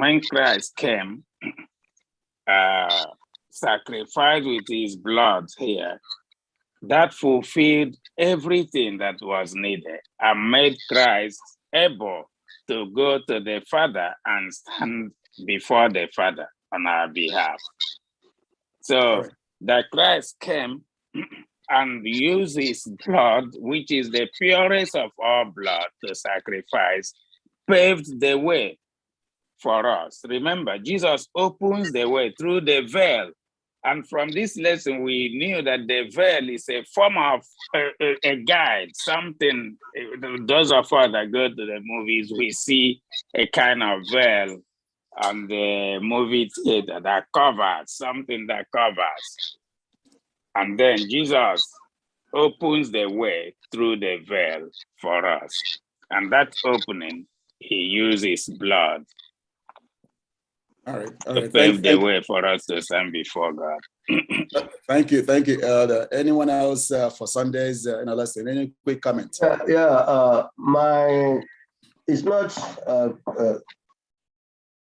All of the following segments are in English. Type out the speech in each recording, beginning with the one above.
when Christ came, sacrificed with his blood here, that fulfilled everything that was needed and made Christ able to go to the Father and stand before the Father on our behalf. So that Christ came and used his blood, which is the purest of all blood, to sacrifice, paved the way for us. Remember, Jesus opens the way through the veil. And from this lesson, we knew that the veil is a form of a guide, something. Those of us that go to the movies, we see a kind of veil on the movie theater that covers, something that covers. And then Jesus opens the way through the veil for us. And that opening, he uses blood. All right. To pave the way for us to stand before God. Thank you, Elder. Anyone else for Sunday's lesson? Any quick comments? It's not.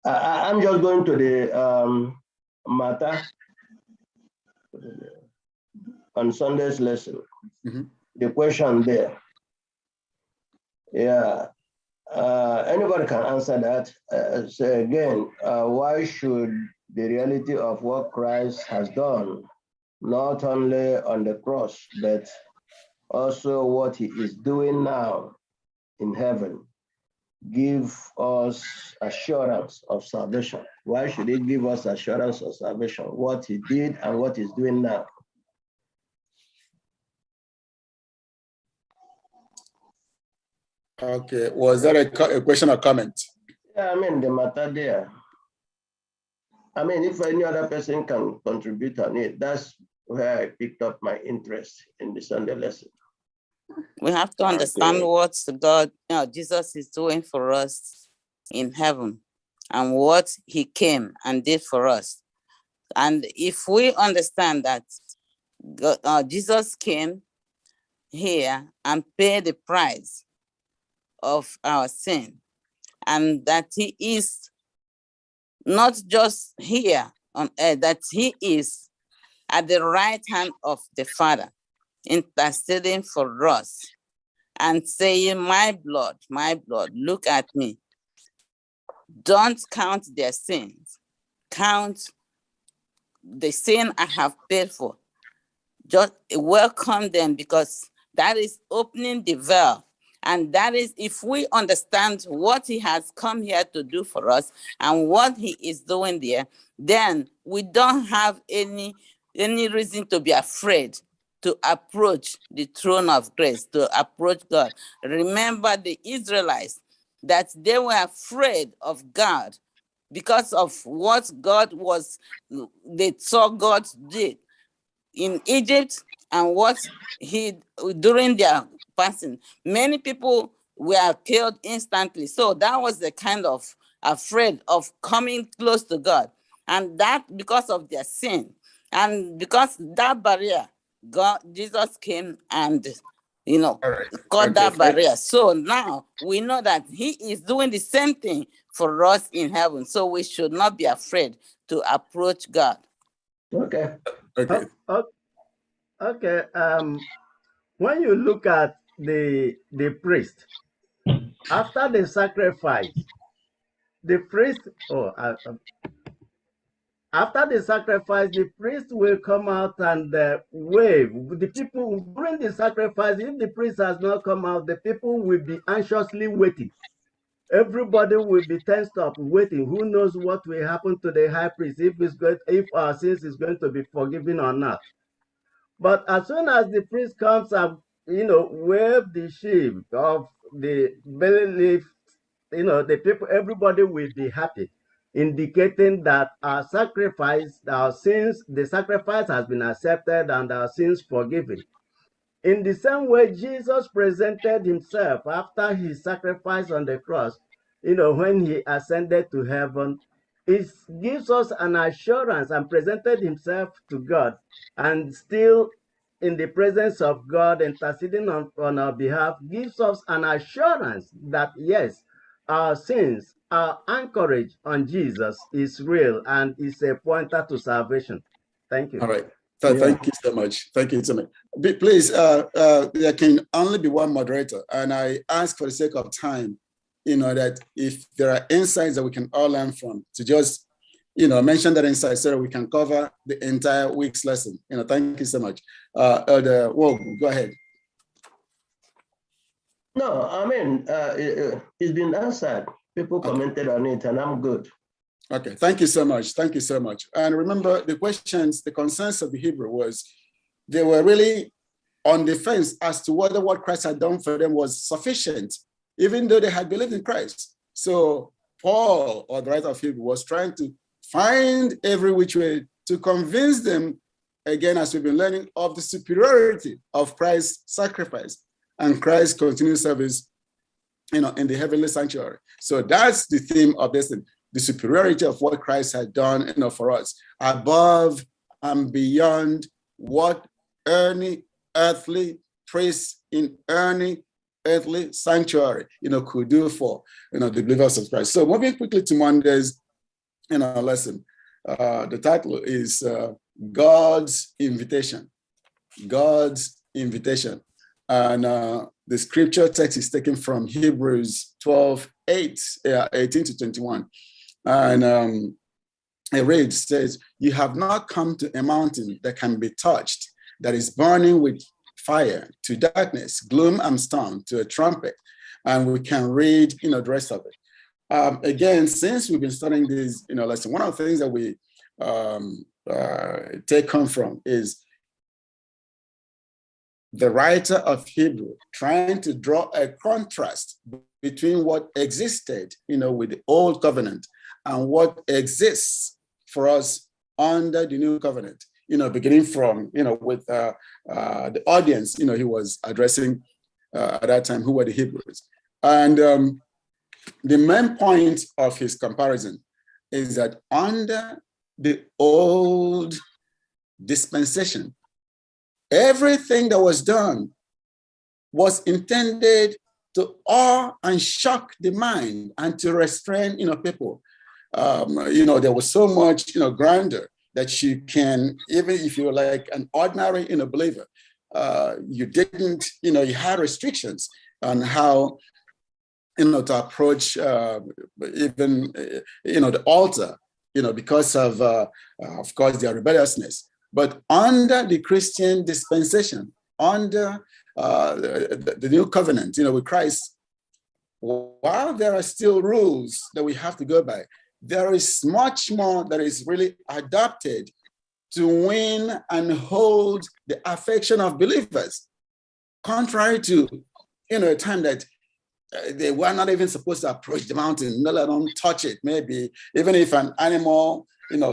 I'm just going to the matter on Sunday's lesson. Mm-hmm. The question there. Yeah. Anybody can answer that. So again, why should the reality of what Christ has done, not only on the cross, but also what he is doing now in heaven, give us assurance of salvation? Why should it give us assurance of salvation? What he did and what he's doing now. Okay, was that a question or comment? Yeah, I mean, the matter there. I mean, if any other person can contribute on it, that's where I picked up my interest in the Sunday lesson. We have to understand what God, Jesus is doing for us in heaven and what he came and did for us. And if we understand that God, Jesus came here and paid the price of our sin, and that he is not just here on earth, that he is at the right hand of the Father, interceding for us and saying, my blood, look at me. Don't count their sins. Count the sin I have paid for. Just welcome them, because that is opening the veil. And that is, if we understand what he has come here to do for us and what he is doing there, then we don't have any reason to be afraid to approach the throne of grace, to approach God. Remember the Israelites, that they were afraid of God because of what they saw God did in Egypt and what he, during their passing, many people were killed instantly. So that was the kind of afraid of coming close to God. And that because of their sin. And because that barrier, Jesus came and, cut that barrier. So now we know that he is doing the same thing for us in heaven. So we should not be afraid to approach God. Okay. Okay. When you look at the priest, after the sacrifice, the priest, after the sacrifice, the priest will come out and wave. The people during the sacrifice, if the priest has not come out, the people will be anxiously waiting. Everybody will be tensed up, waiting. Who knows what will happen to the high priest, if our sins is going to be forgiven or not. But as soon as the priest comes and wave the sheaf of the belly leaf, the people, everybody will be happy, indicating that our sacrifice, our sins, the sacrifice has been accepted and our sins forgiven. In the same way, Jesus presented himself after his sacrifice on the cross, when he ascended to heaven. It gives us an assurance, and presented himself to God, and still in the presence of God, interceding on our behalf, gives us an assurance that yes, our sins our anchorage on Jesus is real and is a pointer to salvation. Thank you. All right. Thank you so much. Thank you so much. Please, there can only be one moderator, and I ask for the sake of time, that if there are insights that we can all learn from, to just, mention that insight so that we can cover the entire week's lesson. Thank you so much. Elder Whoa, go ahead. No, I mean, it's been answered. People commented on it, and I'm good. Okay, thank you so much. Thank you so much. And remember, the concerns of the Hebrew was they were really on the fence as to whether what Christ had done for them was sufficient, even though they had believed in Christ. So Paul, or the writer of Hebrew, was trying to find every which way to convince them, again, as we've been learning, of the superiority of Christ's sacrifice and Christ's continued service, in the heavenly sanctuary. So that's the theme of this thing, the superiority of what Christ had done, for us, above and beyond what any earthly priest in any earthly sanctuary, could do for, the believers of Christ. So moving quickly to Monday's, lesson, the title is God's Invitation. God's Invitation. And the scripture text is taken from Hebrews 12:18 to 21. And it reads, says, "You have not come to a mountain that can be touched, that is burning with fire, to darkness, gloom and storm, to a trumpet." And we can read, the rest of it. Again, since we've been studying this, lesson, one of the things that we take home from is the writer of Hebrew trying to draw a contrast between what existed, with the old covenant and what exists for us under the new covenant, beginning from, with the audience, he was addressing at that time, who were the Hebrews. And the main point of his comparison is that under the old dispensation, everything that was done was intended to awe and shock the mind and to restrain, people. There was so much, grandeur that you can, even if you're like an ordinary, believer, you didn't, you had restrictions on how, to approach even, the altar, because of course, their rebelliousness. But under the Christian dispensation, under the new covenant, with Christ, while there are still rules that we have to go by, there is much more that is really adapted to win and hold the affection of believers, contrary to, a time that they were not even supposed to approach the mountain, let alone touch it. Maybe even if an animal,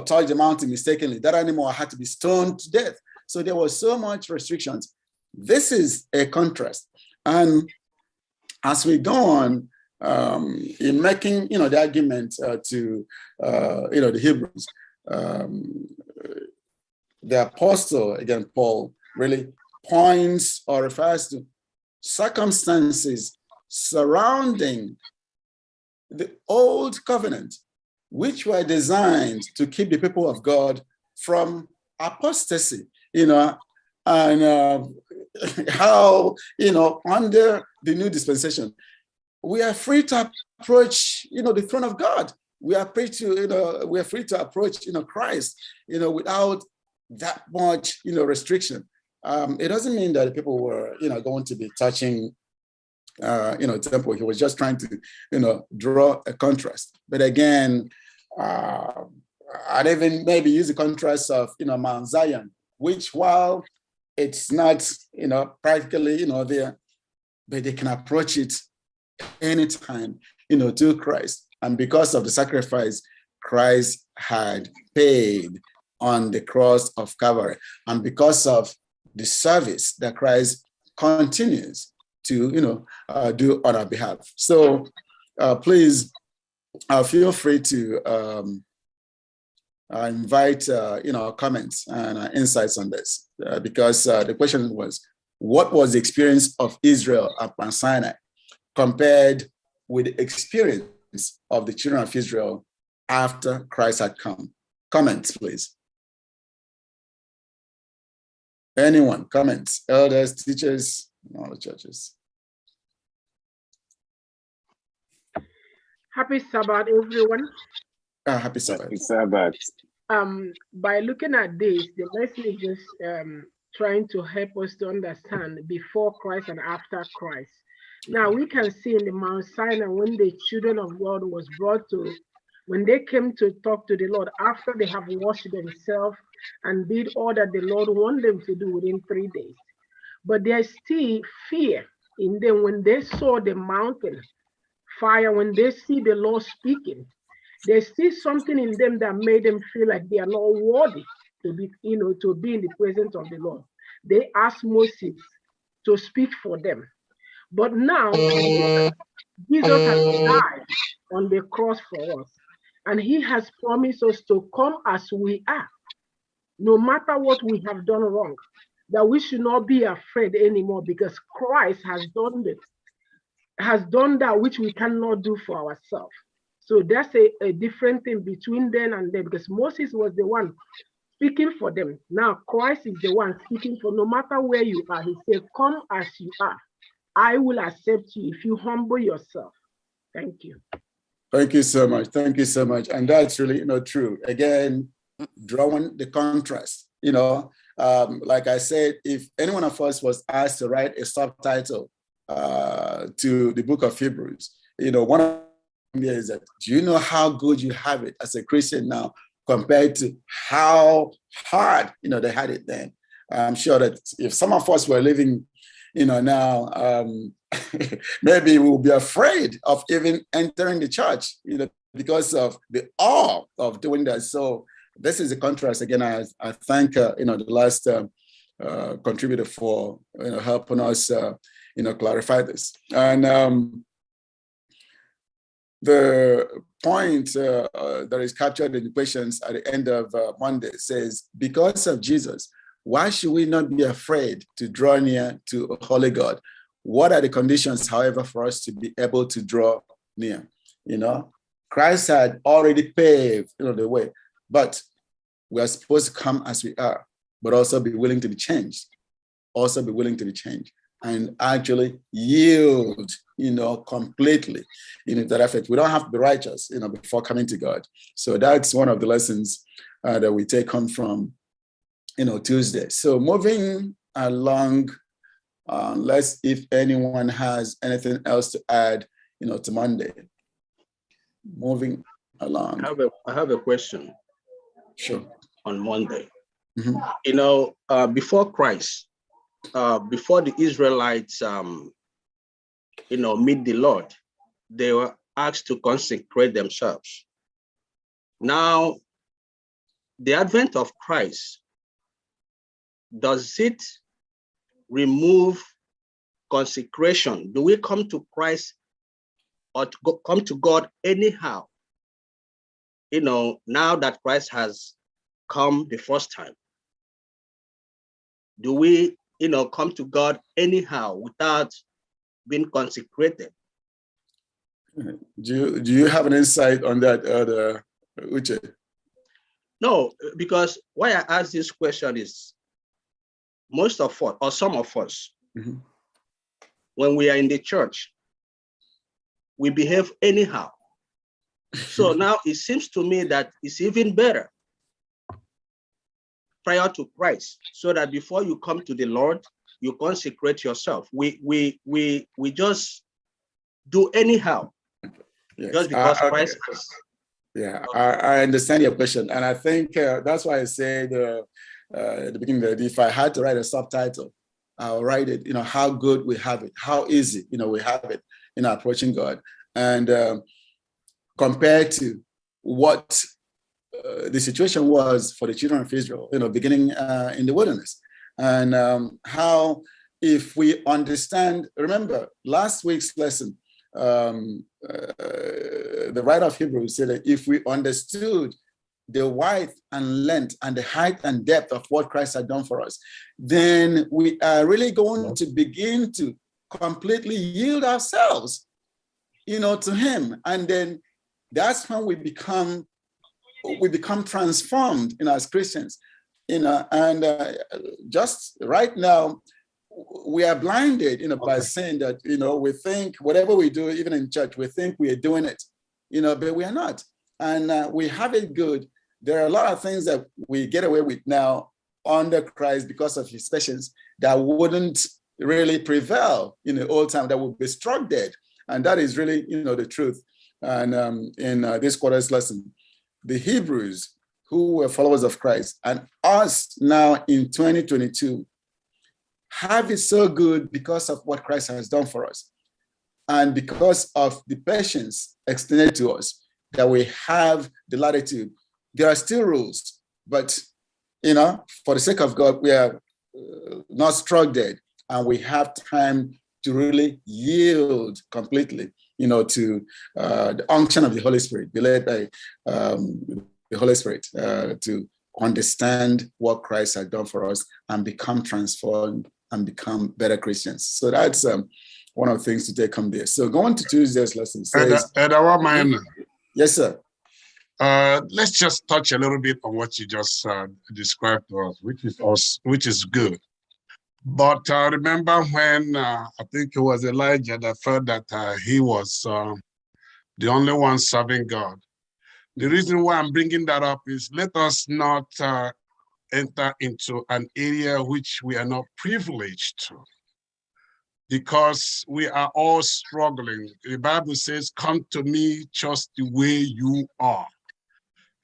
touched the mountain mistakenly, that animal had to be stoned to death. So there was so much restrictions. This is a contrast. And as we go on in making, the argument to, the Hebrews, the apostle, again, Paul, really points or refers to circumstances surrounding the old covenant, which were designed to keep the people of God from apostasy, and how, under the new dispensation, we are free to approach, the throne of God. We are free to, we are free to approach, Christ, without that much, restriction. It doesn't mean that people were, going to be touching, temple. He was just trying to, draw a contrast. But again, I'd even maybe use the contrast of, Mount Zion, which while it's not, practically, there, but they can approach it anytime, to Christ. And because of the sacrifice Christ had paid on the cross of Calvary, and because of the service that Christ continues to, do on our behalf. So please feel free to invite, comments and insights on this, because the question was, what was the experience of Israel at Mount Sinai compared with the experience of the children of Israel after Christ had come. Comments, please. Anyone? Comments? Elders, teachers, all the churches. Happy Sabbath, everyone. Happy Sabbath. Happy Sabbath. By looking at this, the message is trying to help us to understand before Christ and after Christ. Now we can see in the Mount Sinai when the children of God was brought to, when they came to talk to the Lord after they have washed themselves and did all that the Lord wanted them to do within 3 days. But there's still fear in them when they saw the mountain fire, when they see the Lord speaking. There's still something in them that made them feel like they are not worthy to be, to be in the presence of the Lord. They asked Moses to speak for them. But now, Jesus has died on the cross for us, and he has promised us to come as we are, no matter what we have done wrong, that we should not be afraid anymore because Christ has done that which we cannot do for ourselves. So that's a different thing between them and them, because Moses was the one speaking for them. Now Christ is the one speaking for no matter where you are. He said, come as you are. I will accept you if you humble yourself. Thank you. Thank you so much. Thank you so much. And that's really, true. Again, drawing the contrast, like I said, if any one of us was asked to write a subtitle to the book of Hebrews, one of them is that, do you know how good you have it as a Christian now compared to how hard, they had it then? I'm sure that if some of us were living, now, maybe we'll be afraid of even entering the church, because of the awe of doing that. So this is a contrast. Again, I thank, the last contributor for, helping us, clarify this. And the point that is captured in the questions at the end of Monday says, because of Jesus, why should we not be afraid to draw near to a holy God? What are the conditions, however, for us to be able to draw near? Christ had already paved, the way, but we are supposed to come as we are, but also be willing to be changed. Also be willing to be changed and actually yield, completely, to that effect. We don't have to be righteous, before coming to God. So that's one of the lessons that we take home from, Tuesday. So moving along, unless if anyone has anything else to add, to Monday. Moving along. I have a question. Sure. On Monday. Mm-hmm. Before Christ, before the Israelites, meet the Lord, they were asked to consecrate themselves. Now, the advent of Christ, does it remove consecration? Do we come to Christ or come to God anyhow? Now that Christ has come the first time, do we, come to God anyhow without being consecrated? Do you have an insight on that, Uche? No, because why I ask this question is, most of us, or some of us, mm-hmm. when we are in the church, we behave anyhow. So now it seems to me that it's even better prior to Christ, so that before you come to the Lord, you consecrate yourself. We just do anyhow, yes. Just because Christ has. Yeah, I understand your question, and I think that's why I said at the beginning that if I had to write a subtitle, I'll write it, how good we have it, how easy, we have it in approaching God, and compared to what the situation was for the children of Israel, beginning in the wilderness, and how if we understand, remember last week's lesson, the writer of Hebrews said that if we understood the width and length and the height and depth of what Christ had done for us, then we are really going to begin to completely yield ourselves, to him. And then that's when we become transformed, as Christians, and just right now, we are blinded, by saying that, we think whatever we do, even in church, we think we are doing it, but we are not. And we have it good. There are a lot of things that we get away with now under Christ because of his patience that wouldn't really prevail in the old time, that would be struck dead. And that is really, the truth. And in this quarter's lesson, the Hebrews who were followers of Christ and us now in 2022 have it so good because of what Christ has done for us and because of the patience extended to us, that we have the latitude. There are still rules, but, for the sake of God, we are not struck dead, and we have time to really yield completely, to the unction of the Holy Spirit, be led by the Holy Spirit to understand what Christ has done for us and become transformed and become better Christians. So that's one of the things to take home there. So going to Tuesday's lesson says... Yes, sir. Let's just touch a little bit on what you just described to us, which is good. But remember when I think it was Elijah that felt that he was the only one serving God. The reason why I'm bringing that up is let us not enter into an area which we are not privileged to, because we are all struggling. The Bible says, come to me just the way you are.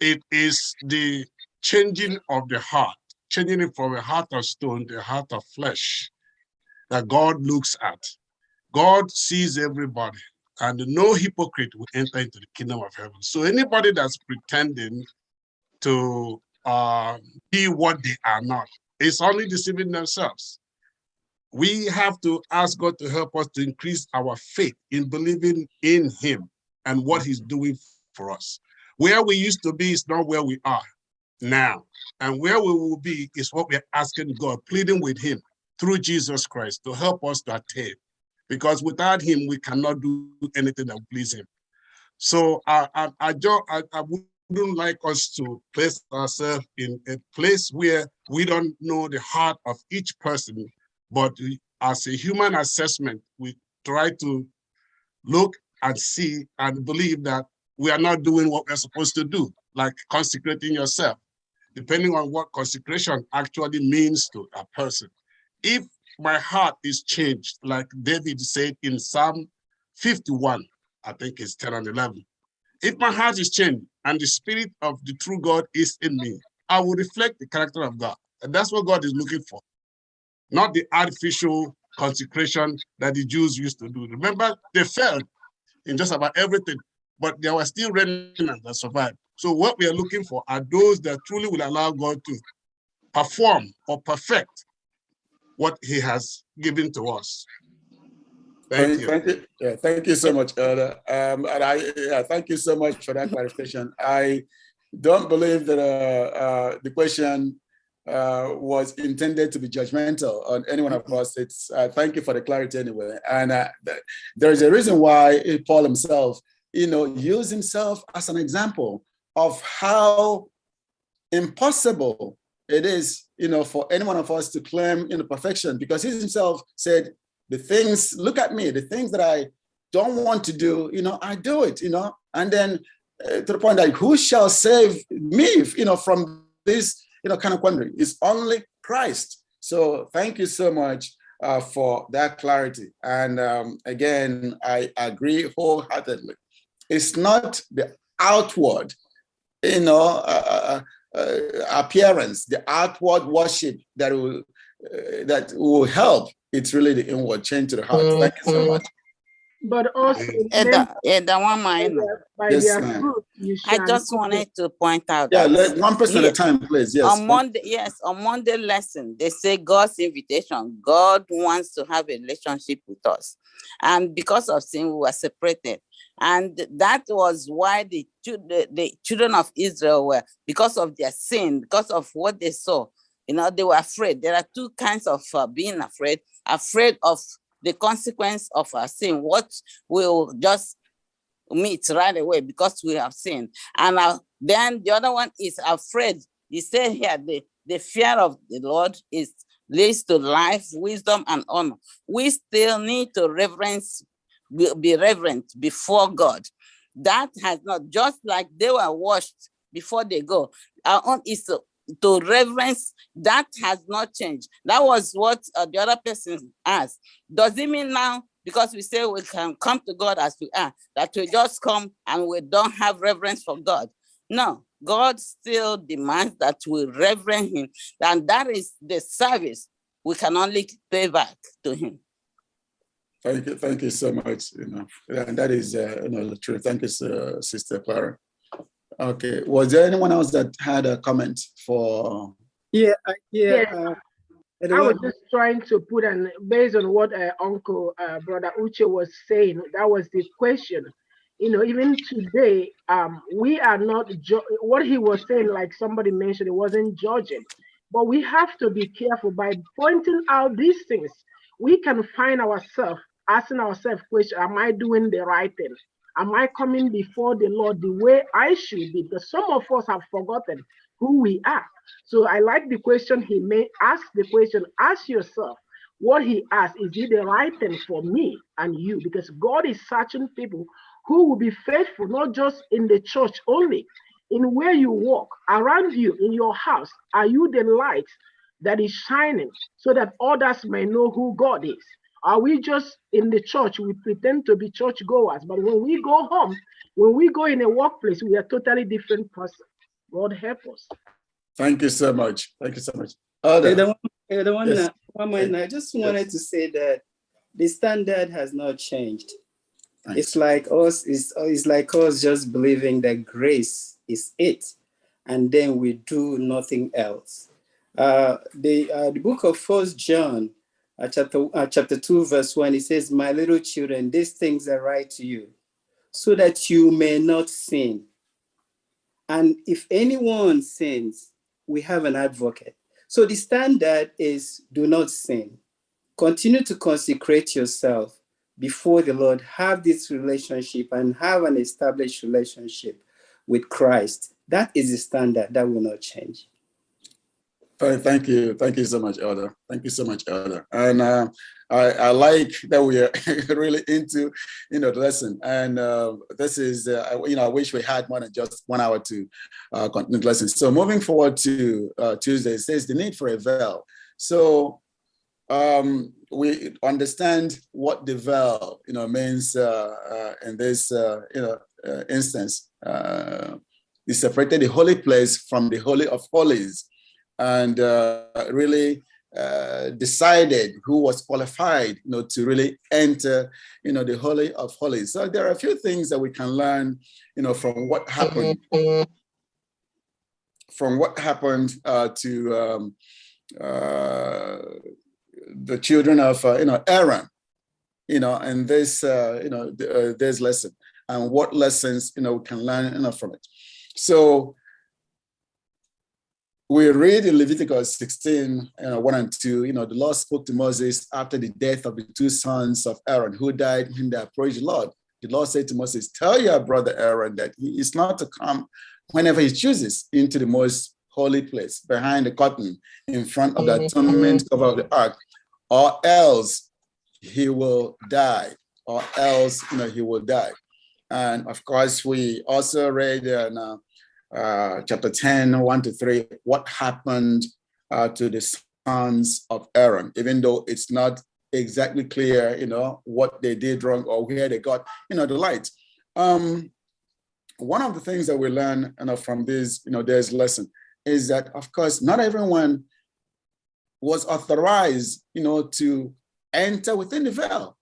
It is the changing of the heart, changing it from a heart of stone to a heart of flesh that God looks at. God sees everybody, and no hypocrite will enter into the kingdom of heaven. So anybody that's pretending to be what they are not is only deceiving themselves. We have to ask God to help us to increase our faith in believing in him and what he's doing for us. Where we used to be is not where we are now. And where we will be is what we're asking God, pleading with him through Jesus Christ to help us to attain. Because without him, we cannot do anything that will please him. So I wouldn't like us to place ourselves in a place where we don't know the heart of each person, but as a human assessment, we try to look and see and believe that we are not doing what we're supposed to do, like consecrating yourself, depending on what consecration actually means to a person. If my heart is changed, like David said in Psalm 51, I think it's 10 and 11. If my heart is changed and the spirit of the true God is in me, I will reflect the character of God. And that's what God is looking for, not the artificial consecration that the Jews used to do. Remember, they failed in just about everything, but there were still remnants that survived. So what we are looking for are those that truly will allow God to perform or perfect what he has given to us. Thank you. Thank you. Yeah, thank you so much, Elder. And thank you so much for that clarification. I don't believe that the question was intended to be judgmental on any one of us. It's thank you for the clarity anyway. And there is a reason why Paul himself, used himself as an example of how impossible it is, for any one of us to claim perfection, because he himself said, the things, look at me, the things that I don't want to do, I do it, and then to the point that who shall save me, from this, kind of quandary? It's only Christ. So thank you so much for that clarity. And again, I agree wholeheartedly. It's not the outward, appearance, the outward worship that will help. It's really the inward change to the heart. Thank you so much. But also, by Yes, their fruit, you I shall just wanted to point out Yeah, that let one person at a time, please. Yes. On Monday lesson, they say God's invitation. God wants to have a relationship with us. And because of sin, we were separated. And that was why the children of Israel were, because of their sin, because of what they saw, they were afraid. There are two kinds of being afraid of the consequence of our sin, what will just meat right away because we have sinned. And then the other one is afraid. He said here, the fear of the Lord leads to life, wisdom, and honor. We still need to be reverent before God. That has not, just like they were washed before they go. Our own is to reverence. That has not changed. That was what the other person asked. Does it mean now, because we say we can come to God as we are, that we just come and we don't have reverence for God? No, God still demands that we reverence him, and that is the service we can only pay back to him. Thank you so much. And that is the truth. Thank you, Sister Clara. Okay, was there anyone else that had a comment for? Yeah. I was just trying to put based on what Brother Uche was saying. That was the question. Even today, we are not what he was saying. Like somebody mentioned, it wasn't judging, but we have to be careful by pointing out these things. We can find ourselves asking ourselves question: am I doing the right thing? Am I coming before the Lord the way I should be? Because some of us have forgotten who we are. So I like the question he made. Ask the question, ask yourself what he asked. Is it the right thing for me and you? Because God is searching people who will be faithful, not just in the church only, in where you walk, around you, in your house. Are you the light that is shining so that others may know who God is? Are we just in the church? We pretend to be church goers, but when we go home, when we go in a workplace, we are a totally different person. God help us. Thank you so much. Thank you so much. I just wanted to say that the standard has not changed. Thanks. It's like us just believing that grace is it, and then we do nothing else. The book of 1 John, chapter 2, verse 1, it says, "My little children, these things I write to you, so that you may not sin. And if anyone sins, we have an advocate." So the standard is do not sin. Continue to consecrate yourself before the Lord. Have this relationship and have an established relationship with Christ. That is the standard that will not change. Thank you. Thank you so much, Elder. Thank you so much, Elder. And I like that we are really into, the lesson. And this is, I wish we had more than just 1 hour to continue the lesson. So moving forward to Tuesday, it says the need for a veil. So we understand what the veil, means in this, instance. It separated the holy place from the Holy of Holies, and really decided who was qualified, to really enter, the Holy of Holies. So there are a few things that we can learn, from what happened, to the children of, Aaron, and this, this lesson, and what lessons, we can learn, from it. So we read in Leviticus 16, 1 and 2, the Lord spoke to Moses after the death of the 2 sons of Aaron who died when they approached the Lord. The Lord said to Moses, "Tell your brother Aaron that he is not to come whenever he chooses into the most holy place behind the curtain in front of the atonement cover of the ark, or else he will die, he will die." And of course, we also read in chapter 10, 1 to 3, what happened to the sons of Aaron, even though it's not exactly clear, what they did wrong or where they got, the light. One of the things that we learn, from this, this lesson is that, of course, not everyone was authorized, to enter within the veil,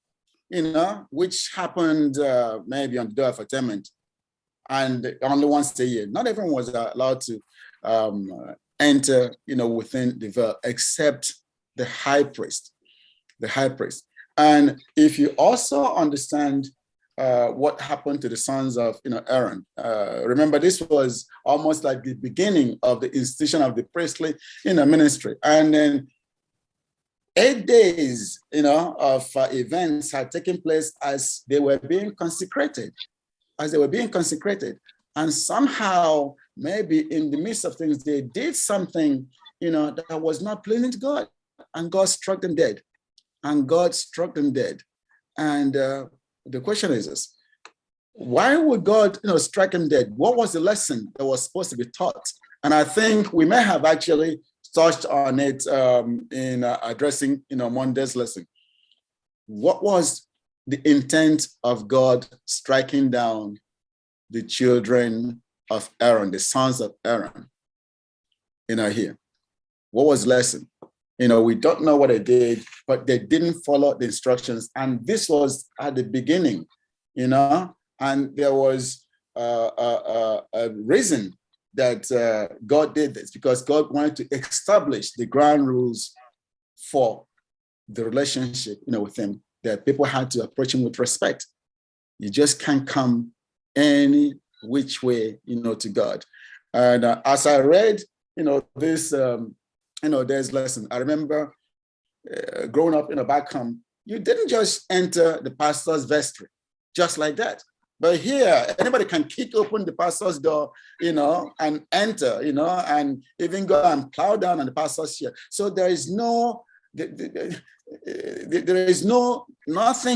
which happened maybe on the Day of Atonement, and only once a year. Not everyone was allowed to enter, within the veil, except the high priest. And if you also understand what happened to the sons of, Aaron, remember this was almost like the beginning of the institution of the priestly, ministry. And then 8 days, of events had taken place as they were being consecrated. as they were being consecrated. And somehow, maybe in the midst of things, they did something, that was not pleasing to God. And God struck them dead. And God struck them dead. And the question is this: why would God, strike them dead? What was the lesson that was supposed to be taught? And I think we may have actually touched on it in addressing, Monday's lesson. What was the intent of God striking down the children of Aaron, the sons of Aaron, here? What was the lesson? We don't know what they did, but they didn't follow the instructions. And this was at the beginning, and there was a reason that God did this, because God wanted to establish the ground rules for the relationship, with him, that people had to approach him with respect. You just can't come any which way, to God. And as I read, this, there's lesson. I remember growing up, back home, you didn't just enter the pastor's vestry just like that. But here, anybody can kick open the pastor's door, and enter, and even go and plow down on the pastor's chair. So there is nothing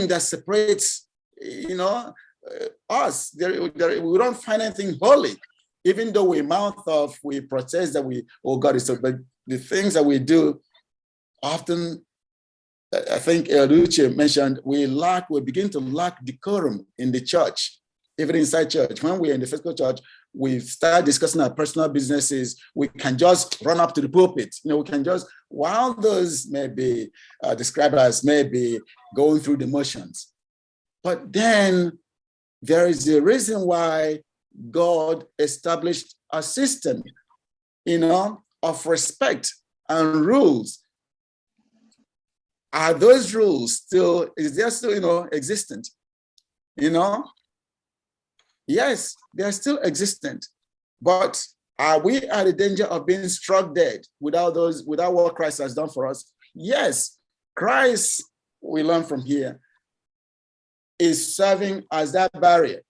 that separates, us. We don't find anything holy, even though we protest that God is so. But the things that we do, often, I think Luce mentioned, we begin to lack decorum in the church, even inside church. When we're in the physical church, we start discussing our personal businesses. We can just run up to the pulpit. We can just, while those may be described as maybe going through the motions. But then there is a reason why God established a system, of respect and rules. Are those rules still existent? Yes, they're still existent. But are we at the danger of being struck dead without what Christ has done for us? Yes, Christ, we learn from here, is serving as that barrier,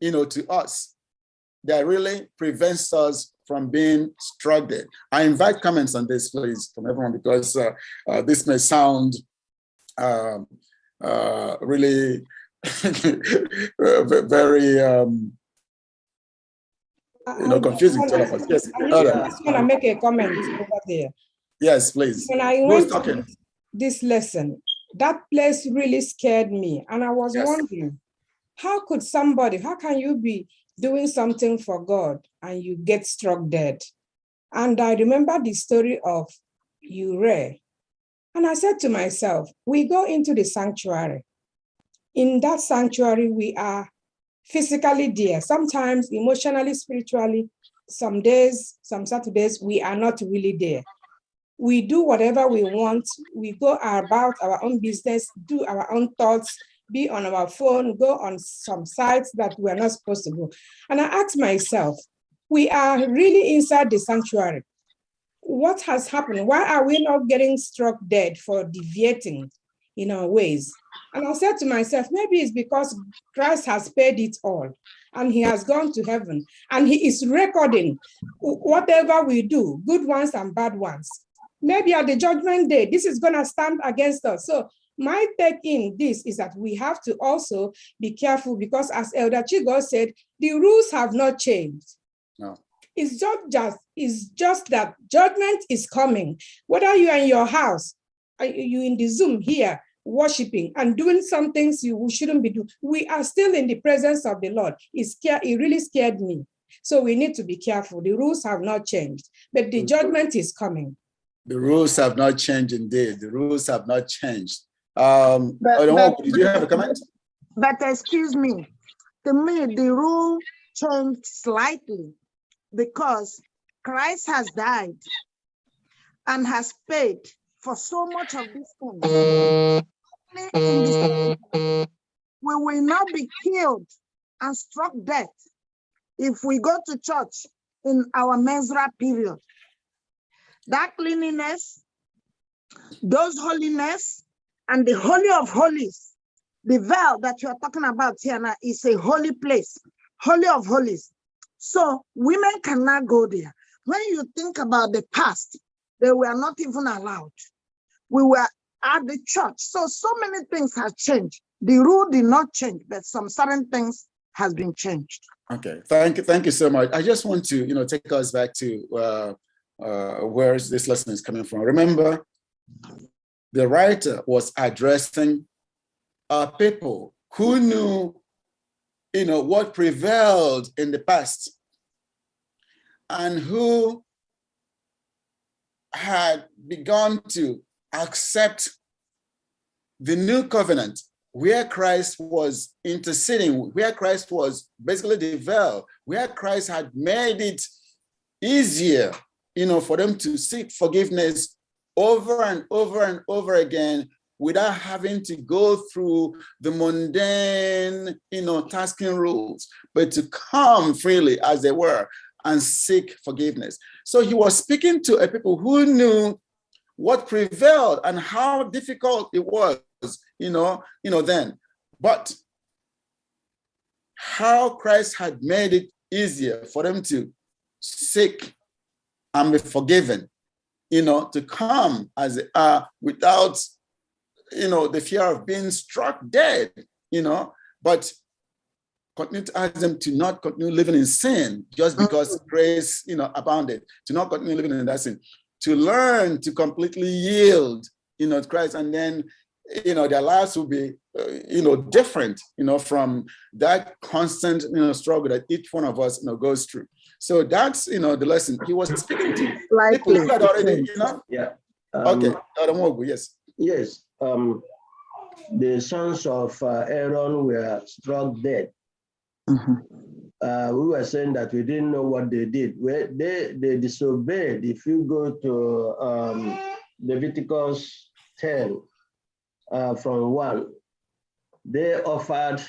to us, that really prevents us from being struck dead. I invite comments on this, please, from everyone, because this may sound really very, confusing to all of us. Yes, I just want to make a comment over there. Yes, please. When I went to this lesson, that place really scared me. And I was wondering, how can you be doing something for God and you get struck dead? And I remember the story of Uriah. And I said to myself, we go into the sanctuary. In that sanctuary, we are physically there, sometimes emotionally, spiritually. Some days, some Saturdays, we are not really there. We do whatever we want. We go about our own business, do our own thoughts, be on our phone, go on some sites that we're not supposed to go. And I asked myself, we are really inside the sanctuary. What has happened? Why are we not getting struck dead for deviating in our ways? And I said to myself, maybe it's because Christ has paid it all and he has gone to heaven and he is recording whatever we do, good ones and bad ones. Maybe at the judgment day, this is going to stand against us. So my take in this is that we have to also be careful, because as Elder Chigo said, the rules have not changed. No. It's just that judgment is coming. Whether you're in your house, you in the Zoom here, worshiping and doing some things you shouldn't be doing, we are still in the presence of the Lord. It really scared me. So we need to be careful. The rules have not changed, but the judgment is coming. The rules have not changed, indeed. The rules have not changed. Did you have a comment? But excuse me, to me, the rule changed slightly because Christ has died and has paid for so much of these things. We will not be killed and struck dead if we go to church in our menstrual period. That cleanliness, those holiness, and the Holy of Holies The veil that you are talking about here now is a holy place, holy of holies. So women cannot go there. When you think about the past, they were not even allowed. We were at the church. So many things have changed. The rule did not change, but some certain things has been changed. Okay, thank you so much. I just want to, take us back to where this lesson is coming from. Remember, the writer was addressing people who knew, what prevailed in the past, and who had begun to accept the new covenant, where Christ was interceding, where Christ was basically the veil, where Christ had made it easier, for them to seek forgiveness over and over and over again without having to go through the mundane, tasking rules, but to come freely as they were and seek forgiveness. So he was speaking to a people who knew what prevailed and how difficult it was, then. But how Christ had made it easier for them to seek and be forgiven, to come as they are without, the fear of being struck dead, but continue to ask them to not continue living in sin just because grace, abounded, to not continue living in that sin, to learn to completely yield, to Christ, and then, their lives will be, different, from that constant, struggle that each one of us, goes through. So that's, the lesson he was speaking to. People who had already, Yeah. Okay, yes. Yes. The sons of Aaron were struck dead. We were saying that we didn't know what they did. They disobeyed. If you go to Leviticus 10 from 1, they offered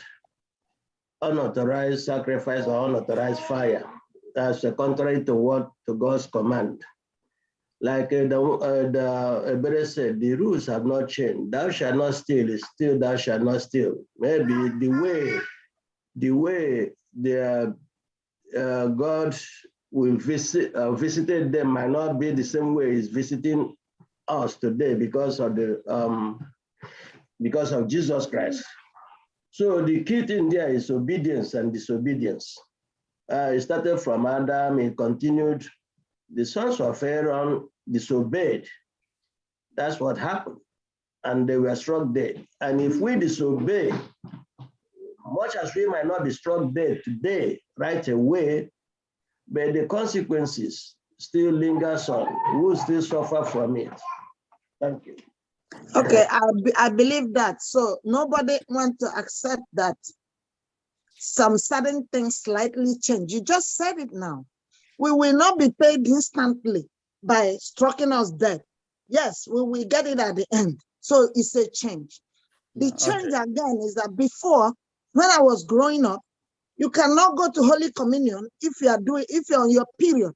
unauthorized sacrifice or unauthorized fire. That's contrary to God's command. Like the Hebrew said, the rules have not changed. Thou shalt not steal is still thou shalt not steal. Maybe the way God will visited them might not be the same way He's visiting us today because of Jesus Christ. So the key thing there is obedience and disobedience. It started from Adam, it continued. The sons of Aaron disobeyed. That's what happened. And they were struck dead. And if we disobey, much as we might not be struck dead today, right away, but the consequences still lingers on. We will still suffer from it. Thank you. Okay, I believe that. So nobody wants to accept that some certain things slightly change. You just said it now. We will not be paid instantly by striking us dead. Yes, we will get it at the end. So it's a change. The change again is that before, when I was growing up, you cannot go to Holy Communion if you're on your period.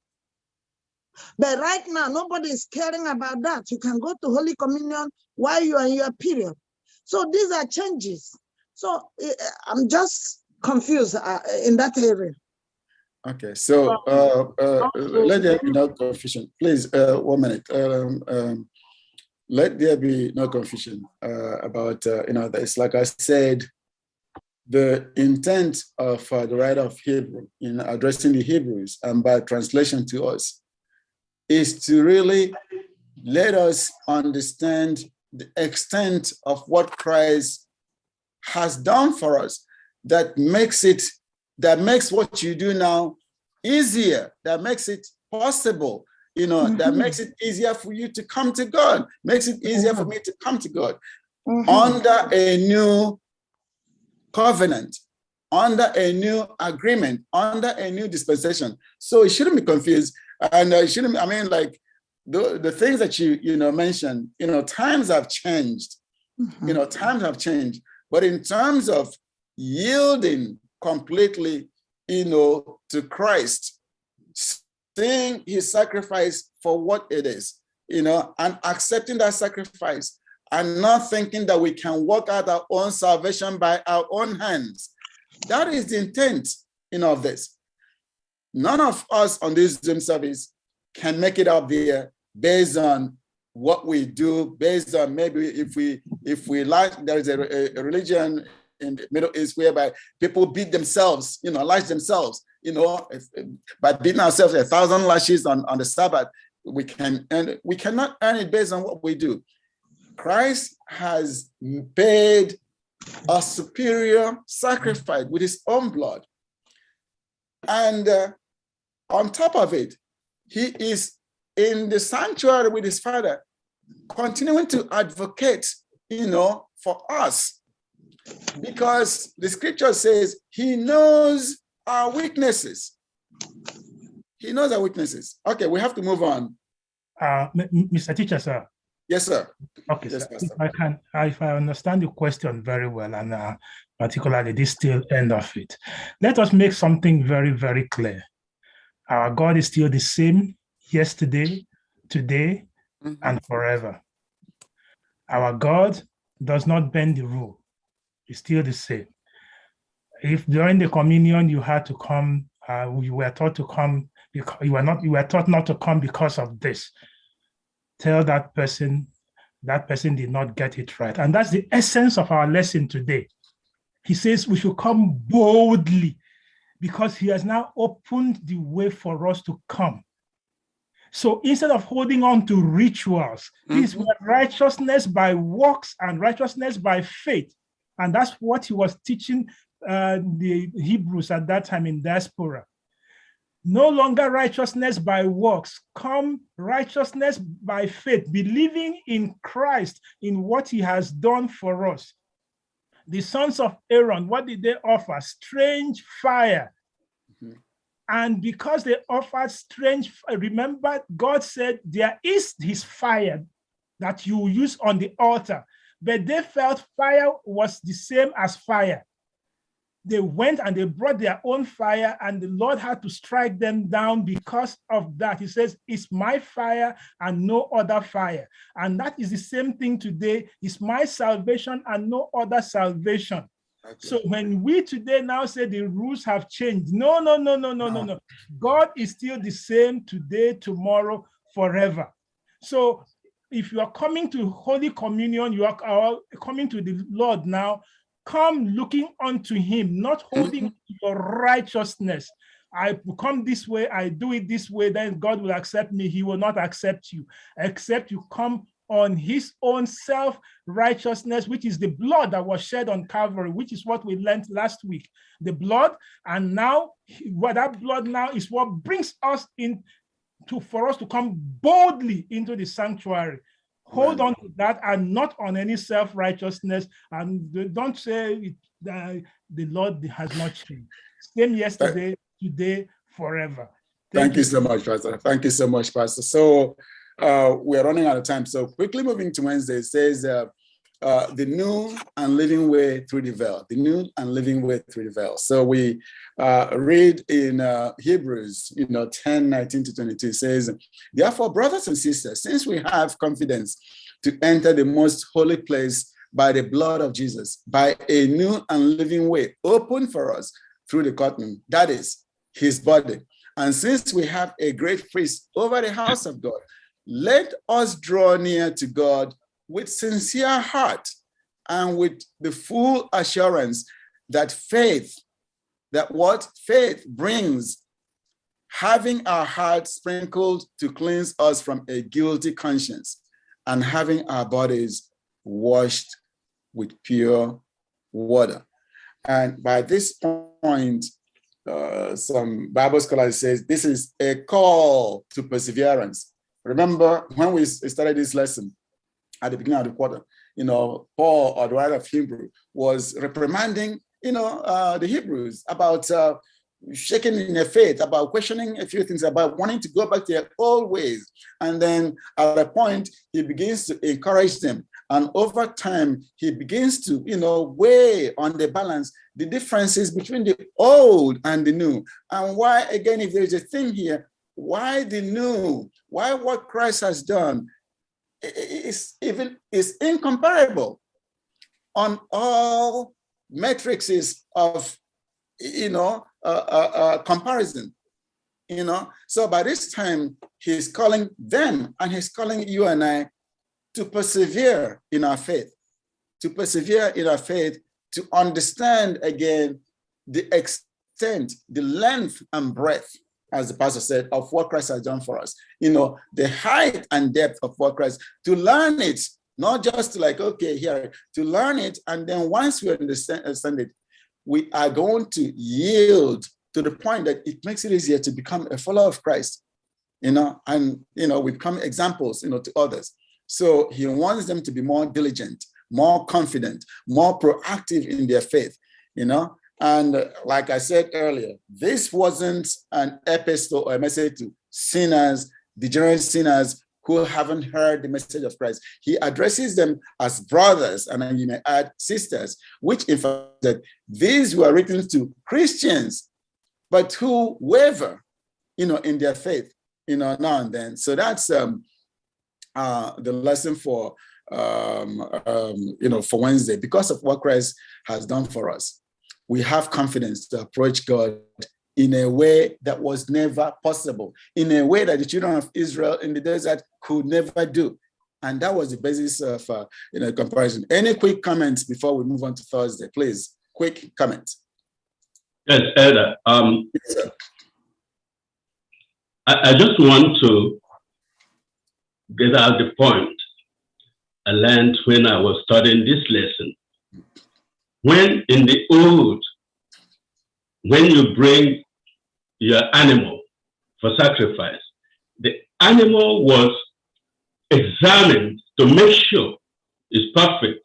But right now, nobody is caring about that. You can go to Holy Communion while you are in your period. So these are changes. So I'm just confused in that area. Okay, so let there be no confusion. Please, 1 minute. Let there be no confusion about, this. Like I said, the intent of the writer of Hebrew in addressing the Hebrews and by translation to us is to really let us understand the extent of what Christ has done for us that makes what you do now easier, that makes it possible, that makes it easier for you to come to God, makes it easier for me to come to God under a new covenant, under a new agreement, under a new dispensation. So it shouldn't be confused. And it shouldn't, the things that you mentioned, times have changed, times have changed. But in terms of yielding completely, to Christ, seeing his sacrifice for what it is, and accepting that sacrifice and not thinking that we can work out our own salvation by our own hands. That is the intent of this. None of us on this Zoom service can make it up there based on what we do, based on maybe if we like, there is a religion in the Middle East whereby people beat themselves, lash themselves, by beating ourselves 1,000 lashes on the Sabbath. We cannot earn it based on what we do. Christ has paid a superior sacrifice with his own blood. And on top of it, he is in the sanctuary with his Father, continuing to advocate, for us. Because the scripture says he knows our weaknesses. He knows our weaknesses. Okay, we have to move on. Mr. Teacher, sir. Yes, sir. Okay, yes, sir. If I understand the question very well, and particularly this tail end of it, let us make something very, very clear. Our God is still the same yesterday, today, and forever. Our God does not bend the rule. It's still the same. If during the communion you had to come, you were taught to come, because you were taught not to come because of this, tell that person did not get it right. And that's the essence of our lesson today. He says we should come boldly because he has now opened the way for us to come. So instead of holding on to rituals, these were righteousness by works and righteousness by faith. And that's what he was teaching the Hebrews at that time in diaspora. No longer righteousness by works, come righteousness by faith, believing in Christ, in what he has done for us. The sons of Aaron, what did they offer? Strange fire. And because they offered strange, remember, God said there is his fire that you use on the altar, but they felt fire was the same as fire. They went and they brought their own fire, and the Lord had to strike them down because of that. He says, it's my fire and no other fire. And that is the same thing today. It's my salvation and no other salvation. Okay. So when we today now say the rules have changed, no. God is still the same today, tomorrow, forever. So if you are coming to Holy Communion, you are coming to the Lord now, come looking unto him, not holding your righteousness. I come this way, I do it this way, then God will accept me. He will not accept you, except you come on his own self-righteousness, which is the blood that was shed on Calvary, which is what we learned last week. The blood, and now what that blood now is what brings us in for us to come boldly into the sanctuary. Hold on to that and not on any self-righteousness. And don't say that the Lord has not changed. Same yesterday, today, forever. Thank you so much, Pastor. Thank you so much, Pastor. So we're running out of time. So quickly moving to Wednesday, it says the new and living way through the veil. The new and living way through the veil. So we read in Hebrews, 10:19-22, it says, therefore, brothers and sisters, since we have confidence to enter the most holy place by the blood of Jesus, by a new and living way open for us through the curtain, that is his body. And since we have a great priest over the house of God, let us draw near to God with sincere heart and with the full assurance that faith brings, having our hearts sprinkled to cleanse us from a guilty conscience, and having our bodies washed with pure water. And by this point, some Bible scholars says this is a call to perseverance. Remember when we started this lesson at the beginning of the quarter, Paul, or the writer of Hebrew, was reprimanding, the Hebrews about shaking in their faith, about questioning a few things, about wanting to go back to their old ways. And then at a point, he begins to encourage them. And over time, he begins to, weigh on the balance the differences between the old and the new. And why, again, if there's a thing here, why the new? Why what Christ has done is incomparable on all metrics of comparison. So by this time he's calling them, and he's calling you and I to persevere in our faith, to understand again the extent, the length and breadth, as the pastor said, of what Christ has done for us. The height and depth of what Christ, to learn it, not just to like, okay, here, to learn it. And then once we understand it, we are going to yield to the point that it makes it easier to become a follower of Christ, and, we become examples, to others. So he wants them to be more diligent, more confident, more proactive in their faith, And like I said earlier, this wasn't an epistle or a message to sinners, degenerate sinners who haven't heard the message of Christ. He addresses them as brothers, and then you may add sisters, which in fact that these were written to Christians, but who waver, in their faith, now and then. So that's the lesson for for Wednesday. Because of what Christ has done for us, we have confidence to approach God in a way that was never possible, in a way that the children of Israel in the desert could never do. And that was the basis of comparison. Any quick comments before we move on to Thursday, please? Quick comments. Yes, Elder. Yes, I just want to get out the point I learned when I was studying this lesson. When in the old, when you bring your animal for sacrifice, the animal was examined to make sure it's perfect.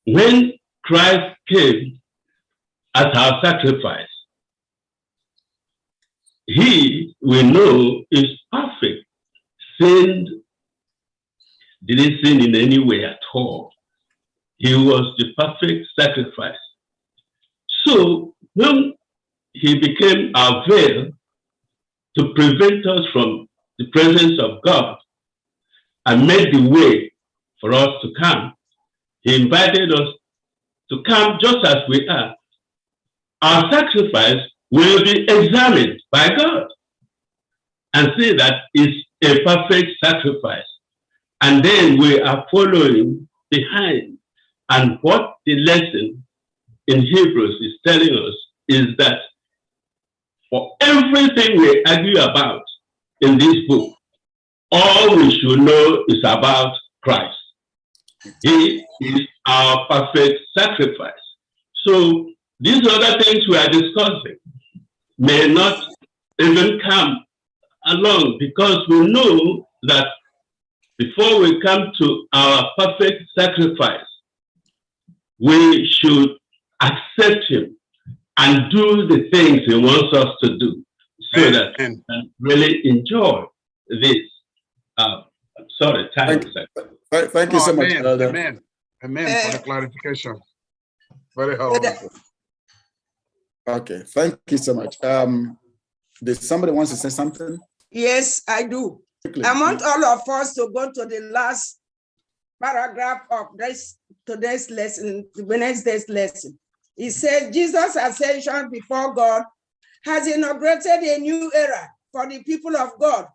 When Christ came as our sacrifice, he, we know, is perfect. Didn't sin in any way at all. He was the perfect sacrifice. So when he became our veil to prevent us from the presence of God and made the way for us to come, he invited us to come just as we are. Our sacrifice will be examined by God and see that it's a perfect sacrifice. And then we are following behind. And what the lesson in Hebrews is telling us is that for everything we argue about in this book, all we should know is about Christ. He is our perfect sacrifice. So these other things we are discussing may not even come along, because we know that before we come to our perfect sacrifice, we should accept him and do the things he wants us to do, so that we can really enjoy this. Thank you so much, Elder. Amen. Amen for the clarification. Very helpful. Okay, thank you so much. Did somebody wants to say something? Yes, I do. Quickly. I want all of us to go to the last paragraph of today's lesson, Wednesday's lesson. It says, Jesus' ascension before God has inaugurated a new era for the people of God.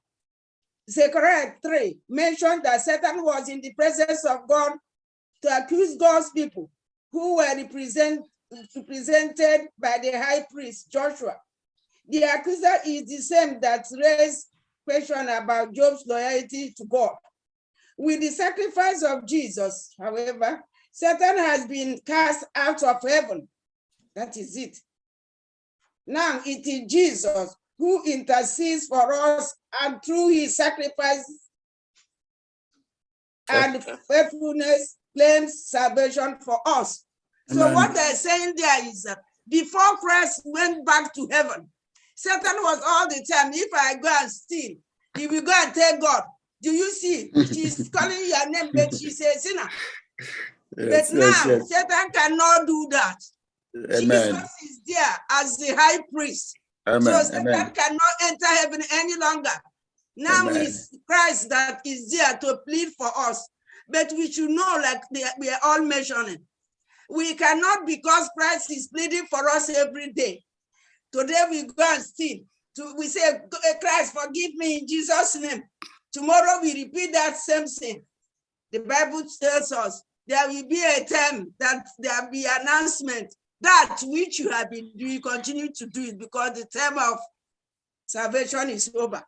Zechariah 3 mentioned that Satan was in the presence of God to accuse God's people, who were represented by the high priest Joshua. The accuser is the same that raised question about Job's loyalty to God. With the sacrifice of Jesus, however, Satan has been cast out of heaven. That is it. Now it is Jesus who intercedes for us, and through his sacrifice and faithfulness claims salvation for us. So Amen. what they're saying there is that before Christ went back to heaven, Satan was all the time, if I go and steal, he will go and tell God, do you see? She's calling your name, but she's a sinner. Yes, but now, yes. Satan cannot do that. Amen. Jesus is there as the high priest. Amen. So Satan Amen. cannot enter heaven any longer. Now Amen. it's Christ that is there to plead for us. But we should know, like we are all mentioning, we cannot, because Christ is pleading for us every day. Today we go and steal. We say, Christ, forgive me in Jesus' name. Tomorrow we repeat that same thing. The Bible tells us there will be a time that there will be announcement. That which you have been doing, continue to do it, because the time of salvation is over.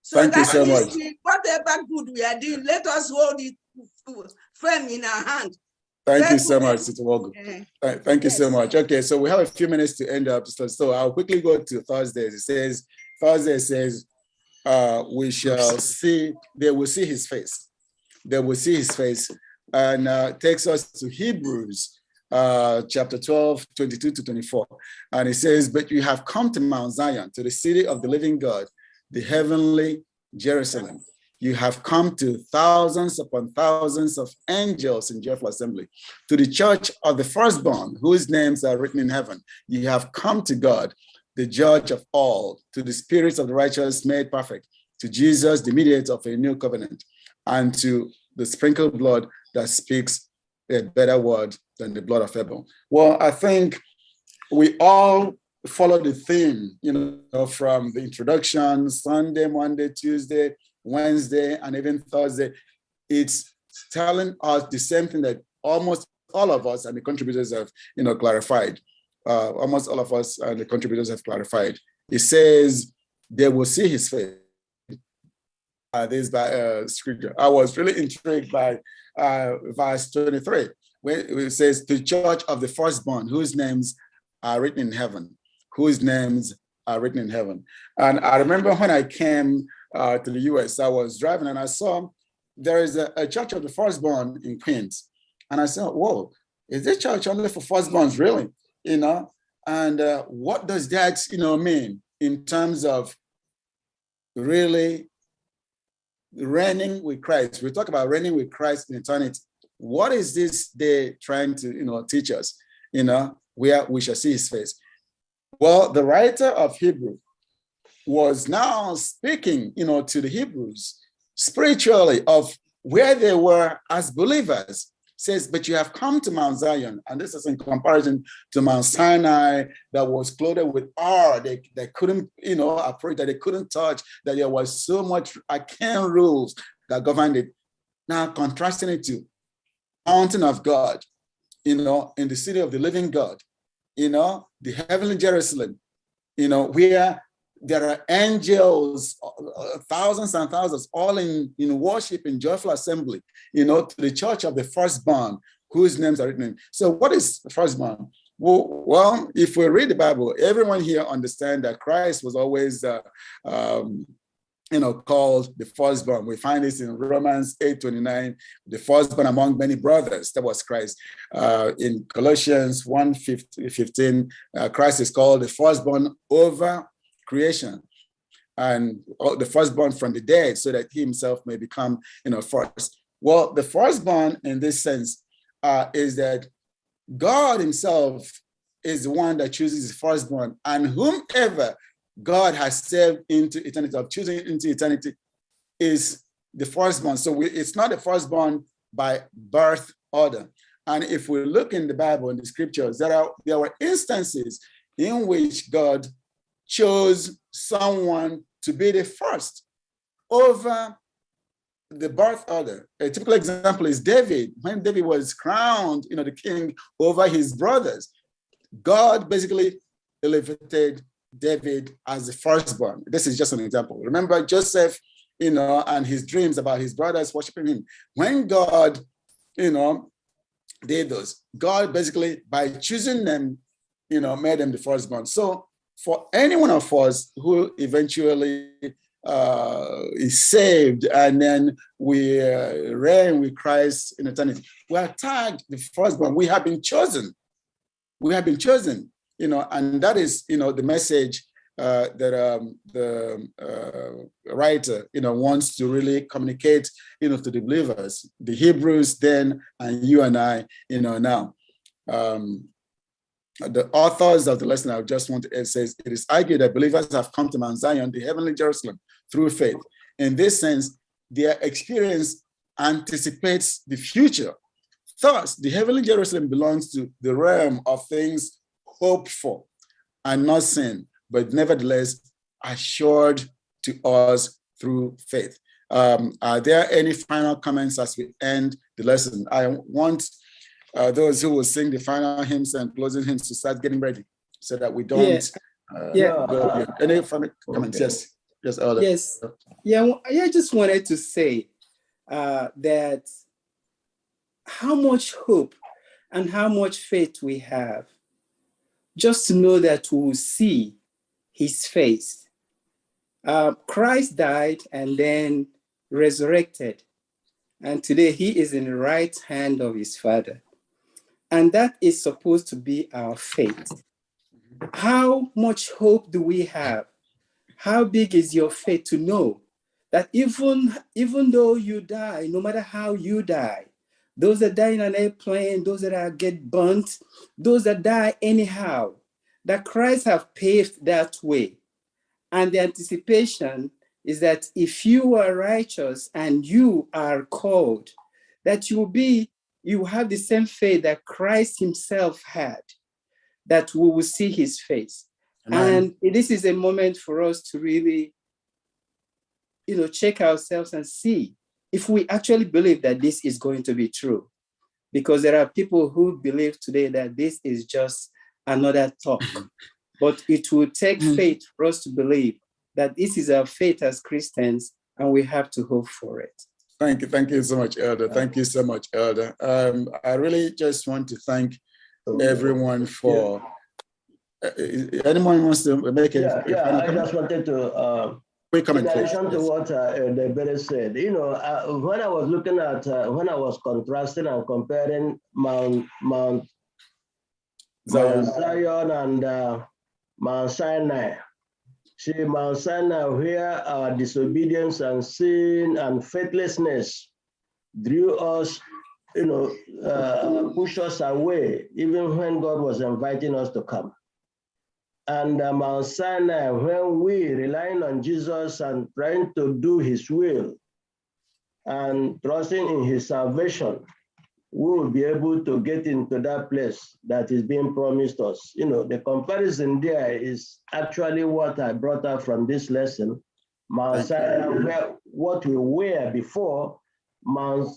So Thank you so much. Whatever good we are doing, let us hold it firm in our hand. Thank you so much, Sister Wogu. Thank you so much. Okay, so we have a few minutes to end up. So I'll quickly go to Thursdays. It says, Thursday says, we shall see, they will see his face. They will see his face. And takes us to Hebrews chapter 12, 22 to 24. And it says, but you have come to Mount Zion, to the city of the living God, the heavenly Jerusalem. You have come to thousands upon thousands of angels in joyful assembly, to the church of the firstborn, whose names are written in heaven. You have come to God, the judge of all, to the spirits of the righteous made perfect, to Jesus, the mediator of a new covenant, and to the sprinkled blood that speaks a better word than the blood of Abel. Well, I think we all follow the theme, from the introduction, Sunday, Monday, Tuesday, Wednesday, and even Thursday. It's telling us the same thing that almost all of us and the contributors have, clarified. Almost all of us and the contributors have clarified. It says they will see his face. This by scripture. I was really intrigued by verse 23, where it says, the church of the firstborn, whose names are written in heaven. Whose names are written in heaven. And I remember when I came to the US, I was driving and I saw there is a church of the firstborn in Queens. And I said, whoa, is this church only for firstborns, really? And what does that, mean in terms of really reigning with Christ? We talk about reigning with Christ in eternity. What is this day trying to, teach us, where we shall see his face? Well, the writer of Hebrew was now speaking, to the Hebrews spiritually of where they were as believers. Says, but you have come to Mount Zion, and this is in comparison to Mount Sinai that was clothed with awe. They couldn't, approach, that they couldn't touch, that there was so much arcane rules that governed it. Now contrasting it to mountain of God, in the city of the living God, the heavenly Jerusalem, where there are angels, thousands and thousands, all in worship, in joyful assembly, to the church of the firstborn, whose names are written in. So what is the firstborn? Well, if we read the Bible, everyone here understands that Christ was always, called the firstborn. We find this in Romans 8:29, the firstborn among many brothers. That was Christ. In Colossians 1:15, Christ is called the firstborn over creation, and the firstborn from the dead, so that he himself may become, first. Well, the firstborn in this sense is that God himself is the one that chooses the firstborn, and whomever God has saved into eternity, of choosing into eternity, is the firstborn. So it's not the firstborn by birth order. And if we look in the Bible, in the scriptures, there were instances in which God chose someone to be the first over the birth order. A typical example is David. When David was crowned, the king over his brothers, God basically elevated David as the firstborn. This is just an example. Remember Joseph, and his dreams about his brothers worshiping him. When God, did those, God basically, by choosing them, made them the firstborn. So for any one of us who eventually is saved, and then we reign with Christ in eternity, we are tagged the firstborn. We have been chosen. We have been chosen, and that is, the message that the writer, wants to really communicate, to the believers, the Hebrews then, and you and I, now. The authors of the lesson I just want to add says, it is argued that believers have come to Mount Zion, the heavenly Jerusalem, through faith. In this sense, their experience anticipates the future. Thus, the heavenly Jerusalem belongs to the realm of things hoped for and not seen, but nevertheless assured to us through faith. Are there any final comments as we end the lesson? I want those who will sing the final hymns and closing hymns to start getting ready so that we don't go. Any final comments? Yes. Yes, Elder. Yes. Yeah, I just wanted to say that how much hope and how much faith we have just to know that we will see his face. Christ died and then resurrected. And today he is in the right hand of his Father. And that is supposed to be our faith. How much hope do we have? How big is your faith to know that even though you die, no matter how you die, those that die in an airplane, those that get burnt, those that die anyhow, that Christ have paved that way. And the anticipation is that if you are righteous and you are called, that you have the same faith that Christ himself had, that we will see his face. Amen. And this is a moment for us to really, check ourselves and see if we actually believe that this is going to be true. Because there are people who believe today that this is just another talk. But it will take faith for us to believe that this is our faith as Christians, and we have to hope for it. Thank you. Thank you so much, Elder. Thank you so much, Elder. I really just want to thank everyone for... anyone wants to make a I just wanted to... quick comment, in addition to what the brother said, when I was looking at, when I was contrasting and comparing Mount Zion and Mount Sinai. See, Mount Sinai, where our disobedience and sin and faithlessness drew us, push us away, even when God was inviting us to come. And Mount Sinai, when we relying on Jesus and trying to do his will and trusting in his salvation, we will be able to get into that place that is being promised us. The comparison there is actually what I brought up from this lesson. Mount Sinai, what we were before, Mount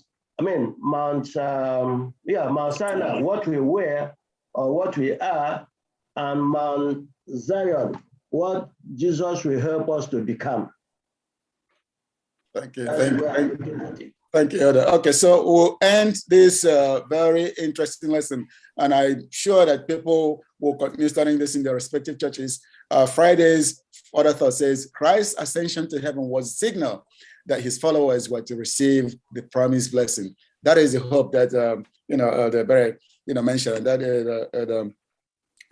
Sinai, what we were or what we are, and Mount Zion, what Jesus will help us to become. Thank you. Thank you, Elder. Okay, so we'll end this very interesting lesson, and I'm sure that people will continue studying this in their respective churches. Friday's other thought says, Christ's ascension to heaven was a signal that his followers were to receive the promised blessing. That is the hope that the very mentioned, that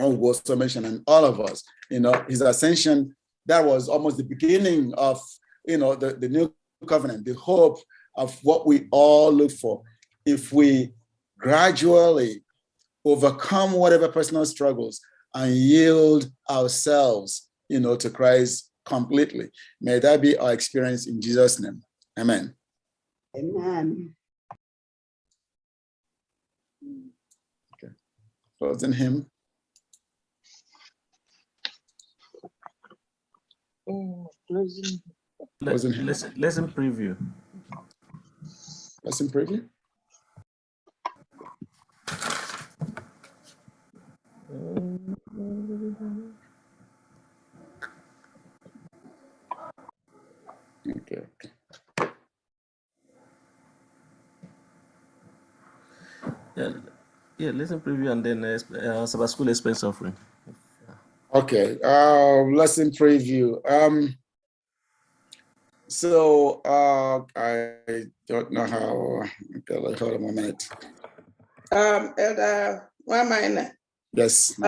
also mentioned, and all of us, his ascension, that was almost the beginning of the new covenant, the hope of what we all look for. If we gradually overcome whatever personal struggles and yield ourselves, to Christ completely. May that be our experience in Jesus' name. Amen. Amen. Okay. Closing hymn. Lesson preview. Lesson preview. Okay. Yeah, lesson preview and then Sabbath school expense offering. Okay, lesson preview. So I don't know how. Okay, hold on a minute. Elder, 1 minute. Yes.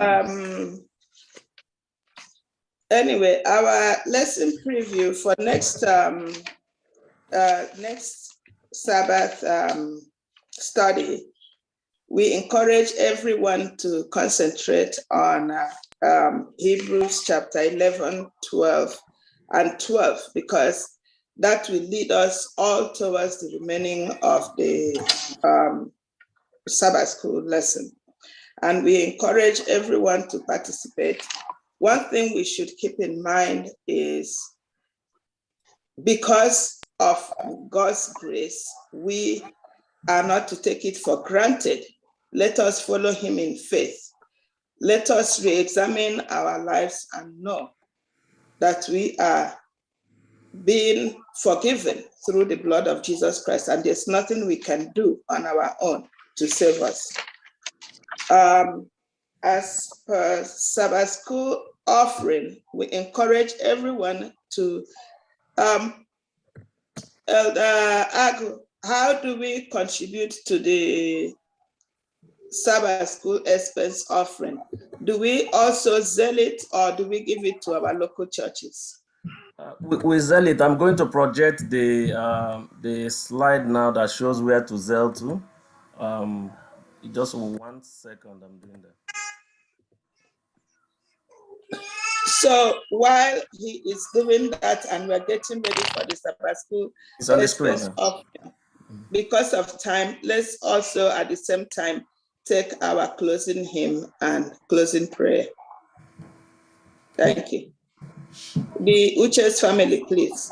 Anyway, our lesson preview for next Sabbath study, we encourage everyone to concentrate on Hebrews chapter 11, 12, and 12, because That will lead us all towards the remaining of the Sabbath school lesson. And we encourage everyone to participate. One thing we should keep in mind is because of God's grace, we are not to take it for granted. Let us follow him in faith. Let us re-examine our lives and know that we are being forgiven through the blood of Jesus Christ, and there's nothing we can do on our own to save us. As per Sabbath school offering, we encourage everyone to, Elder Agu, how do we contribute to the Sabbath school expense offering? Do we also sell it, or do we give it to our local churches? We sell it. I'm going to project the slide now that shows where to sell to. Just 1 second, I'm doing that. So while he is doing that and we're getting ready for the Sabbath school expense offering, because of time, let's also at the same time take our closing hymn and closing prayer. Thank you. The Uche's family, please.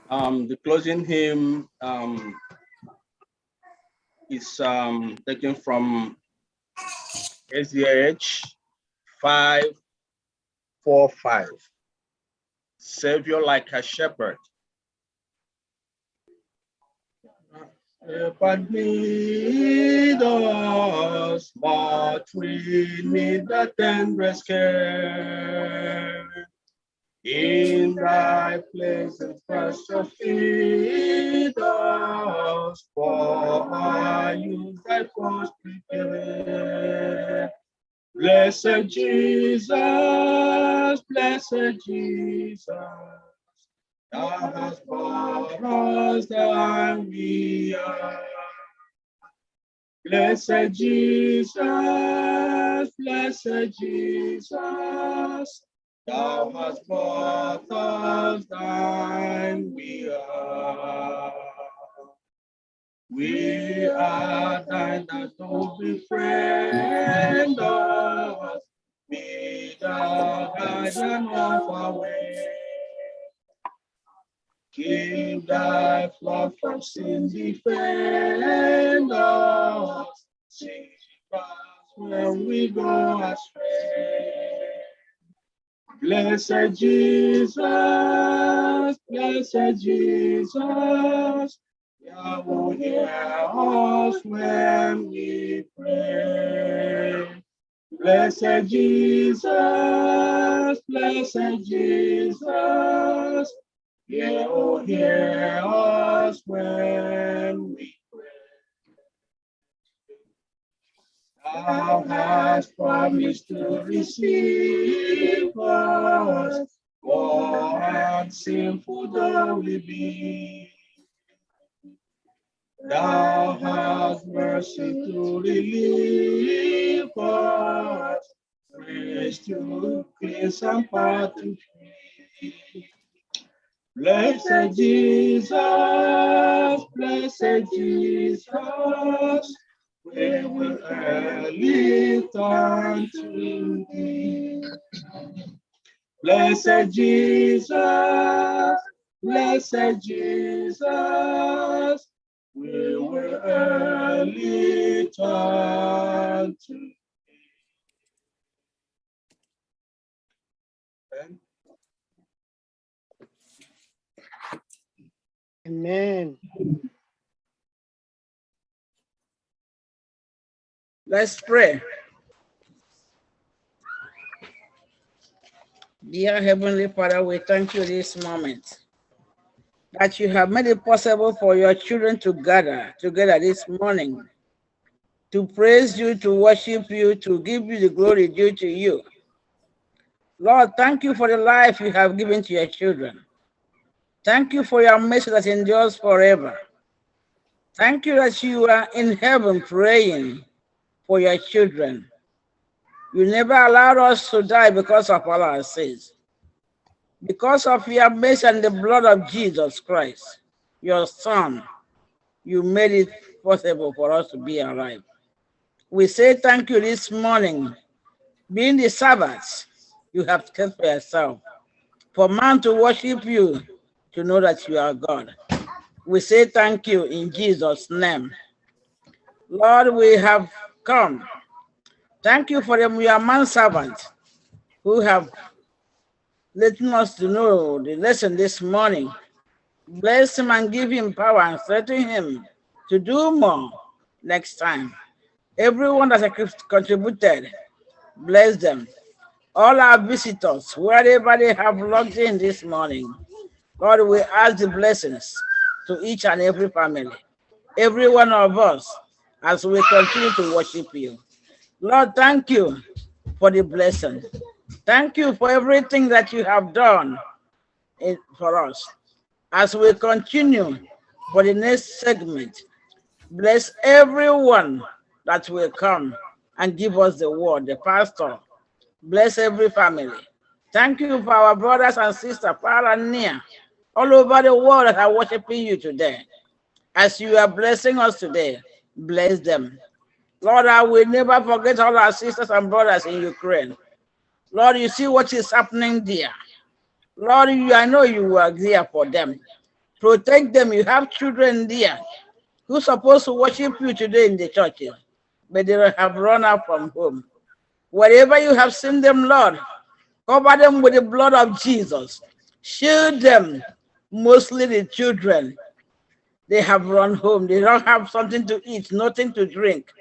The closing hymn is taken from SDH 545. Savior like a shepherd. Shepherd lead us, but we need the tenderest care. In thy places precious feed us, for our use thy cross prepare. Blessed Jesus, thou hast brought us thy we are. Blessed Jesus, thou hast brought us thine we are. We are thine that don't befriend us, be thou guardian of our way. Keep thy flock from sin, defend us, save us when we go astray. Blessed Jesus, thou will hear us when we pray. Blessed Jesus, you hear us when we pray. Thou hast promised to receive us, poor and sinful though we be. Thou hast mercy to relieve us, grace to cleanse and power to free. Blessed Jesus, we will early turn to thee. Blessed Jesus, we will early turn to thee. Amen. Let's pray. Dear Heavenly Father, we thank you this moment that you have made it possible for your children to gather together this morning to praise you, to worship you, to give you the glory due to you. Lord, thank you for the life you have given to your children. Thank you for your mercy that endures forever. Thank you that you are in heaven praying for your children. You never allowed us to die because of all our sins. Because of your mercy and the blood of Jesus Christ, your Son, you made it possible for us to be alive. We say thank you this morning. Being the Sabbath, you have kept for yourself. For man to worship you, to know that you are God. We say thank you in Jesus' name. Lord, we have come. Thank you for your manservant who have letting us to know the lesson this morning. Bless him and give him power and strengthen him to do more next time. Everyone that has contributed, bless them. All our visitors, wherever they have logged in this morning, Lord, we ask the blessings to each and every family, every one of us, as we continue to worship you. Lord, thank you for the blessing. Thank you for everything that you have done for us. As we continue for the next segment, bless everyone that will come and give us the word, the pastor. Bless every family. Thank you for our brothers and sisters, far and near, all over the world that are worshiping you today. As you are blessing us today, bless them. Lord, I will never forget all our sisters and brothers in Ukraine. Lord, you see what is happening there. Lord, I know you are there for them. Protect them. You have children there who are supposed to worship you today in the churches, but they have run out from home. Wherever you have seen them, Lord, cover them with the blood of Jesus. Shield them, mostly the children. They have run home. They don't have something to eat, nothing to drink.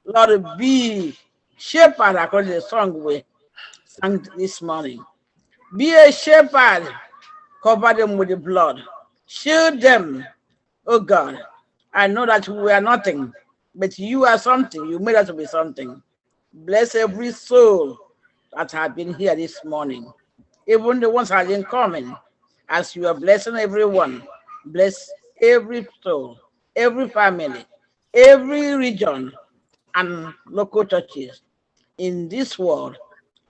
Lord, be shepherd, according to the song we sang this morning. Be a shepherd. Cover them with the blood. Shield them, oh God. I know that we are nothing, but you are something. You made us to be something. Bless every soul that has been here this morning, even the ones that have been coming. As you are blessing everyone, bless every soul, every family, every region, and local churches in this world.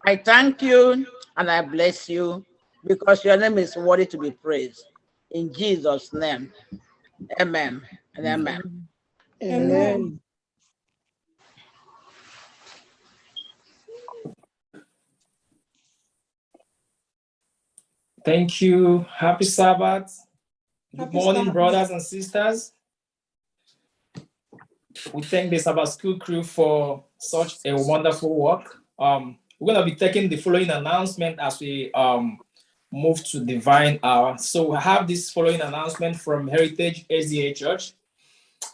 I thank you and I bless you because your name is worthy to be praised. In Jesus' name, amen and amen. Amen. Thank you. Happy Sabbath. Good Happy morning, Sabbath. brothers and sisters. We thank the Sabbath School crew for such a wonderful work. We're going to be taking the following announcement as we move to Divine Hour. So we have this following announcement from Heritage SDA Church.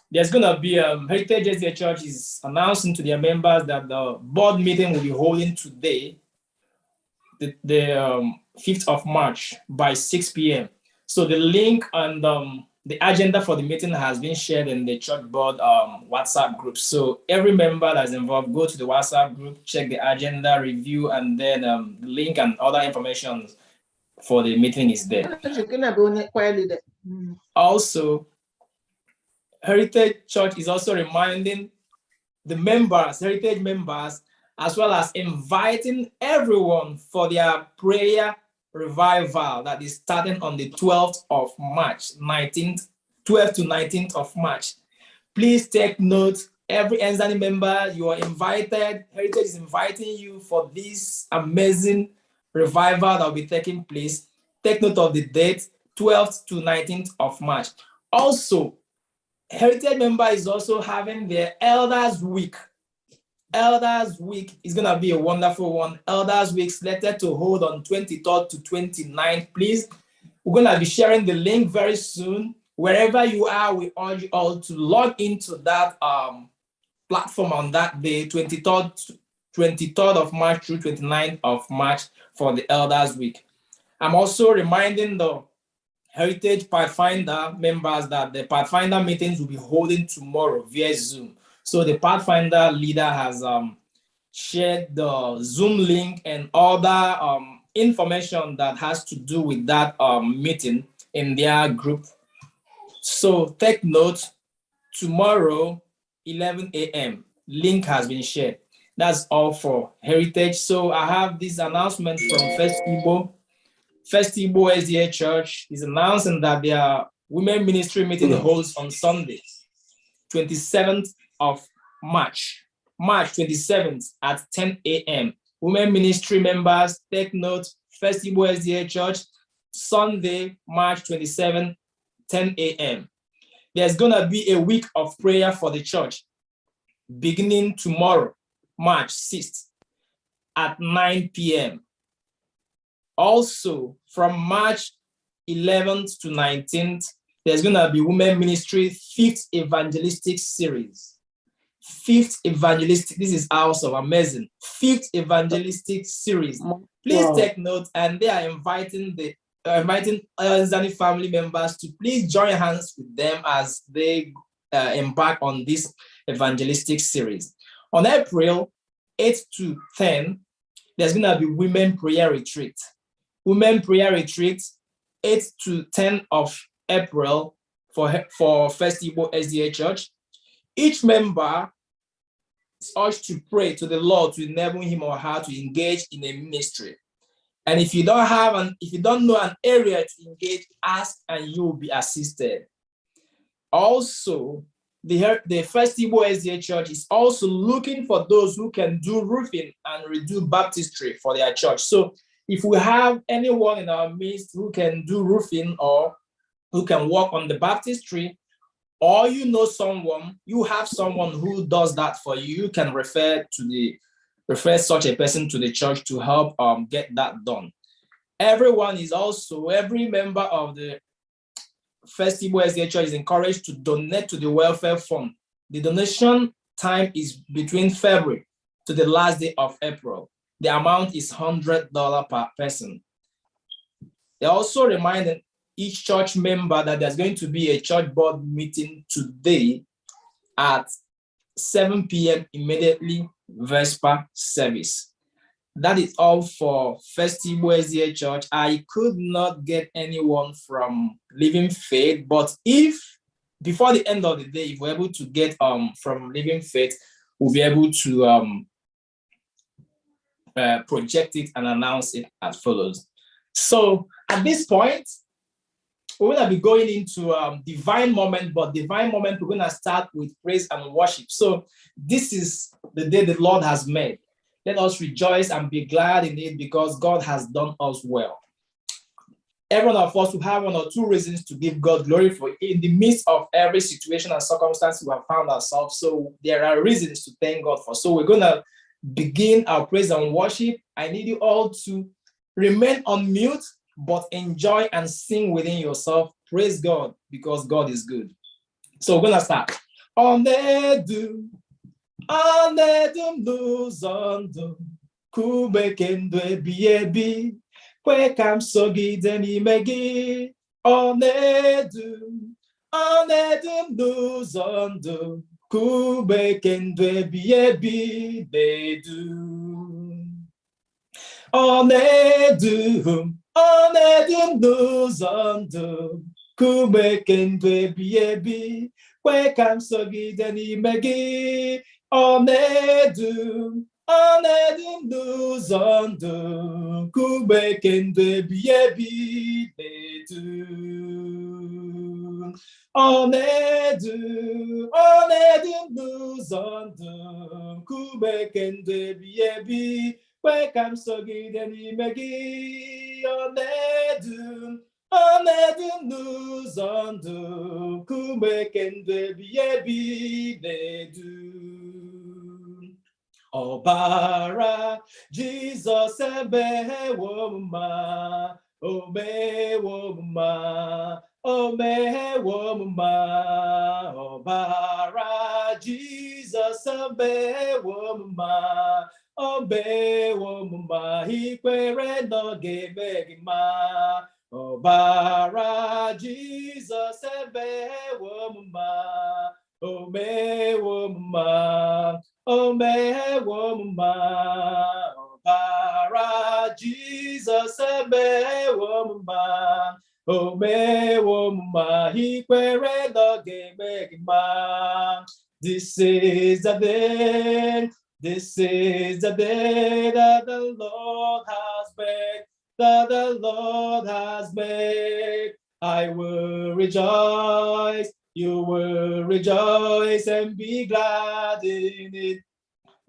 There's going to be Heritage SDA Church is announcing to their members that the board meeting will be holding today, the 5th of March by 6 p.m. So the link and the agenda for the meeting has been shared in the church board WhatsApp group. So every member that's involved, go to the WhatsApp group, check the agenda, review, and then the link and other information for the meeting is there. Also, Heritage Church is also reminding the members, Heritage members, as well as inviting everyone for their prayer revival that is starting on the 12th of March, 12th to 19th of March. Please take note, every ENSDANY member, you are invited. Heritage is inviting you for this amazing revival that will be taking place. Take note of the date, 12th to 19th of March. Also, Heritage member is also having their Elders Week. Elders Week is going to be a wonderful one. Elders Week slated to hold on 23rd to 29th. Please, we're going to be sharing the link very soon. Wherever you are, we urge you all to log into that platform on that day, 23rd of March through 29th of March for the Elders Week. I'm also reminding the Heritage Pathfinder members that the Pathfinder meetings will be holding tomorrow via Zoom. So the Pathfinder leader has shared the Zoom link and other information that has to do with that meeting in their group. So take note, tomorrow, 11 a.m., link has been shared. That's all for Heritage. So I have this announcement from First Igbo. First Igbo SDA Church is announcing that their women ministry meeting holds on Sunday, 27th of March 27th at 10 a.m. Women ministry members, take note, First Igbo SDA Church, Sunday, March 27th, 10 a.m. There's gonna be a week of prayer for the church, beginning tomorrow, March 6th, at 9 p.m. Also, from March 11th to 19th, there's going to be Women Ministry 5th Evangelistic Series. 5th Evangelistic, this is awesome, amazing. 5th Evangelistic Series. Please take note, and they are inviting the ENSDANY family members to please join hands with them as they embark on this evangelistic series. On April 8 to 10, there's going to be Women Prayer Retreat. Women Prayer Retreat, 8 to 10 of April for First Igbo SDA Church. Each member is urged to pray to the Lord to enable him or her to engage in a ministry. And if you don't know an area to engage, ask and you will be assisted. Also, the First Igbo SDA Church is also looking for those who can do roofing and redo baptistry for their church. So if we have anyone in our midst who can do roofing or who can work on the baptistry, or you know someone, you have someone who does that for you, you can refer such a person to the church to help get that done. Every member of the First Igbo SDA Church is encouraged to donate to the welfare fund. The donation time is between February to the last day of April. The amount is $100 per person. They also reminded each church member that there's going to be a church board meeting today at 7 p.m. immediately Vesper service. That is all for First Igbo SDA Church. I could not get anyone from Living Faith, but if before the end of the day, if we're able to get from Living Faith, we'll be able to project it and announce it as follows. So at this point, we're going to be going into divine moment, but divine moment, we're going to start with praise and worship. So this is the day the Lord has made. Let us rejoice and be glad in it because God has done us well. Every one of us will have one or two reasons to give God glory for in the midst of every situation and circumstance we have found ourselves. So there are reasons to thank God for. So we're going to begin our praise and worship. I need you all to remain on mute, but enjoy and sing within yourself. Praise God because God is good. So we're going to start. Ọnedum n'ụzọ ndụ kubeke ndụ ebi ebi kwe ka m sogide n'ime gị ọnedum n'ụzọ ndụ kubeke ndụ ebi ebi ọnedum n'ụzọ ndụ kubeke ndụ ebi ebi kwe ka m sogide n'ime gị ọnedum n'ụzọ ndụ kubeke ndụ ebi ebi ọnedum n'ụzọ ndụ kubeke ndụ ebi ebi kwe ka m sogide n'ime gị ọnedum n'ụzọ ndụ kubeke ndụ ebi ebi ọbara Jizọs emewo mma, o mewo mma, o mewo mma. Ọbara Jizọs emewo mma, o mewo mma. Ikwere na ọ ga-eme gị mma. Ọbara Jizọs emewo mma, o mewo mma, o mewo mma. Ọbara Jizọs emewo mma, o mewo mma. Ikwere na ọ ga-eme gị mma. This is the day that the Lord has made. that the Lord has made. I will rejoice, you will rejoice and be glad in it.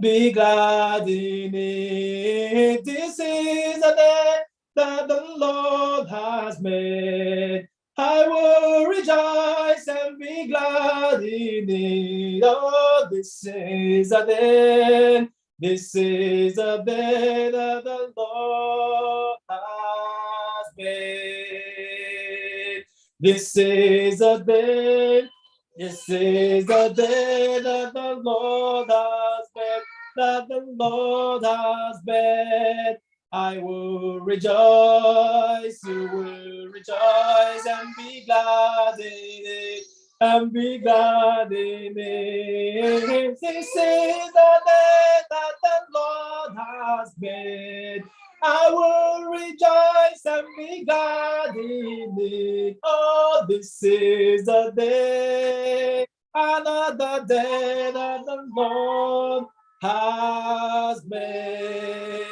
Be glad in it. This is the day that the Lord has made. I will rejoice and be glad in it. Oh, this is the day. This is the day that the Lord has made. This is the day. This is the day that the Lord has made, that the Lord has made. I will rejoice, you will rejoice and be glad in it, and be glad in it. This is the day that the Lord has made. I will rejoice and be glad in it. Oh, this is the day, another day that the Lord has made.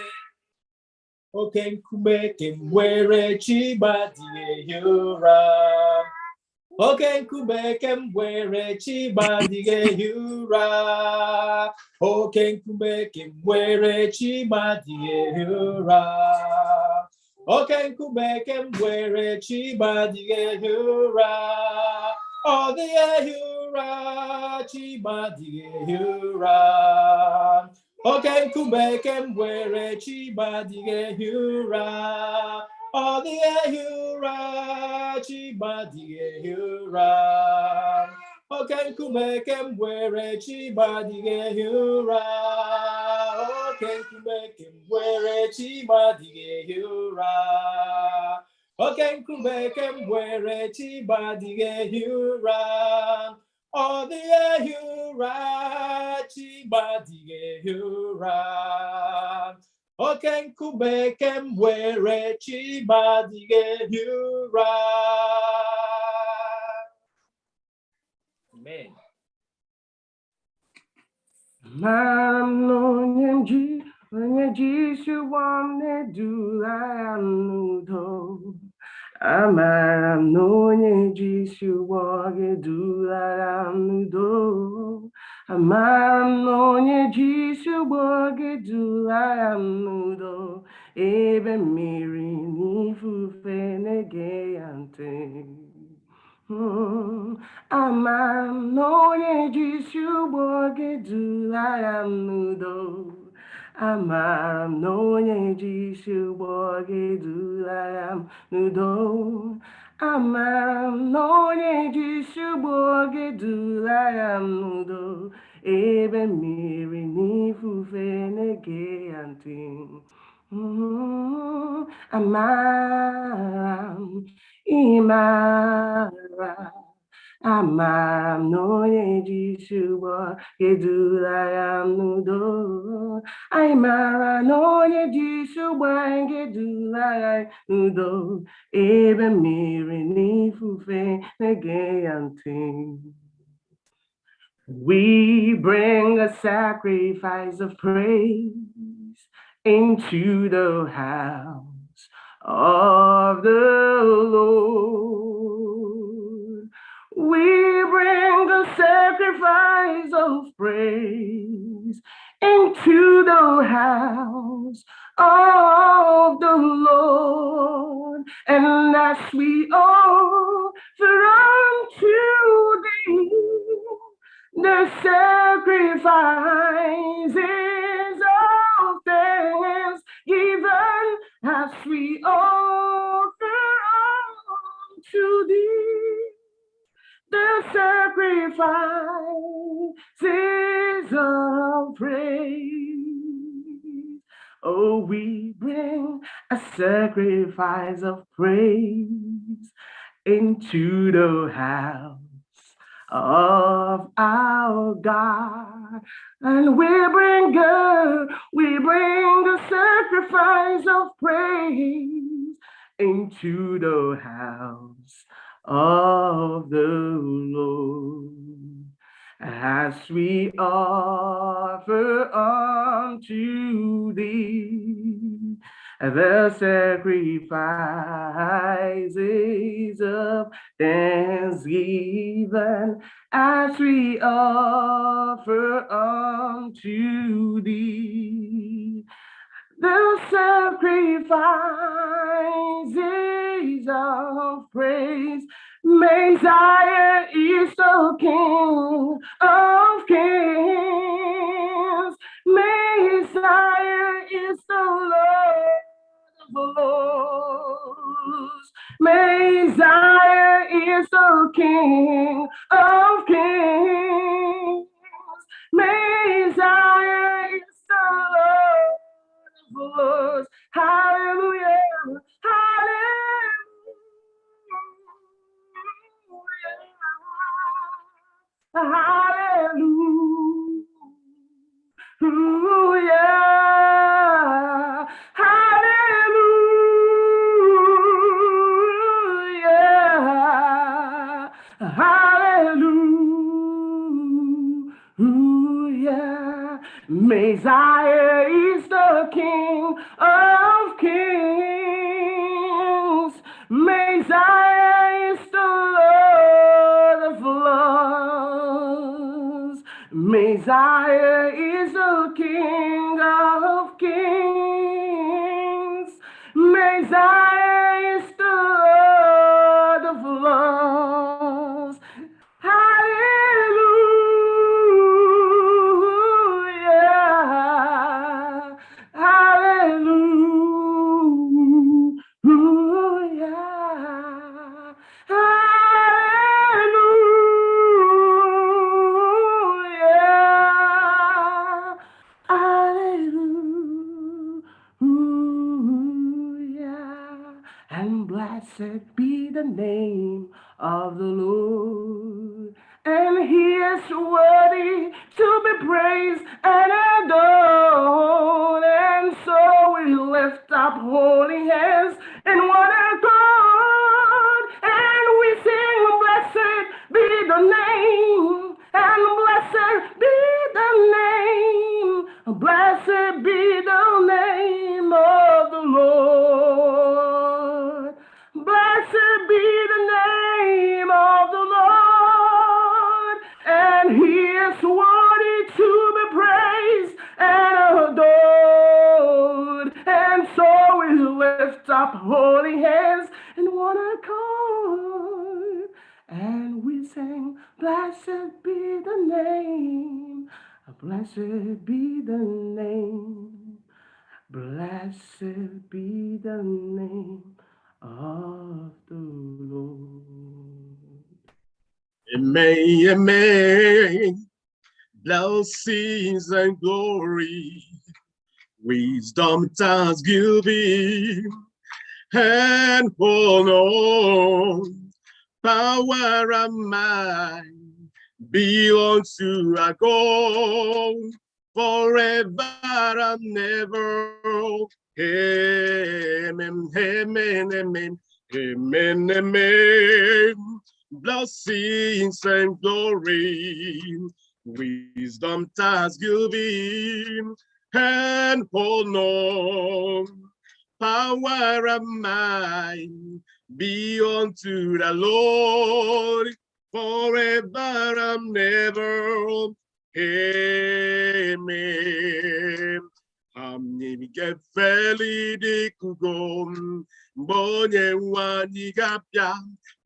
Okay, nkume were chibadie yura. Okay, nkume were chibadie yura. Okay, nkume were chibadie yura. Okay, nkume were chibadie yura. Oh, the yura chibadie yura. Okay, nkume were chibadie yura. Oh, the yura chibadie yura. Okay, nkume were chibadie yura. Okay, nkume were chibadie yura. Okay, nkume were chibadie yura. Oh, the yura chibadie yura. Okay, nkume were chibadie yura. Amen. Onye Jishuwa dula nudo. Amara m na onye Jishuwa dula nudo. Amara m na onye Jishuwa dula nudo. Ebe mmiri n'ifufe na-ege ya ntị. Amara m na onye Jishuwa dula nudo. Amara m na onye Jishuwa dula nudo. Amara m na onye Jishuwa dula nudo. Ebe mmiri n'ifufe na-ege ya ntị. Amara m, ịmara. Amara m na onye Jishuwa dula nudo. Anyị mara na onye Jishuwa dula nudo. Ebe mmiri n'ifufe na-ege ya ntị. We bring a sacrifice of praise into the house of the Lord. We bring a sacrifice of praise into the house of the Lord. And as we offer unto thee the sacrifices of thanksgiving, as we offer unto thee the sacrifices of praise. Oh, we bring a sacrifice of praise into the house of our God. And we bring a sacrifice of praise into the house of the Lord. As we offer unto thee the sacrifices of thanksgiving as we offer unto thee. The sacrifices of praise. Messiah is the King of kings. Messiah is the Lord of lords. Messiah is the King of kings. Messiah is the Lord of lords. Hallelujah. Hallelujah. Hallelujah. Hallelujah. Hallelujah. Messiah is the King of kings. Messiah is the Lord of lords. Messiah is the King of kings. Messiah is the Lord of lords. Hallelujah. Hallelujah. Hallelujah. Hallelujah. And blessed be the name of the Lord. And he is worthy to be praised and adored. And so we lift up holy hands in one accord. And we sing, blessed be the name. And blessed be the name. Blessed be the name of the Lord. Blessed be the name of the Lord, and he is worthy to be praised and adored. And so we lift up holy hands in one accord, and we sing, blessed be the name, blessed be the name, blessed be the name of the Lord. Amen, amen. Blessings and glory, wisdom, thanksgiving, and honor, power and might be unto our God forever and ever. Amen, amen, amen, amen, amen. Blessings and glory, wisdom, thanksgiving, and honor, power and might be unto the Lord forever and ever. Amen. Amnike feli di kugom, bonye wani gapya,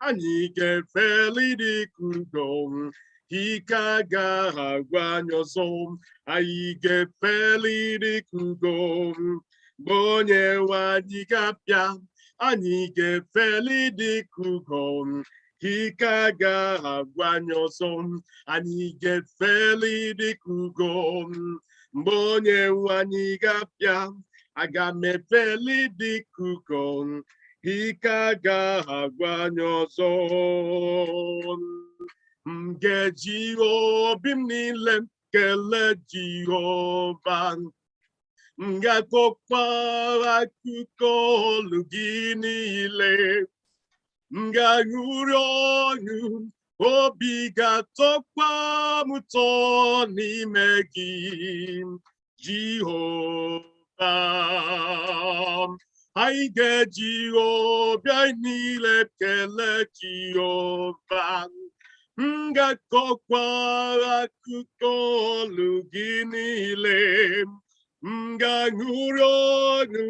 anike feli di kugom, hikaga hagwanyosom, aike feli di kugom, bonye wani gapya, anike feli di kugom, hikaga hagwanyosom, anike feli di kugom, Mbonye wani gapya, aga mefeli di kukon, hika ga agwanyoson. Mgeji obim nile kele Jehovah. Ngakokpa akuko lugi nile. Nganyuronu obi gatokpa muto n'ime gị Jehovah. Anyị ga-eji obi anyị niile kelee Jehova. M ga-akọkwa akụkọ olu gị niile. M ga-aṅụrị ọṅụ,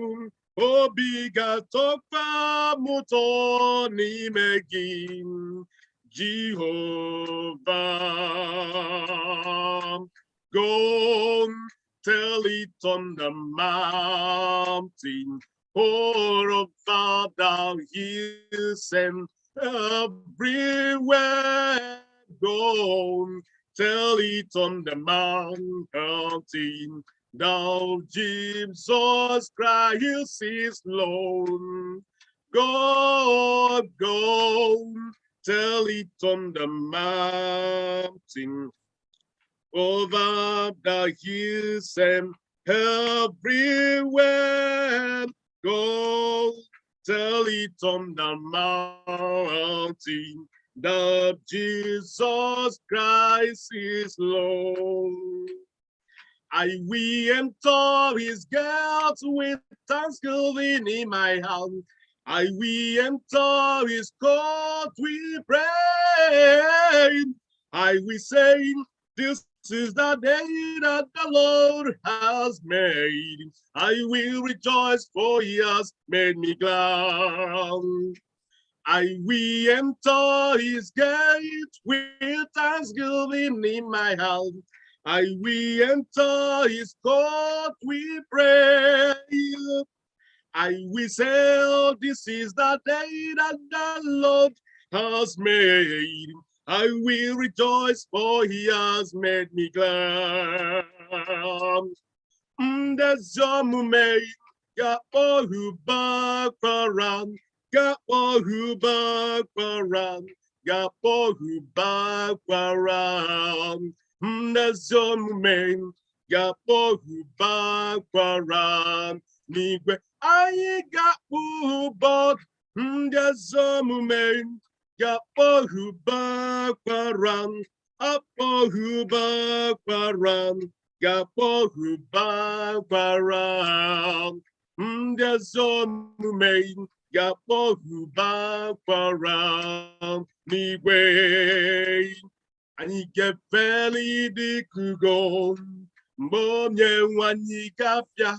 obi ga-atọkwa m ụtọ n'ime gị, Jehovah. Go tell it on the mountain, pour about down hills and everywhere. Go tell it on the mountain, now Jesus Christ is Lord. Go tell it on the mountain, over the hills and everywhere. Go tell it on the mountain that Jesus Christ is Lord. I will enter his gates with thanksgiving in my hand. I will enter his court with praise. I will say, this is the day that the Lord has made. I will rejoice, for he has made me glad. I will enter his gate with thanksgiving in my hand. I will enter his court with praise. I will say, oh, this is the day that the Lord has made. I will rejoice, for he has made me glad. There's your moment, got all who back around, got all who back around, got all who back around. There's your moment, got all who back around. Nigwe, I got who bought, there's your moment. Got all who back around, up all who back around, got all who back around. There's some main, got all who back around. Me way, and you get fairly the kugo, Mom, ye one ye capia,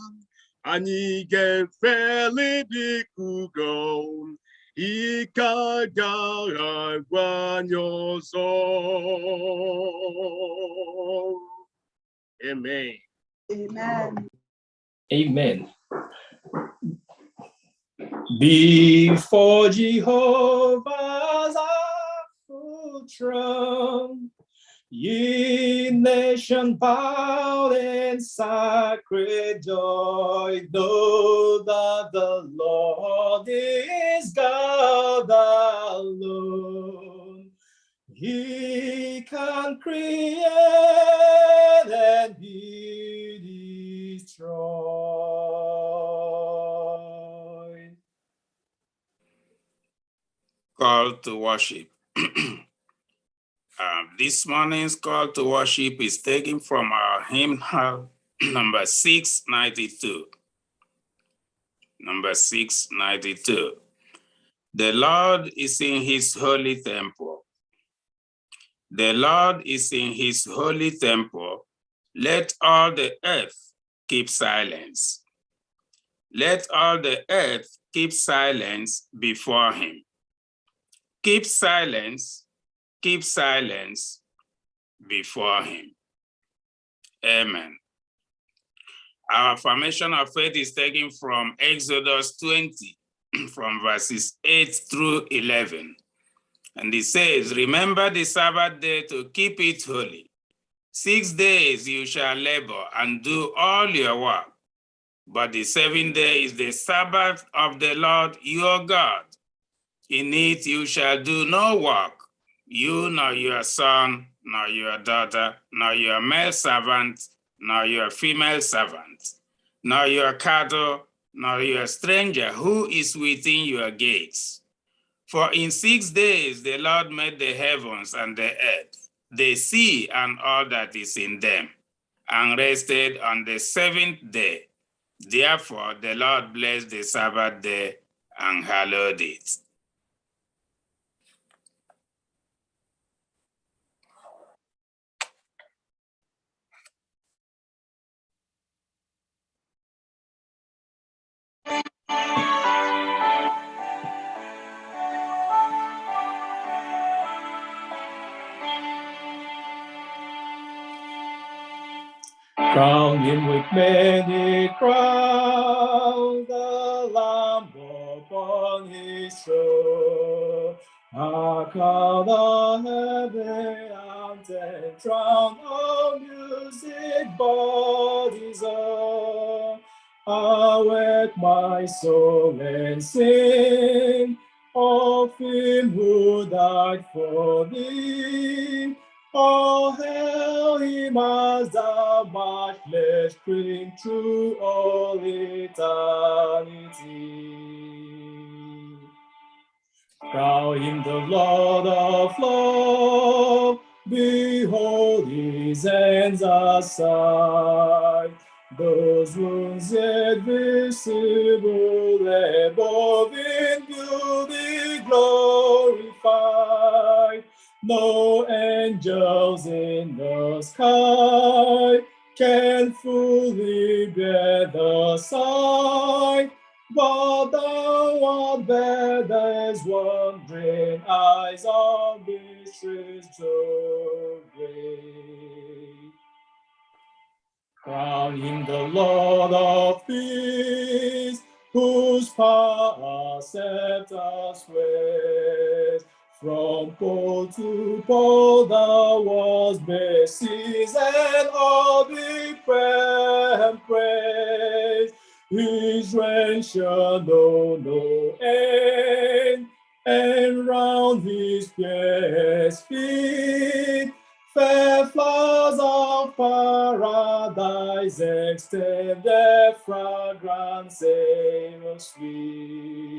and you get fairly the kugo. Amen. Amen. Amen. Before Jehovah's awful throne, ye nation bowed in sacred joy, know that the Lord is God alone. He can create and he destroy. Call to worship. This morning's call to worship is taken from our hymnal number 692. Number 692. The Lord is in his holy temple. The Lord is in his holy temple. Let all the earth keep silence. Let all the earth keep silence before him. Keep silence before him. Amen. Our affirmation of faith is taken from Exodus 20, from verses 8 through 11. And it says, remember the Sabbath day to keep it holy. 6 days you shall labor and do all your work. But the 7th day is the Sabbath of the Lord your God. In it you shall do no work, you nor your son, nor your daughter, nor your male servant, nor your female servant, nor your cattle, nor your stranger who is within your gates. For in 6 days the Lord made the heavens and the earth, the sea and all that is in them, and rested on the 7th day. Therefore, the Lord blessed the Sabbath day and hallowed it. Crown him with many crowns, the Lamb upon his throne. A cloud of heaven and enthroned on music bodies on. Awake my soul and sing of him who died for thee. Oh, hail him as the matchless King through all eternity. Crown him the Lord of love, behold his hands aside. Those wounds yet visible above in beauty glorified. No angels in the sky can fully bear the sight, but thou art there as wondering eyes on mysteries so great. Crown him the Lord of peace, whose power set us ways. From pole to pole thou was mercies and all be prayer and praise. His reign shall know no end, and round his pierced feet fair flowers of paradise extend their fragrance ever sweet.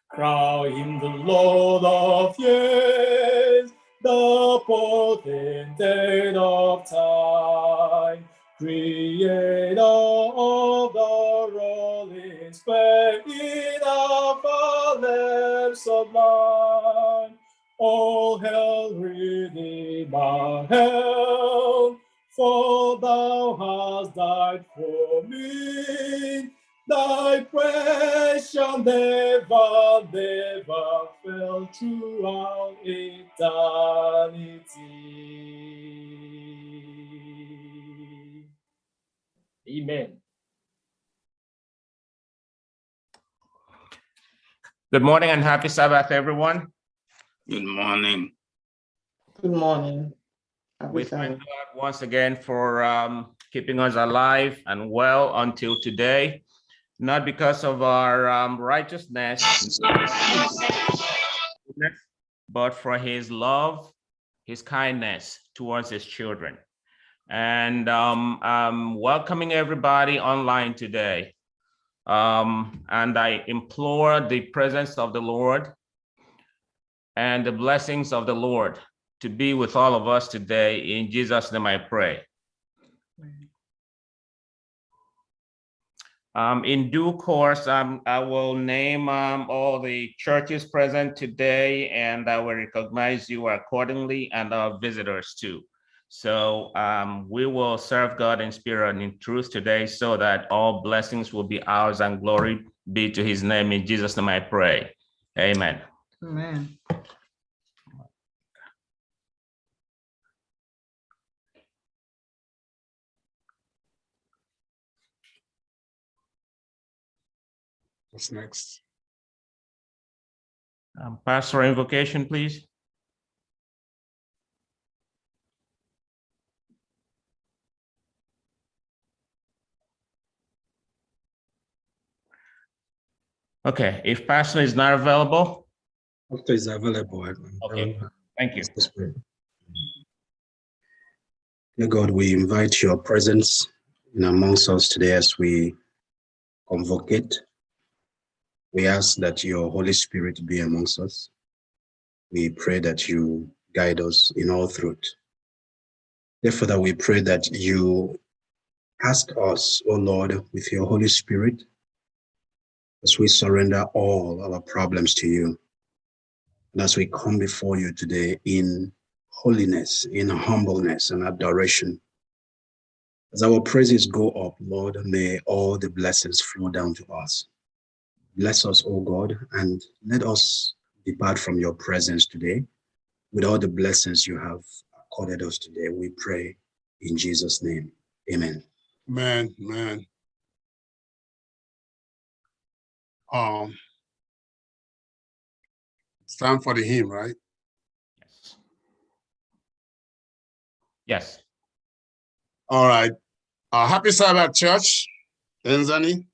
Crown him the Lord of years, the potentate of time, creator of the rolling spray in our lips sublime. All hail, Redeemer, hail, for thou hast died for me. Thy praise shall never, never fail throughout eternity. Amen. Good morning and happy Sabbath, everyone. Good morning. Good morning. We thank God once again for keeping us alive and well until today, not because of our righteousness, but for his love, his kindness towards his children. And welcoming everybody online today. And I implore the presence of the Lord and the blessings of the Lord to be with all of us today. In Jesus' name I pray. In due course, I will name all the churches present today, and I will recognize you accordingly and our visitors too. So we will serve God in spirit and in truth today so that all blessings will be ours and glory be to his name. In Jesus' name I pray. Amen. Amen. What's next? Pastor invocation, please. Okay, if Pastor is not available. Pastor is available. Okay, thank you. Dear God, we invite your presence in amongst us today as we convocate. We ask that your Holy Spirit be amongst us. We pray that you guide us in all truth. Therefore, that we pray that you Ask us, O Lord, with your Holy Spirit, as we surrender all our problems to you, and as we come before you today in holiness, in humbleness and adoration. As our praises go up, Lord, may all the blessings flow down to us. Bless us, O God, and let us depart from your presence today with all the blessings you have accorded us today. We pray in Jesus' name. Amen. Man, man. It's time for the hymn, right? Yes. Yes. All right. Happy Sabbath, Church, ENSDANY.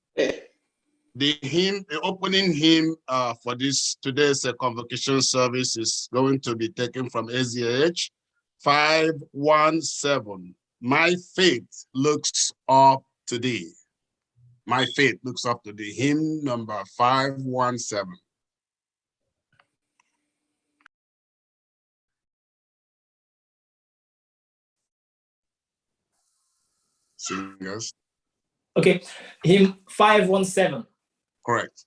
The hymn, the opening hymn for today's convocation service is going to be taken from SDH 517. My faith looks up to thee. My faith looks up to thee. Hymn number 517. Singers. Okay, hymn 517. Correct.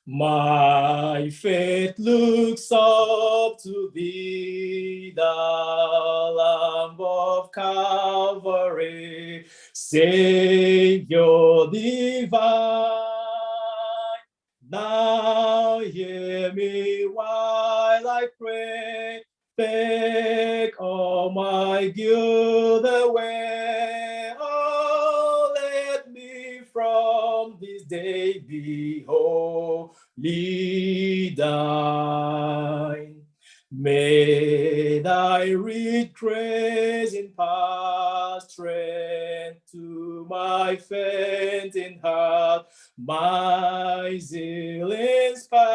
My faith looks up to thee, the Lamb of Calvary, Savior divine. Now hear me while I pray, take all my guilt away. Oh, let me from this day be wholly thine. May thy rich grace impart strength to my fainting heart, my zeal inspire.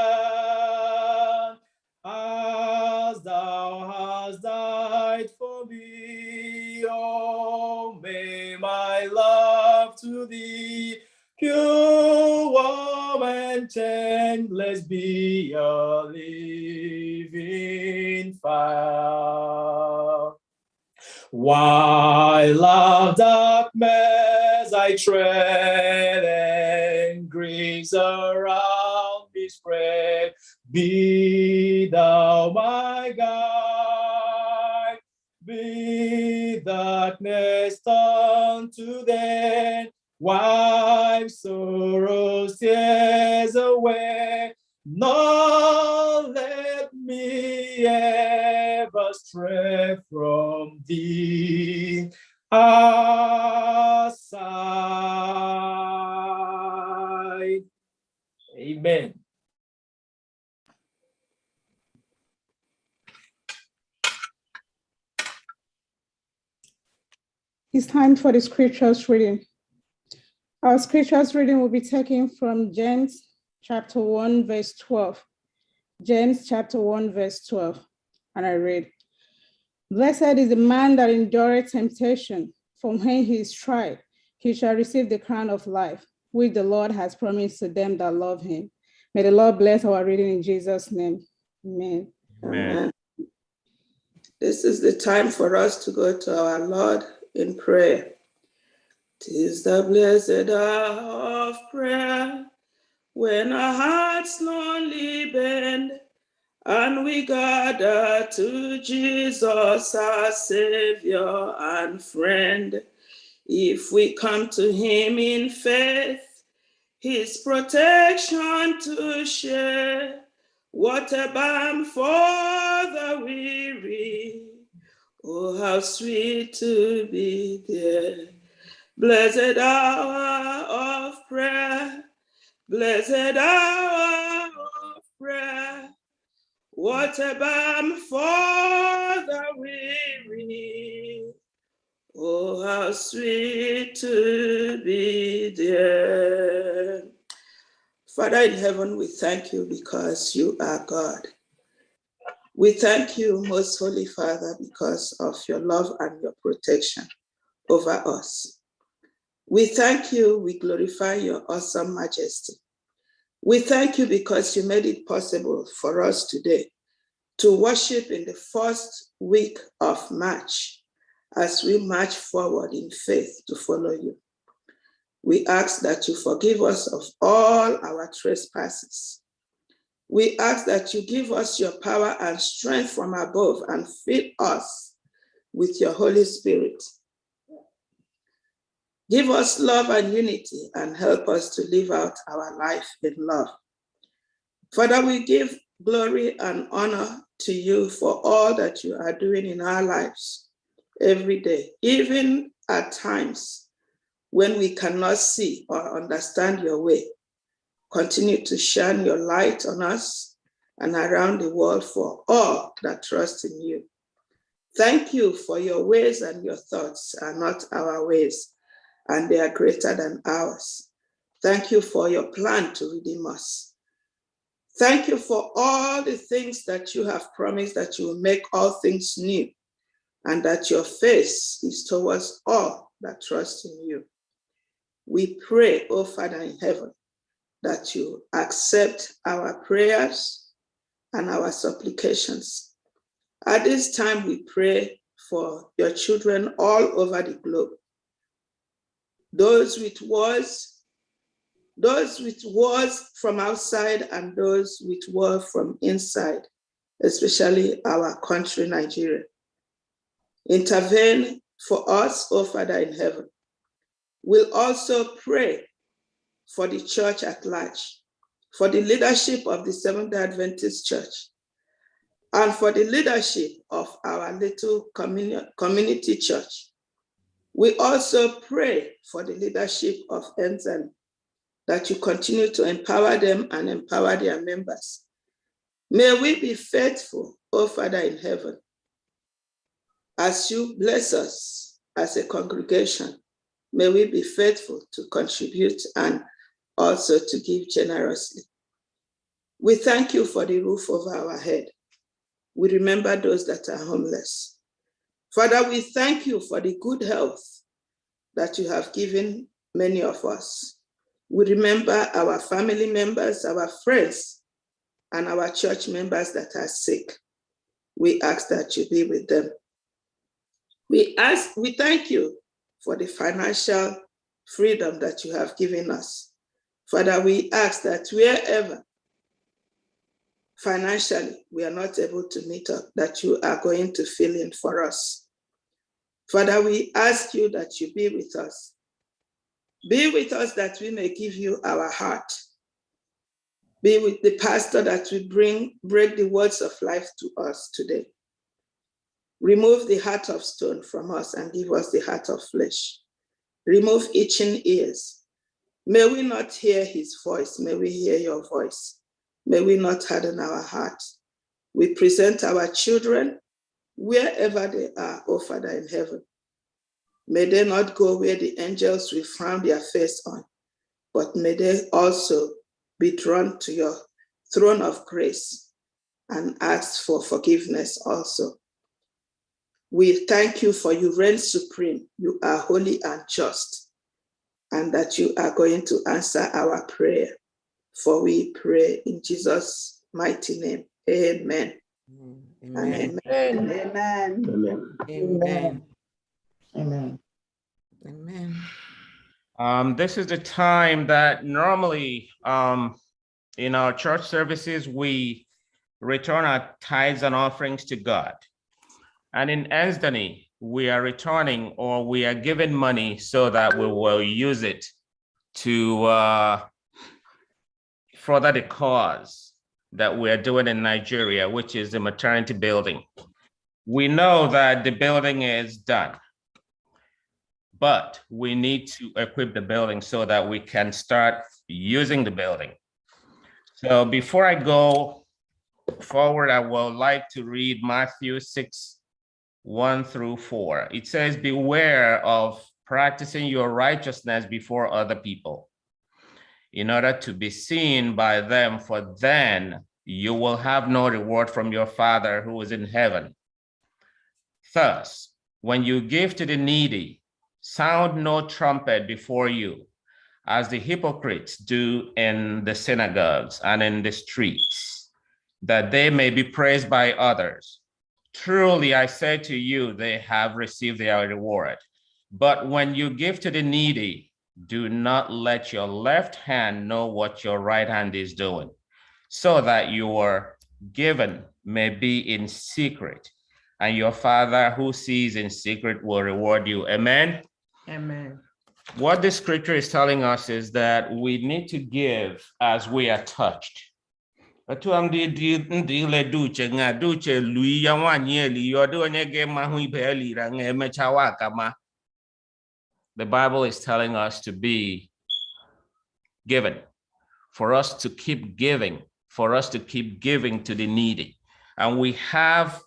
As thou hast died for me, oh, may my love to thee pure, warm, and changeless be a living fire. While of darkness I tread and griefs around me spread, be thou my guide. Be darkness turned to day, wipe sorrow's tears away, nor let me ever stray from thee aside. Amen. It's time for the scriptures reading. Our scriptures reading will be taken from James chapter 1, verse 12. James chapter 1, verse 12. And I read, "Blessed is the man that endureth temptation, for when he is tried, he shall receive the crown of life, which the Lord has promised to them that love him." May the Lord bless our reading in Jesus' name. Amen. Amen. This is the time for us to go to our Lord in prayer. 'Tis the blessed hour of prayer, when our hearts lonely bend, and we gather to Jesus, our Savior and friend. If we come to him in faith, his protection to share, what a balm for the weary. Oh, how sweet to be there. Blessed hour of prayer, blessed hour of prayer. What a balm for the weary. Oh, how sweet to be there. Father in heaven, we thank you because you are God. We thank you, most holy Father, because of your love and your protection over us. We thank you, we glorify your awesome majesty. We thank you because you made it possible for us today to worship in the first week of March as we march forward in faith to follow you. We ask that you forgive us of all our trespasses. We ask that you give us your power and strength from above and fill us with your Holy Spirit. Give us love and unity and help us to live out our life in love. Father, we give glory and honor to you for all that you are doing in our lives every day, even at times when we cannot see or understand your way. Continue to shine your light on us and around the world for all that trust in you. Thank you for your ways, and your thoughts are not our ways, and they are greater than ours. Thank you for your plan to redeem us. Thank you for all the things that you have promised, that you will make all things new, and that your face is towards all that trust in you. We pray, O Father in heaven, that you accept our prayers and our supplications. At this time, we pray for your children all over the globe. Those with wars from outside and those with war from inside, especially our country, Nigeria. Intervene for us, O Father in heaven. We'll also pray for the church at large, for the leadership of the Seventh-day Adventist Church, and for the leadership of our little community church. We also pray for the leadership of ENSDANY, that you continue to empower them and empower their members. May we be faithful, O Father in heaven, as you bless us as a congregation. May we be faithful to contribute and also to give generously. We thank you for the roof over our head. We remember those that are homeless. Father, we thank you for the good health that you have given many of us. We remember our family members, our friends, and our church members that are sick. We ask that you be with them. We thank you for the financial freedom that you have given us. Father, we ask that wherever financially we are not able to meet up, that you are going to fill in for us. Father, we ask you that you be with us. Be with us that we may give you our heart. Be with the pastor that we break the words of life to us today. Remove the heart of stone from us and give us the heart of flesh. Remove itching ears. May we not hear his voice. May we hear your voice. May we not harden our hearts. We present our children wherever they are, O Father in heaven. May they not go where the angels will frown their face on, but may they also be drawn to your throne of grace and ask for forgiveness also. We thank you for you reign supreme. You are holy and just, and that you are going to answer our prayer. For we pray in Jesus' mighty name. Amen. Amen. Amen. Amen. Amen. Amen. Amen. Amen. This is the time that normally in our church services, we return our tithes and offerings to God. And in ENSDANY, we are returning, or we are giving money so that we will use it to further the cause that we are doing in Nigeria, which is the maternity building. We know that the building is done, but we need to equip the building so that we can start using the building. So before I go forward, I would like to read Matthew 6:1-4. It says, beware of practicing your righteousness before other people in order to be seen by them, for then you will have no reward from your Father who is in heaven. Thus, when you give to the needy, Sound no trumpet before you, as the hypocrites do in the synagogues and in the streets, that they may be praised by others. Truly, I say to you, they have received their reward. But when you give to the needy, do not let your left hand know what your right hand is doing, so that your given may be in secret, and your Father who sees in secret will reward you. Amen? Amen. What this scripture is telling us is that we need to give as we are touched. The Bible is telling us to be given, for us to keep giving, for us to keep giving to the needy. And we have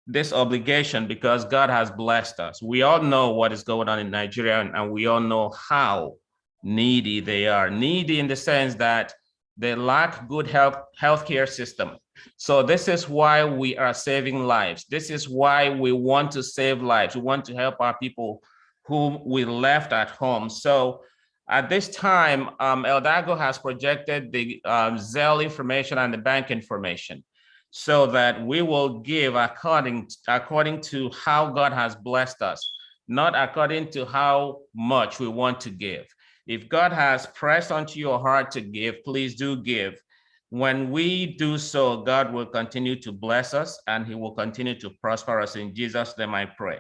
this obligation because God has blessed us. We all know what is going on in Nigeria, and we all know how needy they are. Needy in the sense that they lack good healthcare system. So this is why we are saving lives. This is why we want to save lives. We want to help our people whom we left at home. So at this time, Eldago has projected the Zelle information and the bank information, so that we will give according to how God has blessed us, not according to how much we want to give. If God has pressed onto your heart to give, please do give. When we do so, God will continue to bless us and he will continue to prosper us. In Jesus' name I pray.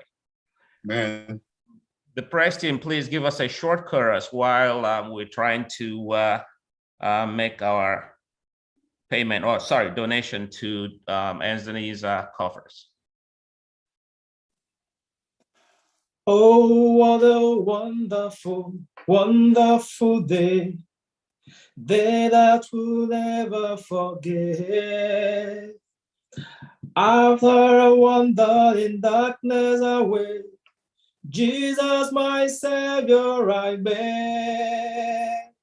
Amen. The press team, please give us a short chorus while we're trying to make our payment, or sorry, donation to ENSDANY's coffers. Oh, what a wonderful, wonderful day that we'll never forget. After a wander in darkness away, Jesus, my Savior, I met.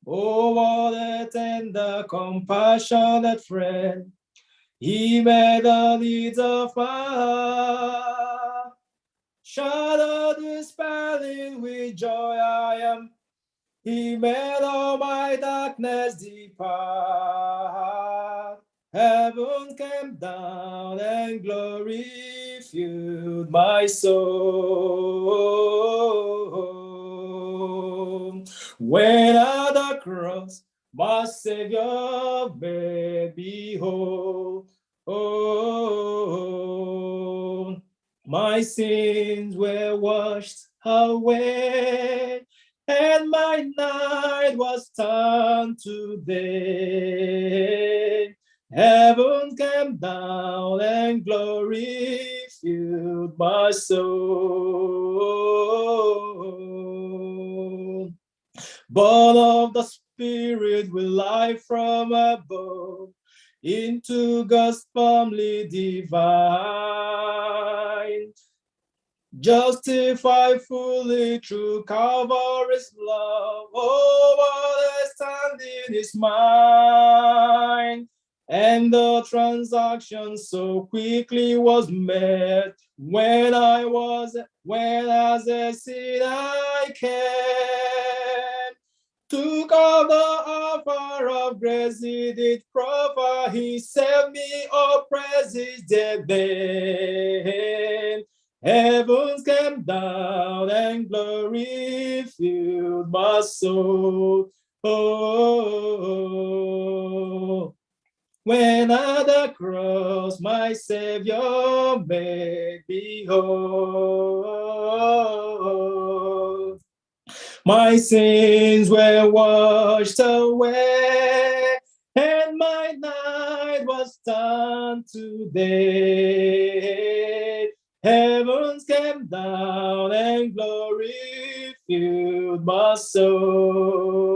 Oh, what a tender, compassionate friend. He met the needs of my heart. Shadow dispelling with joy I am. He made all my darkness depart. Heaven came down and glory filled my soul. When at the cross, my Savior made me whole. Oh, my sins were washed away, and my night was turned to day. Heaven came down and glory filled my soul. Born of the Spirit with life from above, into God's family divine. Justified fully through Calvary's love. Oh, what a standing is mine. And the transaction so quickly was met. When as a sinner I came, took up the offer of grace he did proffer. He saved me, oh, praises dead then. Heavens came down and glory filled my soul. Oh, when at the cross my Savior made me whole. My sins were washed away, and my night was turned to day. Heavens came down and glory filled my soul.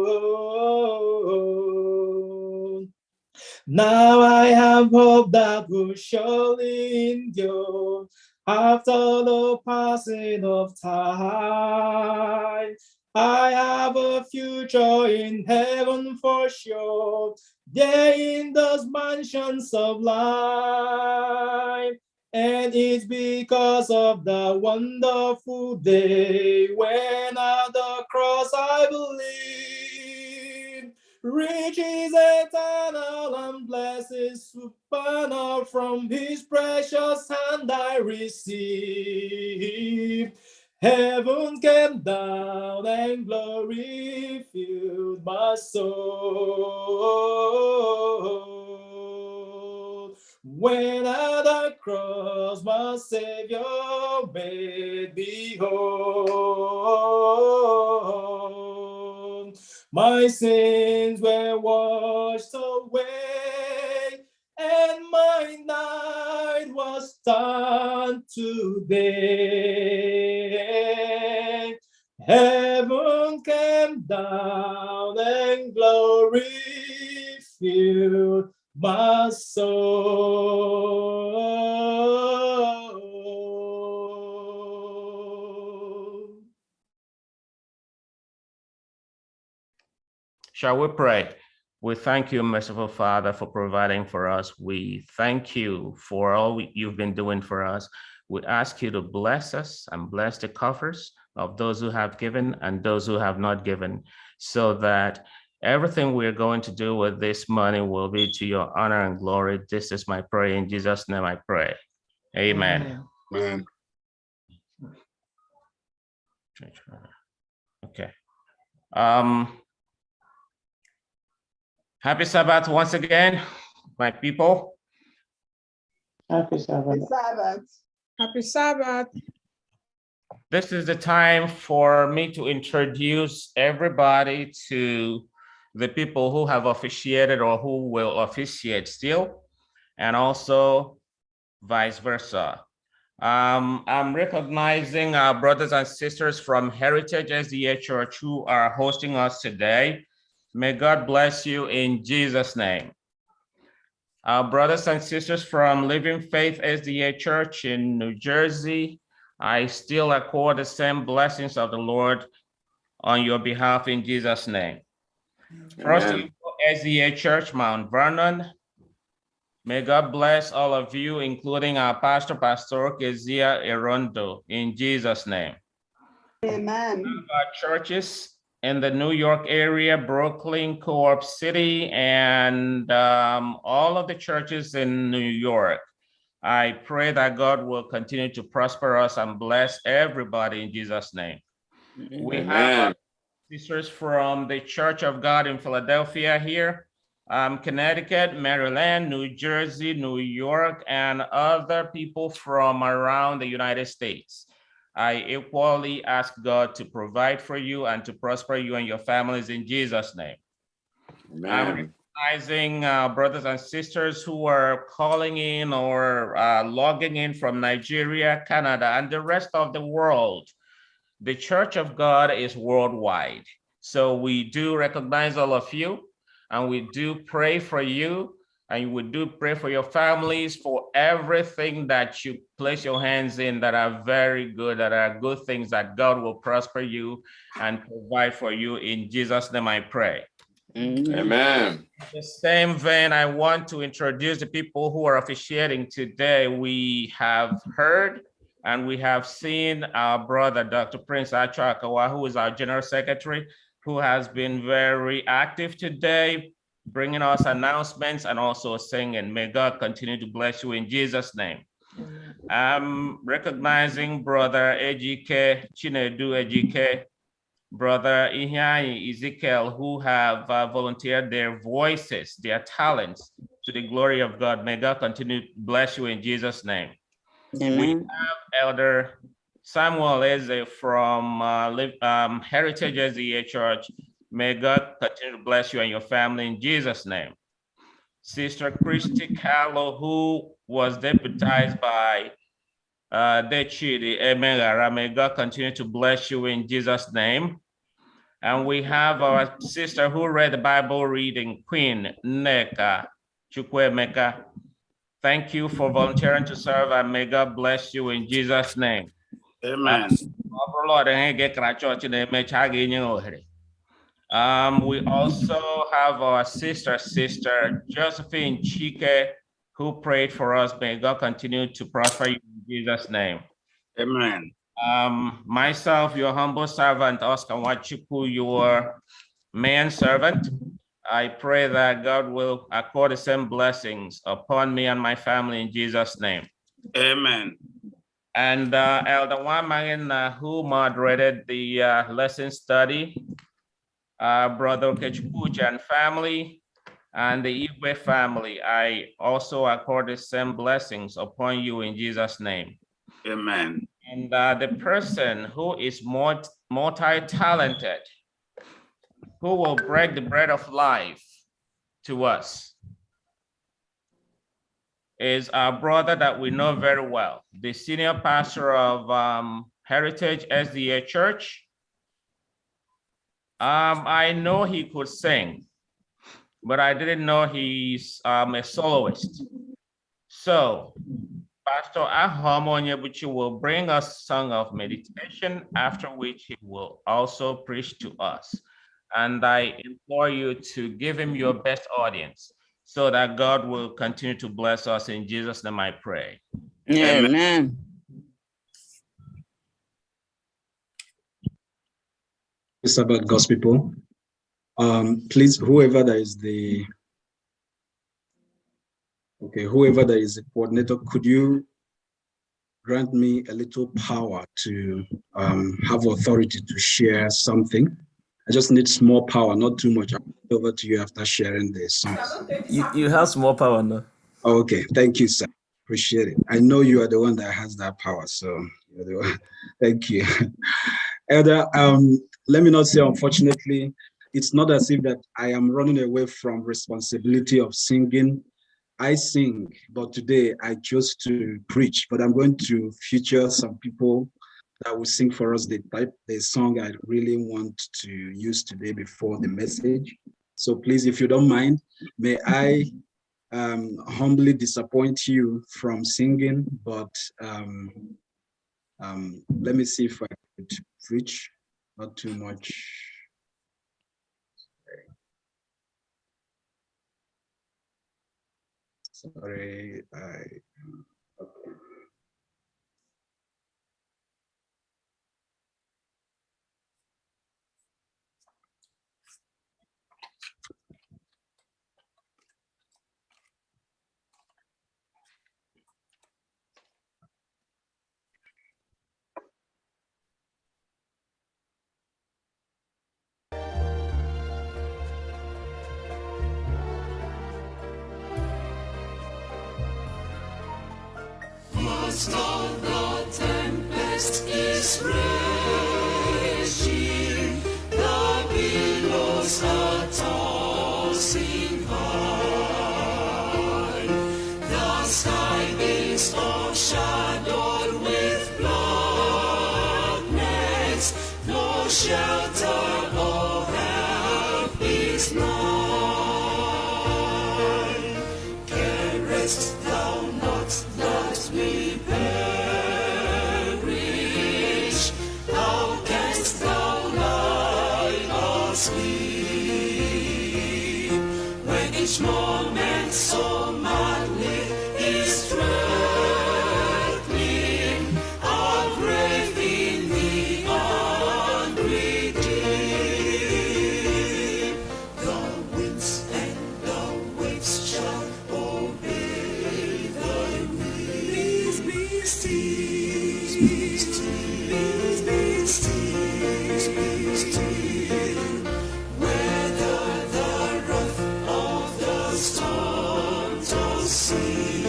Now I have hope that will surely endure after the passing of time. I have a future in heaven for sure, there in those mansions of life. And it's because of the wonderful day when at the cross I believe, riches eternal and blessings supernal from his precious hand I receive. Heaven came down and glory filled my soul. When at the cross my Savior made me whole, my sins were washed away, and my night was turned to day. Heaven came down and glory filled my soul. Shall we pray? We thank you, merciful Father, for providing for us. We thank you for all you've been doing for us. We ask you to bless us and bless the coffers of those who have given and those who have not given, so that everything we're going to do with this money will be to your honor and glory. This is my prayer. In Jesus' name I pray. Amen. Amen. Okay. Happy Sabbath once again, my people. Happy Sabbath. Happy Sabbath. Happy Sabbath. This is the time for me to introduce everybody to the people who have officiated or who will officiate still, and also vice versa. I'm recognizing our brothers and sisters from Heritage SDA Church who are hosting us today. May God bless you in Jesus' name. Our brothers and sisters from Living Faith SDA Church in New Jersey, I still accord the same blessings of the Lord on your behalf in Jesus' name. First SDA Church, Mount Vernon, may God bless all of you, including our pastor, Pastor Kezia Erondo, in Jesus' name. Amen. Our churches in the New York area, Brooklyn, Co-op City, and all of the churches in New York. I pray that God will continue to prosper us and bless everybody in Jesus' name. We have sisters from the Church of God in Philadelphia here, Connecticut, Maryland, New Jersey, New York, and other people from around the United States. I equally ask God to provide for you and to prosper you and your families in Jesus' name. Amen. I'm recognizing brothers and sisters who are calling in or logging in from Nigeria, Canada, and the rest of the world. The Church of God is worldwide. So we do recognize all of you, and we do pray for you, and we do pray for your families, for everything that you place your hands in that are very good, that are good things, that God will prosper you and provide for you. In Jesus' name I pray. Amen. In the same vein, I want to introduce the people who are officiating today. We have heard and we have seen our brother, Dr. Prince Achakawa, who is our General Secretary, who has been very active today, bringing us announcements and also singing. May God continue to bless you in Jesus' name. I'm recognizing Brother Ejike, Chinedu Ejike, Brother Ihiani Ezekiel, who have volunteered their voices, their talents to the glory of God. May God continue to bless you in Jesus' name. Amen. We have Elder Samuel Eze from Heritage SDA Church. May God continue to bless you and your family in Jesus' name. Sister Christy Callow, who was deputized by Dechidi Emegara, may God continue to bless you in Jesus' name. And we have our sister who read the Bible reading, Queen Neka Chukwemeka. Thank you for volunteering to serve, and may God bless you in Jesus' name. Amen. We also have our sister Josephine Chike who prayed for us. May God continue to prosper you in Jesus' name. Amen. Myself, your humble servant, Oscar Wachuku, your manservant, I pray that God will accord the same blessings upon me and my family in Jesus' name. Amen. And Elder Wamarin, who moderated the lesson study, Brother Kechukuch and family, and the Igwe family, I also accord the same blessings upon you in Jesus' name. Amen. And the person who is multi-talented, who will break the bread of life to us, is our brother that we know very well, the senior pastor of Heritage SDA Church. I know he could sing, but I didn't know he's a soloist. So Pastor Ahom Onyebuchi will bring us a song of meditation, after which he will also preach to us. And I implore you to give him your best audience so that God will continue to bless us. In Jesus' name I pray. Amen. It's about God's people. Please, whoever that is the coordinator, could you grant me a little power to have authority to share something? I just need small power, not too much. I'll hand over to you after sharing this. You have small power now. Okay, thank you, sir. Appreciate it. I know you are the one that has that power, so you're the one. Thank you. Elder, let me not say, unfortunately, it's not as if that I am running away from responsibility of singing. I sing, but today I chose to preach, but I'm going to feature some people that will sing for us the song I really want to use today before the message. So please, if you don't mind, may I humbly disappoint you from singing, but let me see if I could preach, not too much. Sorry, okay. Most of the tempest is raging, the billows are tossing high, the sky is overshadowed with blackness, no shelter or help is nigh. Carest thou not that we perish? How canst thou lie asleep when each moment so madly is threatening our grave in the hungry deep? The winds and the waves shall obey thy will. Peace be still, peace be still, peace be still. Whether the wrath of the storm tossed sea,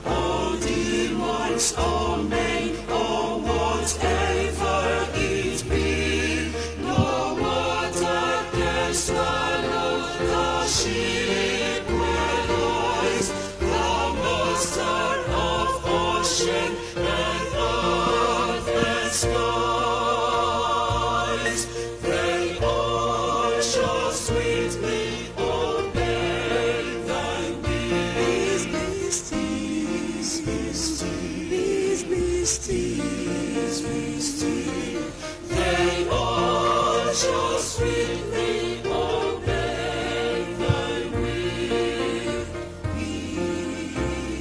or demons, or men, or whatever it be, no water can swallow the ship where lies the master of ocean and earth and skies. They all shall sweetly obey thy will. Peace be still, peace be still, peace be still. They all shall sweetly obey thy will. Peace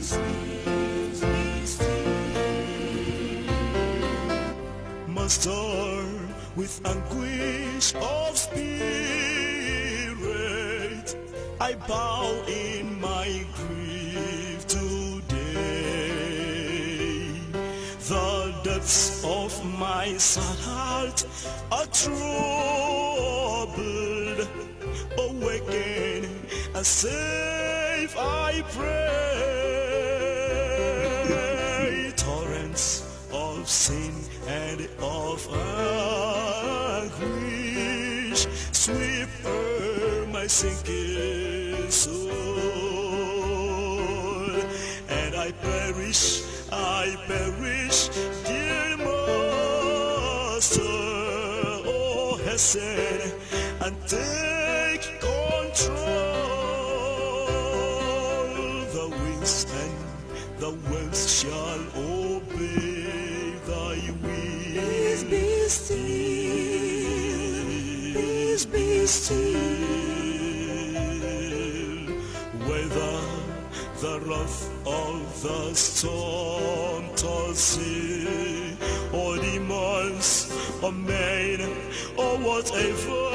Master, with anguish of spirit, I bow in my grief today. The depths of my sad heart are troubled. Awaken and save, I pray. Torrents of sin and of anguish sweep o'er my sinking soul, and I perish, dear Master. Oh, hasten and take control. The winds and the waves shall obey thy will. Peace be still, peace be still. Whether the wrath of the storm tossed sea, or demands of men, or whatever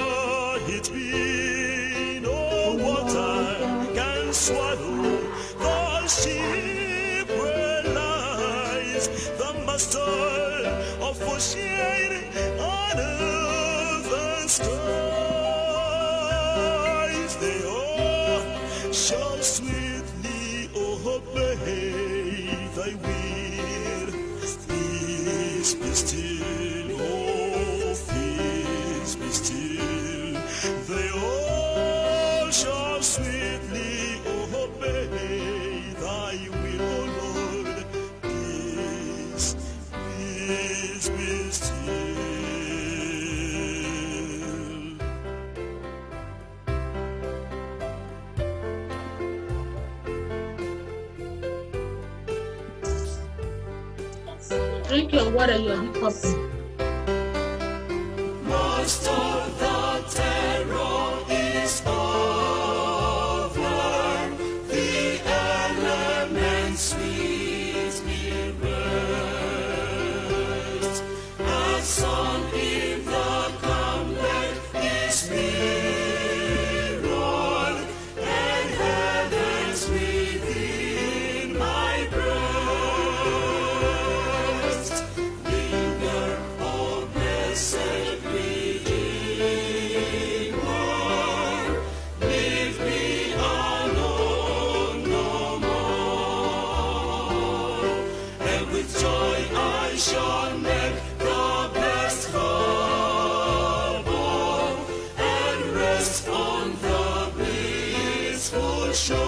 it be, no water can swallow the ship where lies the Master of ocean and earth and skies. They all shall sweetly obey thy will. Peace be still, oh, peace be still. They all shall sweetly obey thy will, O Lord. Peace, peace be still. Drink your water, your hiccups. Master, the terror is over. The elements sweetly rest. As sun in the calmlet is mirrored, and heavens within my breast. Linger, oh blessed Redeemer, leave me alone no more, and with joy I shall make the blessed harbor and rest on the blissful shore.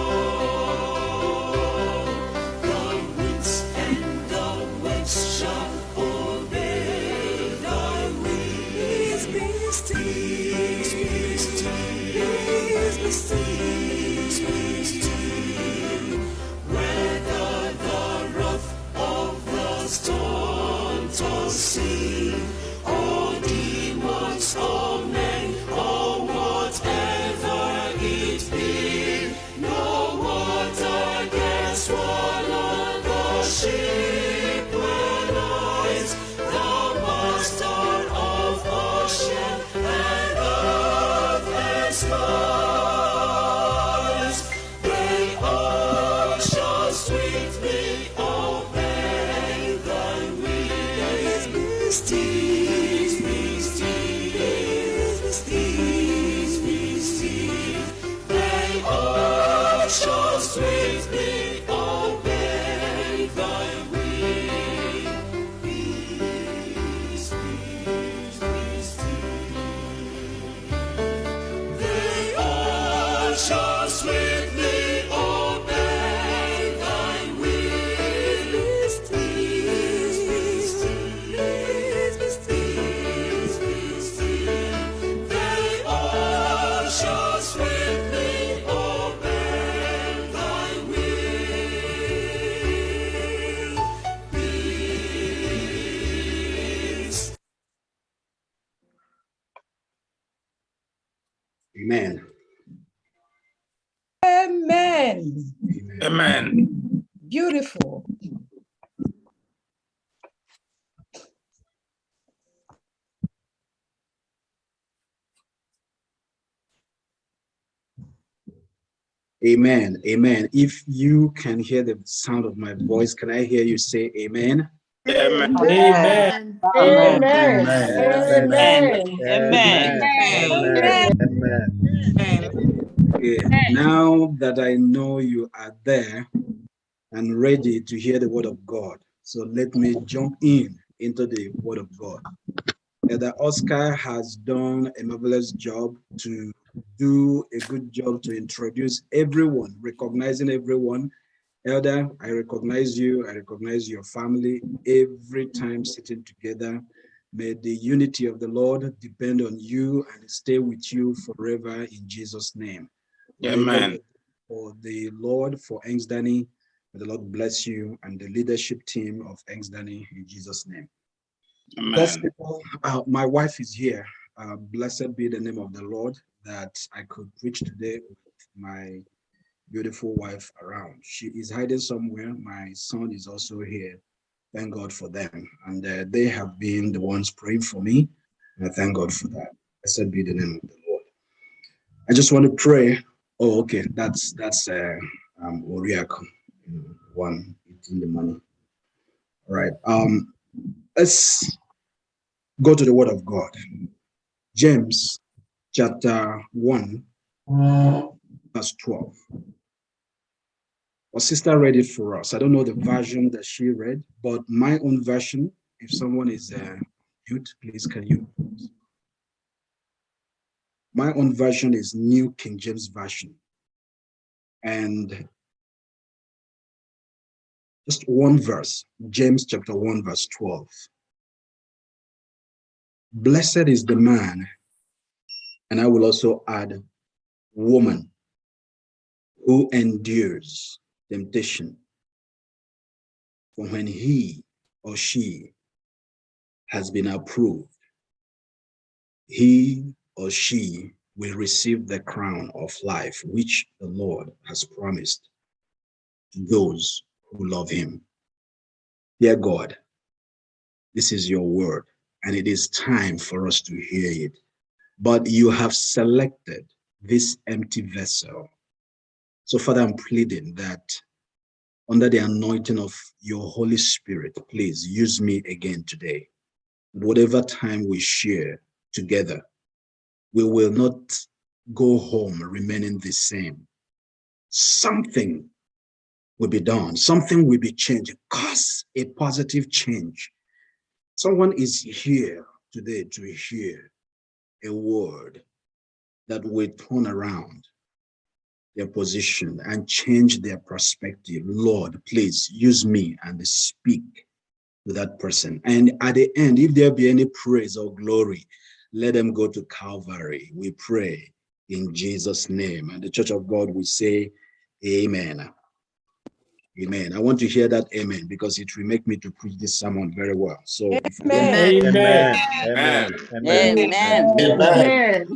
The winds and the waves shall obey thy will. Peace be still, peace be still, peace be still, peace be still. Whether the wrath of the storm-tossed sea, or demons, or men, or whatever it be, no water can swallow the ship where lies the Master of ocean and earth and skies. They all shall sweetly obey thy will. Peace be still, peace be still, peace be still. They all shall sweetly obey thy will. Peace, peace be still. They all shall sweetly obey thy will. Peace be still, peace be still, peace be still. They all shall sweetly obey thy will. Peace. Amen. Amen. Amen. Beautiful. Amen. Amen. If you can hear the sound of my voice, can I hear you say amen? Amen. Amen. Amen. Amen. Amen. Amen. Okay. Now that I know you are there and ready to hear the word of God, so let me jump into the word of God. Elder Oscar has done a marvelous job to do a good job to introduce everyone, recognizing everyone. Elder, I recognize you. I recognize your family every time sitting together. May the unity of the Lord depend on you and stay with you forever in Jesus' name. Amen. For the Lord, for ENSDANY, may the Lord bless you and the leadership team of ENSDANY in Jesus' name. God's people, my wife is here. Blessed be the name of the Lord that I could preach today with my beautiful wife around. She is hiding somewhere. My son is also here. Thank God for them. And they have been the ones praying for me. And I thank God for that. Blessed be the name of the Lord. I just want to pray. Oh, okay. That's Oriako, one eating the money. All right. Let's go to the word of God. James chapter 1, verse 12. Our sister read it for us. I don't know the version that she read, but my own version, if someone is mute, please can you? My own version is New King James Version. And just one verse, James chapter 1, verse 12. Blessed is the man, and I will also add woman, who endures temptation. For when he or she has been approved, he or she will receive the crown of life, which the Lord has promised to those who love him. Dear God, this is your word, and it is time for us to hear it. But you have selected this empty vessel. So, Father, I'm pleading that under the anointing of your Holy Spirit, please use me again today. Whatever time we share together, we will not go home remaining the same. Something will be done. Something will be changed. Cause a positive change. Someone is here today to hear a word that will turn around their position and change their perspective. Lord, please use me and speak to that person. And at the end, if there be any praise or glory, let them go to Calvary. We pray in Jesus' name. And the Church of God will say, Amen. Amen. I want to hear that amen because it will make me to preach this sermon very well. So if I don't, Amen. Amen.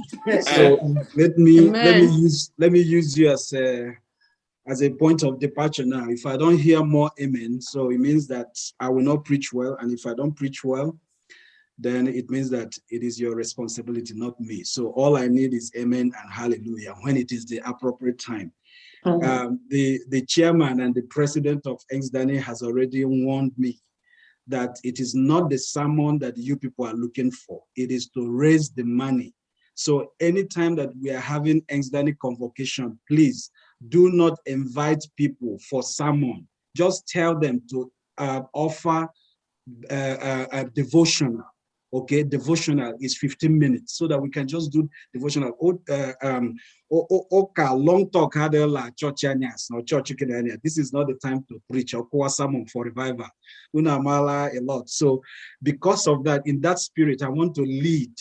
so let me use you as a point of departure now. If I don't hear more amen, so it means that I will not preach well. And if I don't preach well, then it means that it is your responsibility, not me. So all I need is amen and hallelujah when it is the appropriate time. The chairman and the president of ENSDANY has already warned me that it is not the sermon that you people are looking for. It is to raise the money. So anytime that we are having ENSDANY convocation, please do not invite people for sermon. Just tell them to offer a devotional. Okay, devotional is 15 minutes so that we can just do devotional. Long talk, church. This is not the time to preach or sermon for revival. A lot. So because of that, in that spirit, I want to lead,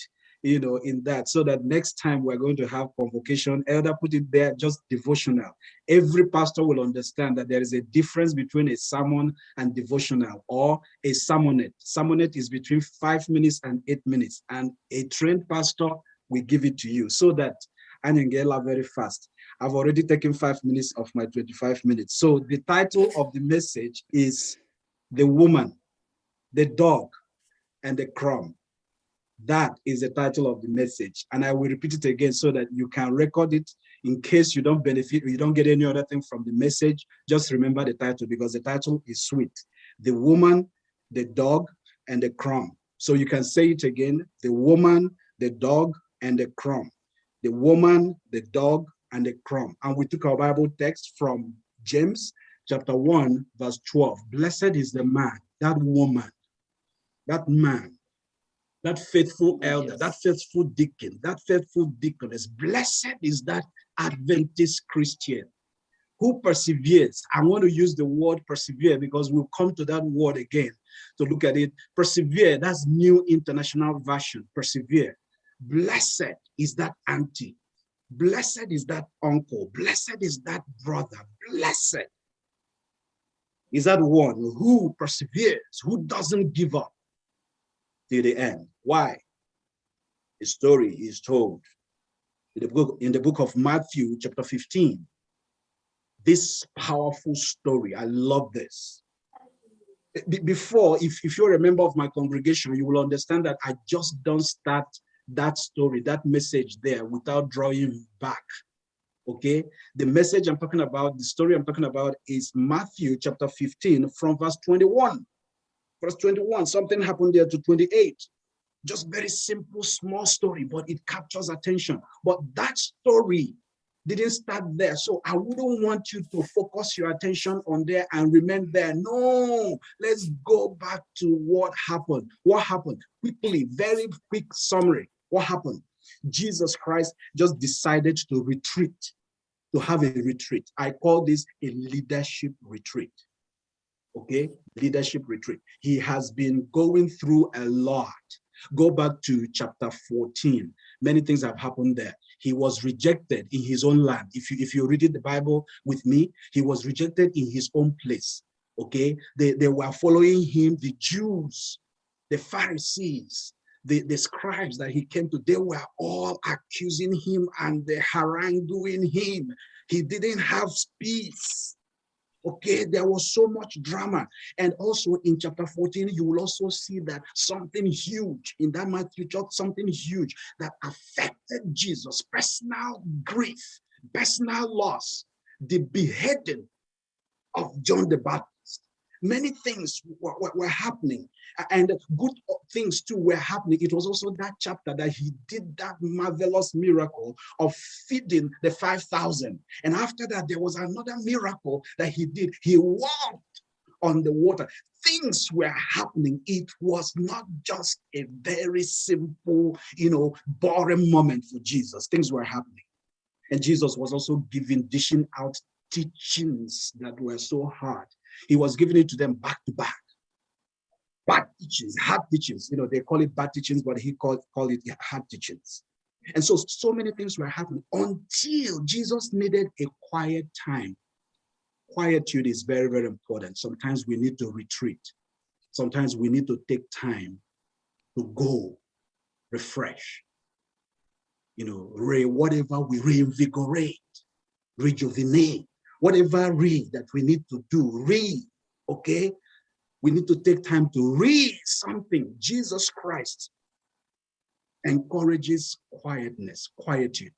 in that, so that next time we're going to have convocation, elder, put it there, just devotional. Every pastor will understand that there is a difference between a sermon and devotional, or a sermonette. Sermonette is between 5 minutes and 8 minutes, and a trained pastor will give it to you so that Anyangela very fast. I've already taken 5 minutes of my 25 minutes. So the title of the message is The Woman, the Dog, and the Crumb. That is the title of the message. And I will repeat it again so that you can record it in case you don't benefit, you don't get any other thing from the message. Just remember the title, because the title is sweet. The woman, the dog, and the crumb. So you can say it again: the woman, the dog, and the crumb. The woman, the dog, and the crumb. And we took our Bible text from James chapter 1, verse 12. Blessed is the man, that woman, that man, that faithful elder, that faithful deacon, that faithful deaconess. Blessed is that Adventist Christian who perseveres. I want to use the word persevere because we'll come to that word again to look at it. Persevere, that's New International Version, persevere. Blessed is that auntie. Blessed is that uncle. Blessed is that brother. Blessed is that one who perseveres, who doesn't give up till the end. Why? The story is told in the book of Matthew, chapter 15. This powerful story, I love this. Before, if you're a member of my congregation, you will understand that I just don't start that story, that message there without drawing back. Okay, the message I'm talking about, the story I'm talking about is Matthew chapter 15 from verse 21. Verse 21, something happened there to 28. Just very simple, small story, but it captures attention. But that story didn't start there. So I wouldn't want you to focus your attention on there and remain there. No, let's go back to what happened. What happened? Quickly, very quick summary. What happened? Jesus Christ just decided to retreat, to have a retreat. I call this a leadership retreat. Okay, leadership retreat. He has been going through a lot. Go back to chapter 14. Many things have happened there. He was rejected in his own land. If you read the Bible with me, he was rejected in his own place. Okay, they were following him, the Jews, the Pharisees, the scribes that he came to, they were all accusing him and they haranguing him. He didn't have peace. Okay, there was so much drama. And also in chapter 14, you will also see that something huge in that Matthew chapter, something huge that affected Jesus, personal grief, personal loss, the beheading of John the Baptist. Many things were happening, and good things too were happening. It was also that chapter that he did that marvelous miracle of feeding the 5,000. And after that, there was another miracle that he did. He walked on the water. Things were happening. It was not just a very simple, boring moment for Jesus. Things were happening. And Jesus was also dishing out teachings that were so hard. He was giving it to them back to back. Bad teachings, hard teachings. They call it bad teachings, but he called it hard teachings. And so many things were happening until Jesus needed a quiet time. Quietude is very, very important. Sometimes we need to retreat. Sometimes we need to take time to go refresh. Whatever we reinvigorate, rejuvenate, whatever that we need to do, okay? We need to take time to read something. Jesus Christ encourages quietness, quietude.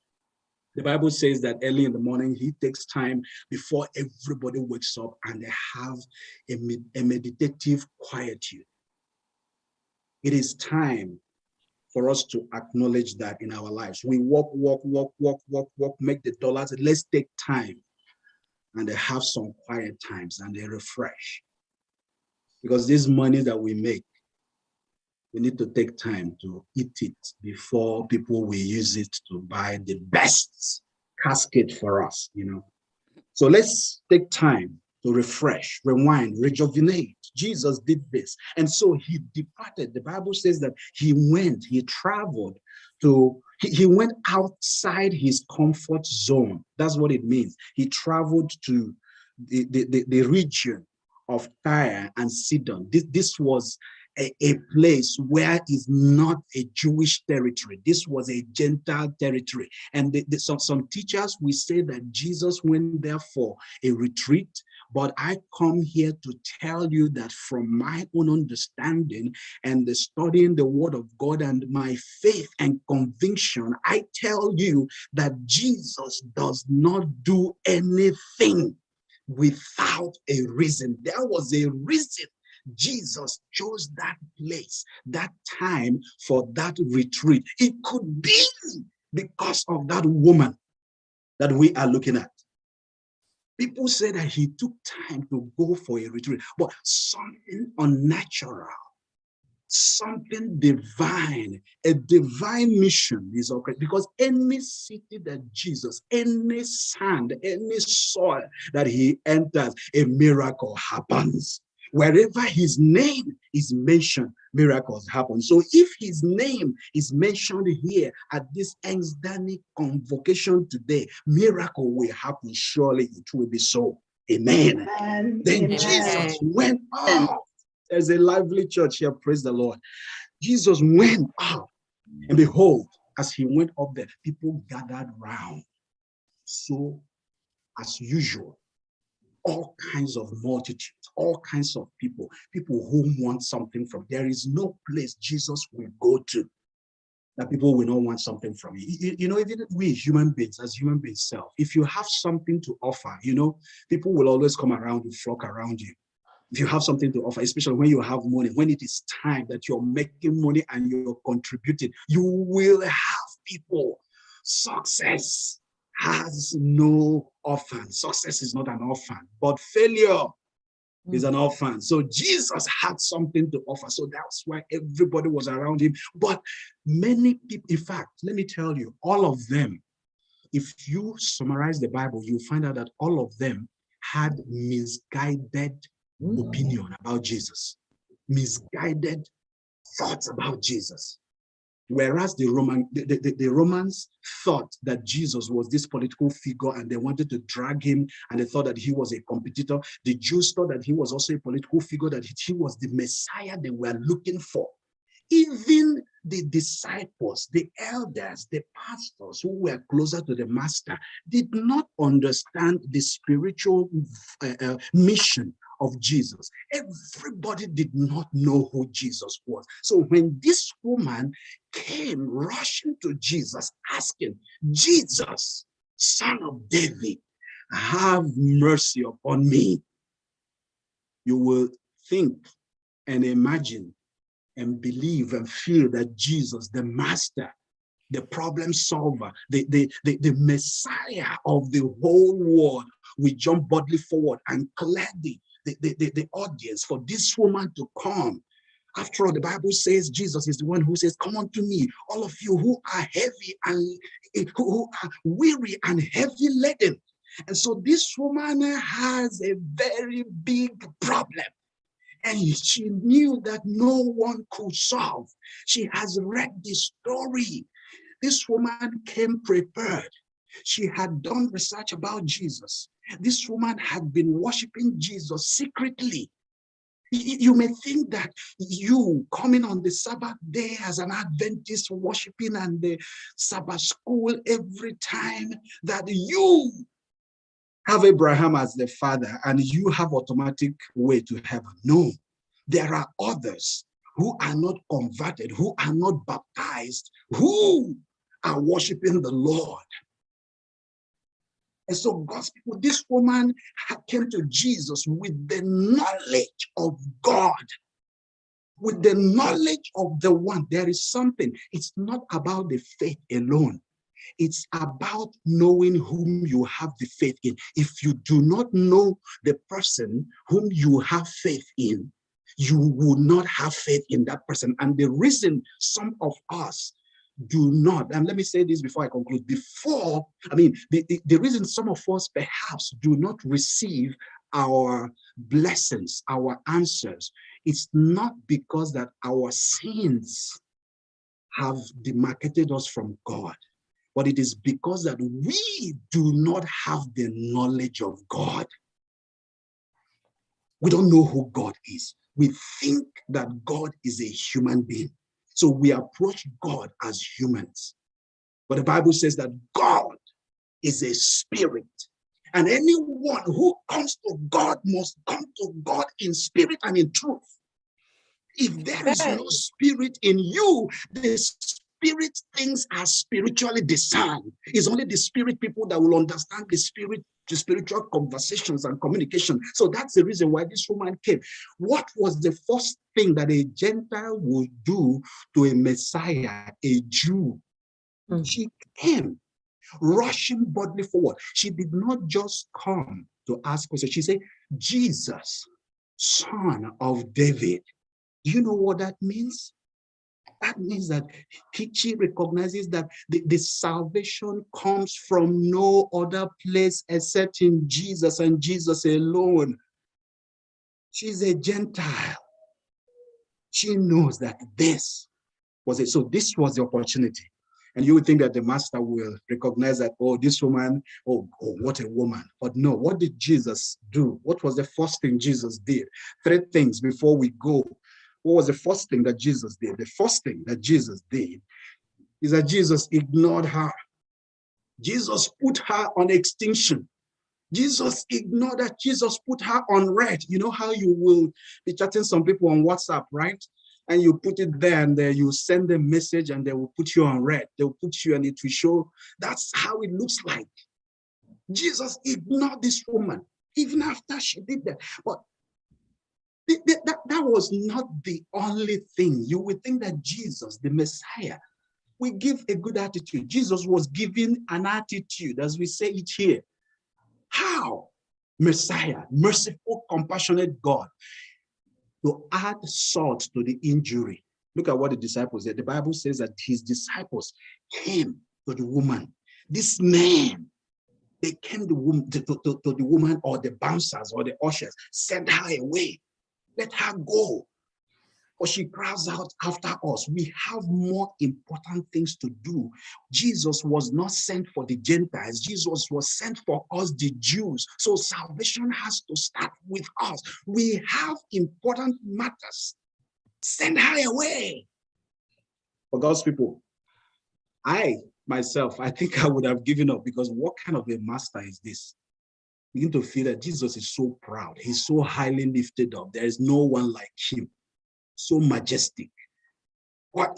The Bible says that early in the morning, he takes time before everybody wakes up and they have a meditative quietude. It is time for us to acknowledge that in our lives. We work, make the dollars. Let's take time and they have some quiet times and they refresh. Because this money that we make, we need to take time to eat it before people will use it to buy the best casket for us, So let's take time to refresh, rewind, rejuvenate. Jesus did this. And so he departed. The Bible says that he traveled he went outside his comfort zone. That's what it means. He traveled to the region of Tyre and Sidon. This was a place where is not a Jewish territory. This was a Gentile territory. And some teachers will say that Jesus went there for a retreat, But I come here to tell you that from my own understanding and the studying the word of God and my faith and conviction, I tell you that Jesus does not do anything without a reason. There was a reason Jesus chose that place, that time for that retreat. It could be because of that woman that we are looking at. People say that he took time to go for a retreat, but something unnatural, something divine, a divine mission is okay. Because any city that Jesus, any sand, any soil that he enters, a miracle happens. Wherever his name is mentioned, miracles happen. So if his name is mentioned here at this ENSDANY convocation today, miracle will happen. Surely it will be so. Amen. Amen. Then Amen. Jesus went up. There's a lively church here, praise the Lord. Jesus went up, and behold, as he went up there, people gathered round. So, as usual, all kinds of multitudes, all kinds of people who want something from. There is no place Jesus will go to that people will not want something from you. You know, even we human beings, as human beings self, if you have something to offer, you know, people will always come around and flock around you. If you have something to offer, especially when you have money, when it is time that you're making money and you're contributing, you will have people. Success has no orphan. Success is not an orphan, but failure is an orphan. So Jesus had something to offer. So that's why everybody was around him. But many people, in fact, let me tell you, all of them, if you summarize the Bible, you find out that all of them had misguided opinion about Jesus, misguided thoughts about Jesus. Whereas the Romans thought that Jesus was this political figure and they wanted to drag him, and they thought that he was a competitor. The Jews thought that he was also a political figure, that he was the Messiah they were looking for. Even the disciples, the elders, the pastors who were closer to the master did not understand the spiritual mission of Jesus. Everybody did not know who Jesus was. So when this woman came rushing to Jesus, asking, Jesus, Son of David, have mercy upon me, you will think and imagine and believe and feel that Jesus, the master, the problem solver, the Messiah of the whole world, will jump boldly forward and clear the audience for this woman to come. After all, the Bible says Jesus is the one who says, come unto me, all of you who are heavy and who are weary and heavy laden. And so this woman has a very big problem. And she knew that no one could solve. She has read the story. This woman came prepared. She had done research about Jesus. This woman had been worshiping Jesus secretly. You may think that you coming on the Sabbath day as an Adventist worshiping and the Sabbath school every time, that you have Abraham as the father and you have automatic way to heaven. No, there are others who are not converted, who are not baptized, who are worshiping the Lord. And so God's people, this woman came to Jesus with the knowledge of God, with the knowledge of the one. There is something. It's not about the faith alone. It's about knowing whom you have the faith in. If you do not know the person whom you have faith in, you will not have faith in that person. And the reason some of us do not, and let me say this before I conclude, the reason some of us perhaps do not receive our blessings, our answers, it's not because that our sins have demarcated us from God, but it is because that we do not have the knowledge of God. We don't know who God is. We think that God is a human being. So we approach God as humans. But the Bible says that God is a spirit. And anyone who comes to God must come to God in spirit and in truth. If there is no spirit in you, the spirit things are spiritually discerned. It's only the spirit people that will understand the spiritual conversations and communication. So that's the reason why this woman came. What was the first thing that a Gentile would do to a Messiah, a Jew? She came rushing boldly forward. She did not just come to ask questions. She said, Jesus, son of David. Do you know what that means? That means that she recognizes that the salvation comes from no other place except in Jesus and Jesus alone. She's a Gentile. She knows that this was it. So this was the opportunity. And you would think that the master will recognize that, oh, this woman, oh, what a woman. But no, what did Jesus do? What was the first thing Jesus did? 3 things before we go. What was the first thing that Jesus did? The first thing that Jesus did is that Jesus ignored her. Jesus put her on extinction. Jesus ignored her. Jesus put her on red. You know how you will be chatting some people on WhatsApp, right? And you put it there and you send them a message and they will put you on red. They'll put you and it will show. That's how it looks like. Jesus ignored this woman even after she did that. But that was not the only thing. You would think that Jesus, the Messiah, will give a good attitude. Jesus was giving an attitude, as we say it here. How? Messiah, merciful, compassionate God, to add salt to the injury. Look at what the disciples did. The Bible says that his disciples came to the woman. This man, they came to the woman, or the bouncers or the ushers, send her away. Let her go. Or she cries out after us. We have more important things to do. Jesus was not sent for the Gentiles. Jesus was sent for us, the Jews. So salvation has to start with us. We have important matters. Send her away. For God's people, I think I would have given up, because what kind of a master is this? Begin to feel that Jesus is so proud. He's so highly lifted up. There is no one like him. So majestic. What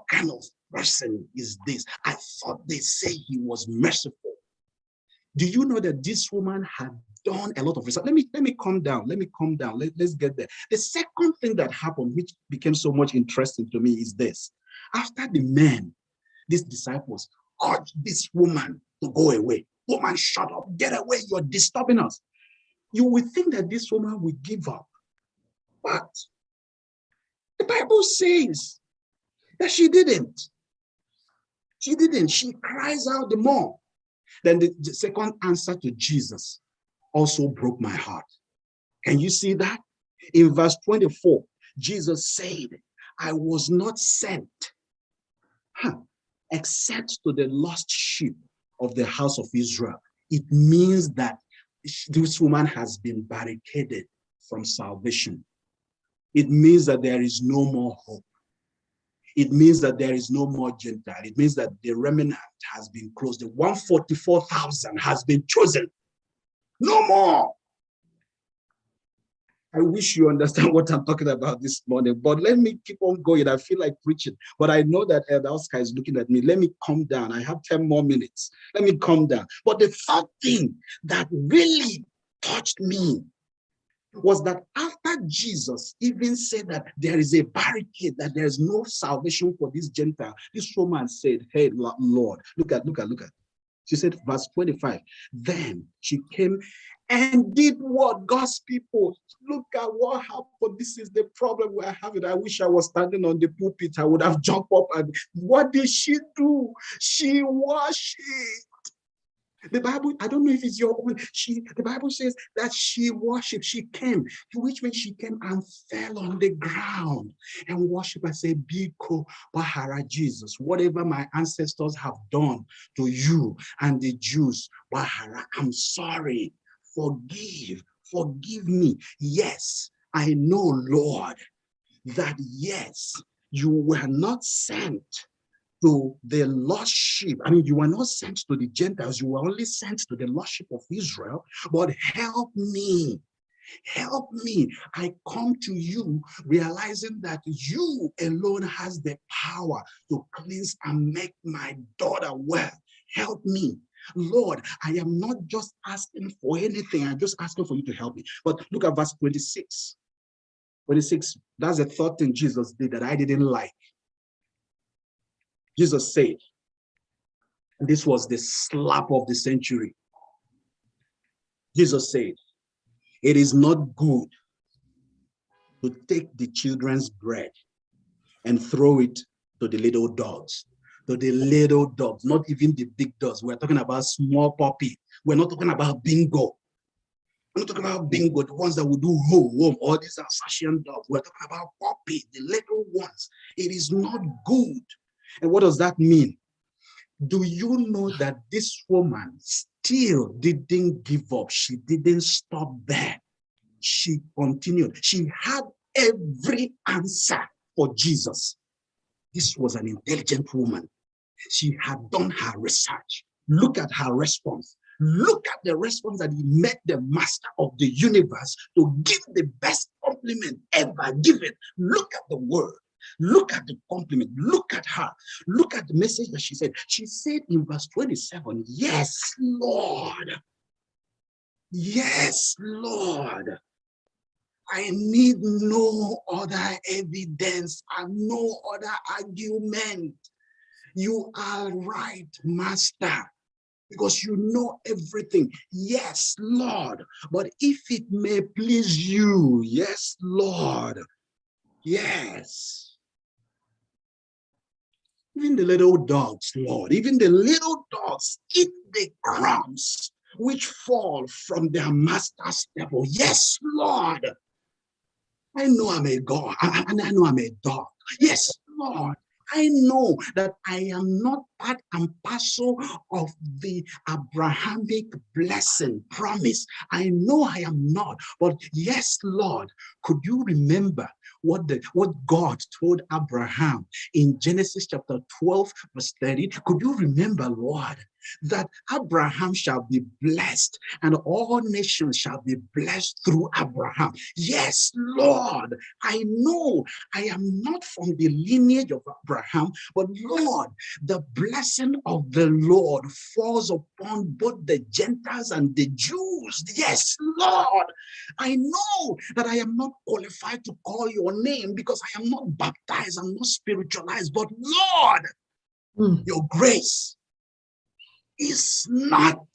kind of person is this? I thought they say he was merciful. Do you know that this woman had done a lot of research? Let me calm down. Let's get there. The second thing that happened, which became so much interesting to me, is this. After the men, these disciples, urged this woman to go away. Woman, shut up, get away, you're disturbing us. You would think that this woman would give up. But the Bible says that she didn't. She didn't. She cries out the more. Then the second answer to Jesus also broke my heart. Can you see that? In verse 24, Jesus said, I was not sent except to the lost sheep of the house of Israel. It means that this woman has been barricaded from salvation. It means that there is no more hope. It means that there is no more Gentile. It means that the remnant has been closed. The 144,000 has been chosen. No more. I wish you understand what I'm talking about this morning, but let me keep on going. I feel like preaching, but I know that Oscar is looking at me. Let me calm down. I have 10 more minutes. Let me calm down. But the third thing that really touched me was that after Jesus even said that there is a barricade, that there is no salvation for this Gentile, this woman said, hey, Lord, look at. She said, verse 25, then she came and did what? God's people, look at what happened. This is the problem we're having. I wish I was standing on the pulpit. I would have jumped up. And what did she do? She worshiped. The Bible, I don't know if it's your own. The Bible says that she worshiped. She came, which means she came and fell on the ground and worshiped and said, Biko Bahara Jesus, whatever my ancestors have done to you and the Jews, Bahara, I'm sorry. Forgive me. Yes, I know, Lord, that yes, you were not sent to the lost sheep. I mean, you were not sent to the Gentiles, you were only sent to the lost sheep of Israel. But help me. Help me. I come to you realizing that you alone has the power to cleanse and make my daughter well. Help me. Lord, I am not just asking for anything. I'm just asking for you to help me. But look at verse 26. 26, that's the third thing Jesus did that I didn't like. Jesus said, this was the slap of the century. Jesus said, it is not good to take the children's bread and throw it to the little dogs. To the little dogs, not even the big dogs. We're talking about small puppy. We're not talking about bingo. We're not talking about bingo, the ones that will do home, all these Alsatian dogs. We're talking about puppy, the little ones. It is not good. And what does that mean? Do you know that this woman still didn't give up? She didn't stop there. She continued. She had every answer for Jesus. This was an intelligent woman. She had done her research. Look at her response. Look at the response that he made the master of the universe to give the best compliment ever given. Look at the word. Look at the compliment. Look at her. Look at the message that she said. She said in verse 27, yes, Lord. Yes, Lord. I need no other evidence and no other argument. You are right, Master, because you know everything. Yes, Lord. But if it may please you, yes, Lord. Yes. Even the little dogs, Lord, even the little dogs eat the crumbs which fall from their master's table. Yes, Lord. I know I'm a God, and I know I'm a dog. Yes, Lord. I know that I am not part and parcel of the Abrahamic blessing promise. I know I am not. But yes, Lord, could you remember what God told Abraham in Genesis chapter 12, verse 30? Could you remember, Lord, that Abraham shall be blessed and all nations shall be blessed through Abraham? Yes, Lord, I know I am not from the lineage of Abraham, but Lord, the blessing of the Lord falls upon both the Gentiles and the Jews. Yes, Lord, I know that I am not qualified to call your name because I am not baptized, I'm not spiritualized, but Lord, your grace is not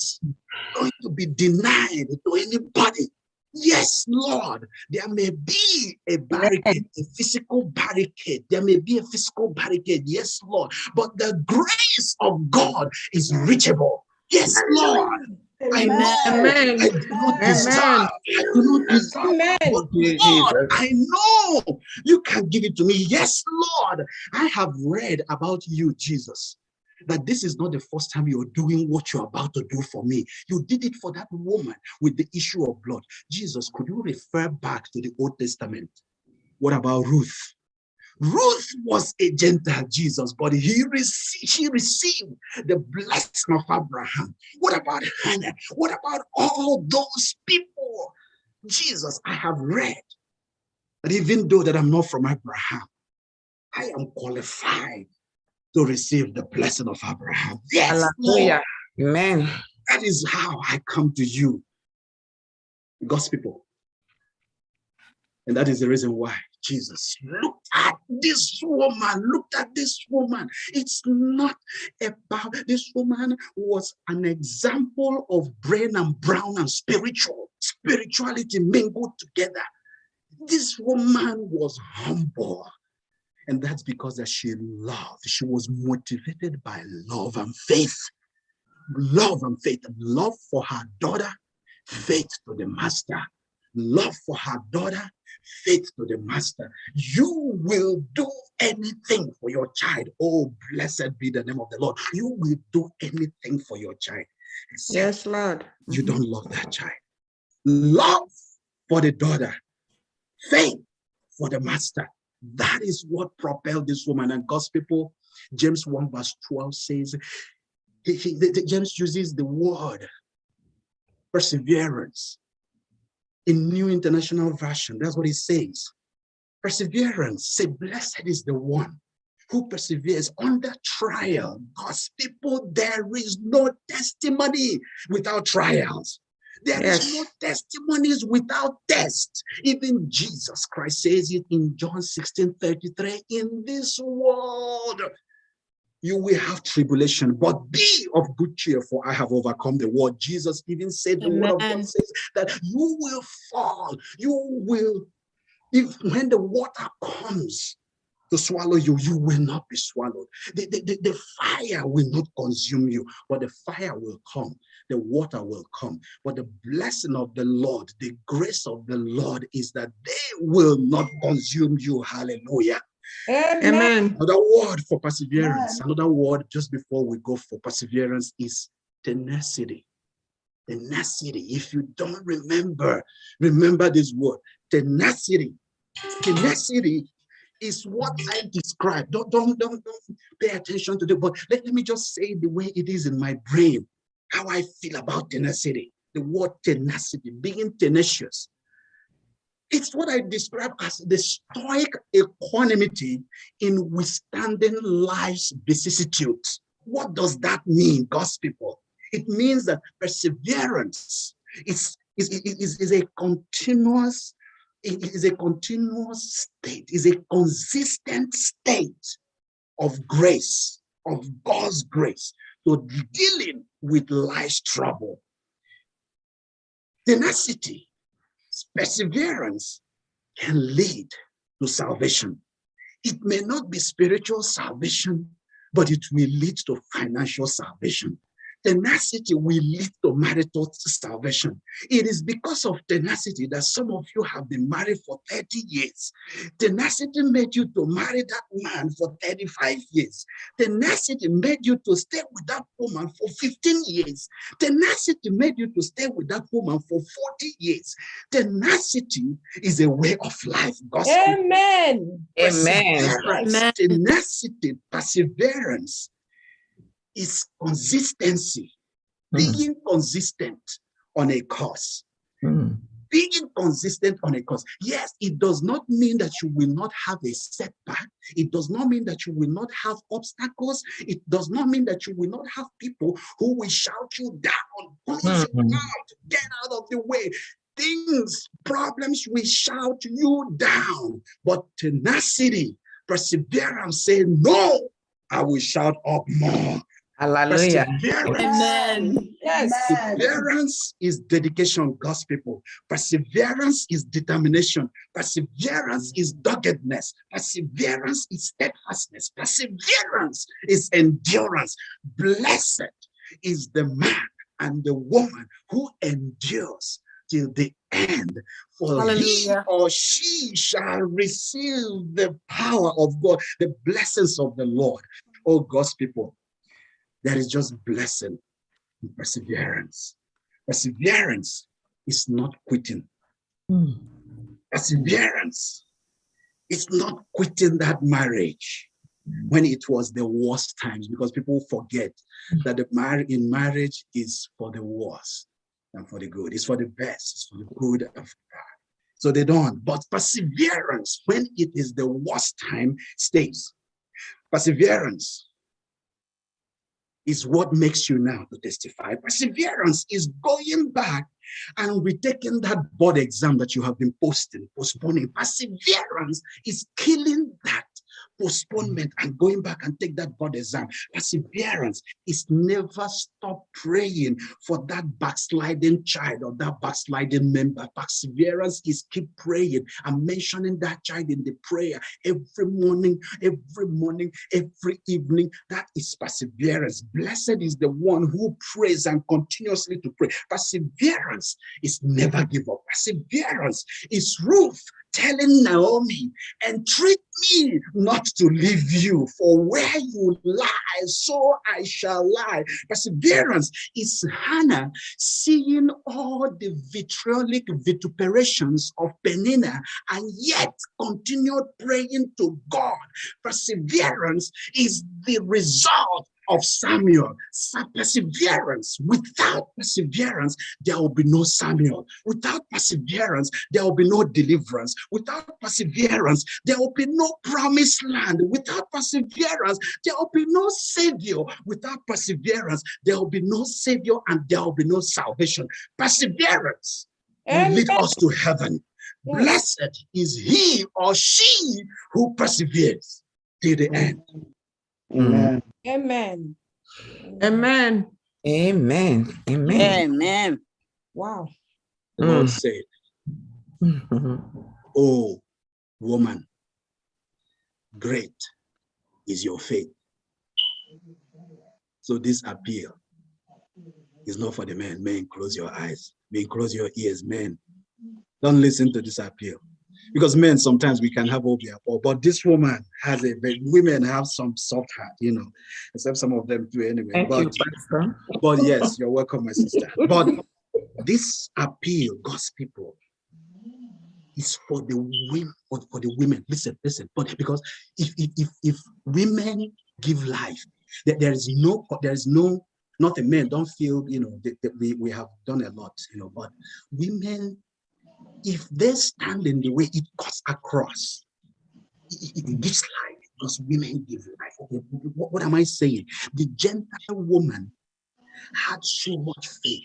going to be denied to anybody. Yes, Lord, there may be a barricade, a physical barricade. There may be a physical barricade. Yes, Lord, but the grace of God is reachable. Yes, Lord. I know I do not deserve. I do not deserve. But Lord, I know you can give it to me. Yes, Lord. I have read about you, Jesus, that this is not the first time you're doing what you're about to do for me. You did it for that woman with the issue of blood. Jesus, could you refer back to the Old Testament? What about Ruth? Ruth was a Gentile, Jesus, but she received the blessing of Abraham. What about Hannah? What about all those people? Jesus, I have read that even though that I'm not from Abraham, I am qualified to receive the blessing of Abraham. Yes, Lord. Amen. That is how I come to you, God's people. And that is the reason why Jesus looked at this woman. Looked at this woman. It's not about, this woman was an example of brain and brown and spirituality mingled together. This woman was humble. And that's because that she loved. She was motivated by love and faith. Love and faith. Love for her daughter, faith to the master. Love for her daughter, faith to the master. You will do anything for your child. Oh, blessed be the name of the Lord. You will do anything for your child. Yes, Lord. You don't love that child. Love for the daughter, faith for the master. That is what propelled this woman. And God's people, James 1 verse 12 says, James uses the word perseverance in New International Version. That's what he says. Perseverance. Say, blessed is the one who perseveres under trial. God's people, there is no testimony without trials. There is no testimonies without tests. Even Jesus Christ says it in John 16:33. In this world, you will have tribulation, but be of good cheer, for I have overcome the world. Jesus even said, the word of God says that you will fall. You will, when the water comes to swallow you, you will not be swallowed. The fire will not consume you, but the fire will come. The water will come. But the blessing of the Lord, the grace of the Lord is that they will not consume you. Hallelujah. Amen. Another word for perseverance, another word just before we go for perseverance is tenacity. Tenacity. If you don't remember this word, tenacity. Tenacity is what I described. Don't pay attention to the word. Let me just say the way it is in my brain, how I feel about tenacity. The word tenacity, being tenacious. It's what I describe as the stoic equanimity in withstanding life's vicissitudes. What does that mean, God's people? It means that perseverance is a continuous state, is a consistent state of grace, of God's grace, to dealing with life's trouble. Tenacity, perseverance can lead to salvation. It may not be spiritual salvation, but it will lead to financial salvation. Tenacity will lead to marital salvation. It is because of tenacity that some of you have been married for 30 years. Tenacity made you to marry that man for 35 years. Tenacity made you to stay with that woman for 15 years. Tenacity made you to stay with that woman for 40 years. Tenacity is a way of life. Amen. Amen. Tenacity, perseverance is consistency, being consistent on a cause. Being consistent on a cause. Yes, it does not mean that you will not have a setback. It does not mean that you will not have obstacles. It does not mean that you will not have people who will shout you down, close you out, get out of the way. Things, problems will shout you down. But tenacity, perseverance, say, no, I will shout up more. Hallelujah. Perseverance. Yes. Perseverance is dedication, God's people. Perseverance is determination. Perseverance is doggedness. Perseverance is steadfastness. Perseverance is endurance. Blessed is the man and the woman who endures till the end, for he or she shall receive the power of God, the blessings of the Lord. Oh, God's people, there is just blessing and perseverance. Perseverance is not quitting. Perseverance is not quitting that marriage when it was the worst times, because people forget that in marriage is for the worst and for the good. It's for the best, it's for the good of God. So they don't. But perseverance, when it is the worst time, stays. Perseverance is what makes you now to testify. Perseverance is going back and retaking that board exam that you have been postponing. Perseverance is killing that postponement and going back and take that board exam. Perseverance is never stop praying for that backsliding child or that backsliding member. Perseverance is keep praying and mentioning that child in the prayer every morning, every evening. That is perseverance. Blessed is the one who prays and continuously to pray. Perseverance is never give up. Perseverance is Ruth telling Naomi, entreat me not to leave you, for where you lie, so I shall lie. Perseverance is Hannah seeing all the vitriolic vituperations of Peninnah and yet continued praying to God. Perseverance is the result of Samuel. Perseverance. Without perseverance, there will be no Samuel. Without perseverance, there will be no deliverance. Without perseverance, there will be no promised land. Without perseverance, there will be no savior. Without perseverance, there will be no savior and there will be no salvation. Perseverance will lead us to heaven. Blessed is he or she who perseveres till the end. Amen. Amen. Amen. Amen. Amen. Amen. Wow. The Lord said, oh, woman, great is your faith. So this appeal is not for the men. Men, close your eyes. Men, close your ears. Men, don't listen to this appeal. Because men, sometimes we can have obia, but this woman has women have some soft heart, you know, except some of them do anyway. Thank you, Pastor. But yes, you're welcome, my sister. But this appeal, God's people, is for the women. Listen. But because if women give life, there is no, not a man. Don't feel, you know, that we have done a lot, you know. But women, if they stand in the way, it cuts across. It gives life because women give life. Okay, what am I saying? The Gentile woman had so much faith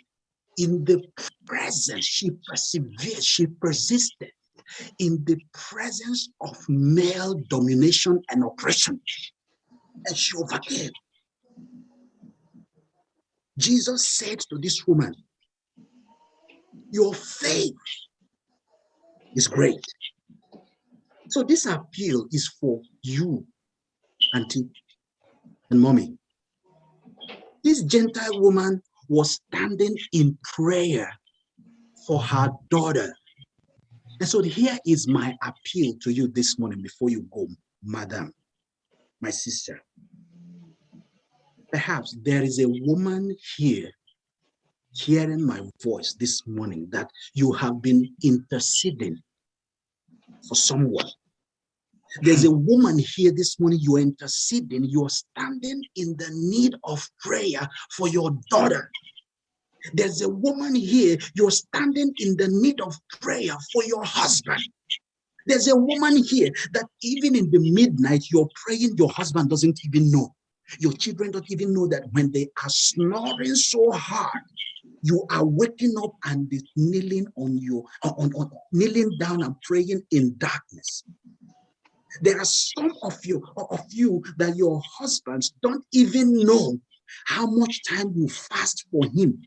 in the presence. She persevered. She persisted in the presence of male domination and oppression, and she overcame. Jesus said to this woman, your faith is great. So this appeal is for you, auntie and mommy. This Gentile woman was standing in prayer for her daughter. And so here is my appeal to you this morning before you go, madam, my sister. Perhaps there is a woman here hearing my voice this morning that you have been interceding for someone. There's a woman here this morning, you're interceding, you're standing in the need of prayer for your daughter. There's a woman here, you're standing in the need of prayer for your husband. There's a woman here that even in the midnight, you're praying, your husband doesn't even know. Your children don't even know that when they are snoring so hard, you are waking up and kneeling kneeling down and praying in darkness. There are some of you that your husbands don't even know how much time you fast for him.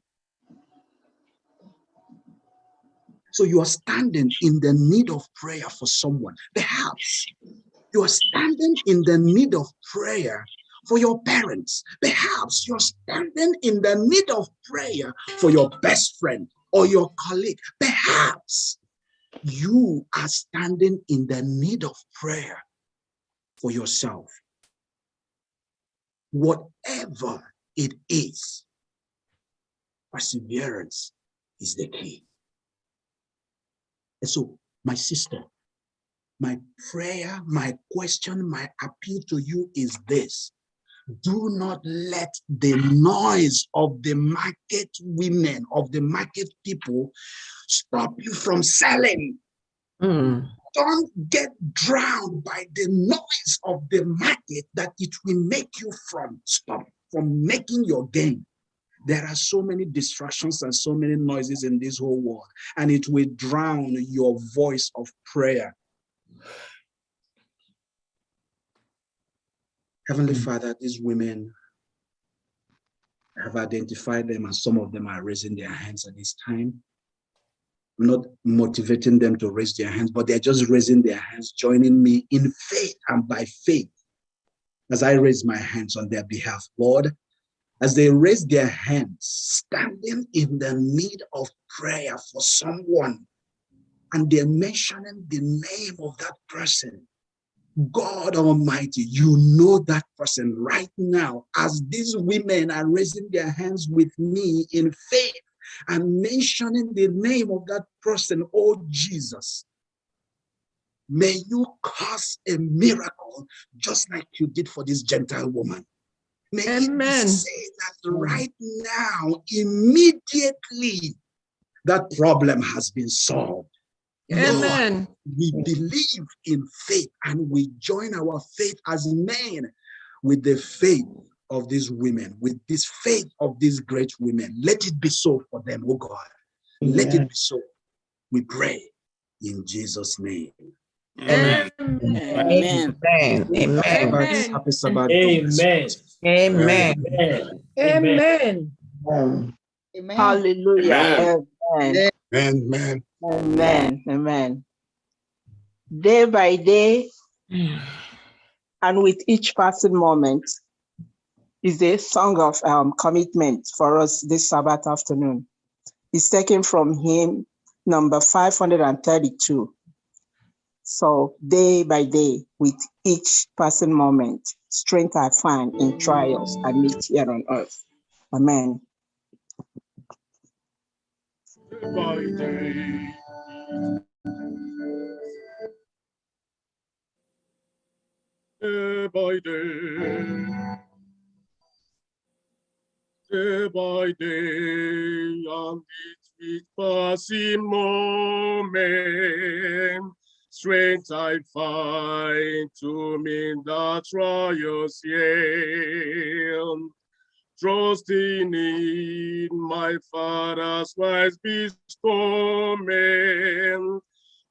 So you are standing in the need of prayer for someone. Perhaps you are standing in the need of prayer for your parents. Perhaps you're standing in the need of prayer for your best friend or your colleague. Perhaps you are standing in the need of prayer for yourself. Whatever it is, perseverance is the key. And so, my sister, my prayer, my question, my appeal to you is this. Do not let the noise of the market women, of the market people, stop you from selling. Don't get drowned by the noise of the market that it will make you stop from making your gain. There are so many distractions and so many noises in this whole world, and it will drown your voice of prayer. Heavenly Father, these women have identified them, and some of them are raising their hands at this time. I'm not motivating them to raise their hands, but they're just raising their hands, joining me in faith and by faith as I raise my hands on their behalf. Lord, as they raise their hands, standing in the need of prayer for someone, and they're mentioning the name of that person. God Almighty, you know that person right now. As these women are raising their hands with me in faith and mentioning the name of that person, oh Jesus, may you cause a miracle just like you did for this Gentile woman. May it be said that right now, immediately, that problem has been solved. Amen. Lord, we believe in faith and we join our faith as men with the faith of these women, with this faith of these great women. Let it be so for them, oh God. Let it be so. We pray in Jesus' name. Amen. Amen. Amen. Happy Sabbath. Amen. Amen. Amen. Amen. Hallelujah. Amen. Amen. Amen. Amen. Day by day, and with each passing moment, is a song of commitment for us this Sabbath afternoon. It's taken from hymn number 532. So day by day, with each passing moment, strength I find in trials I meet here on earth. Amen. By day, day by day, day by day, and each passing moment, strength I find to meet the trials here. Trusting in my Father's wise bestowment,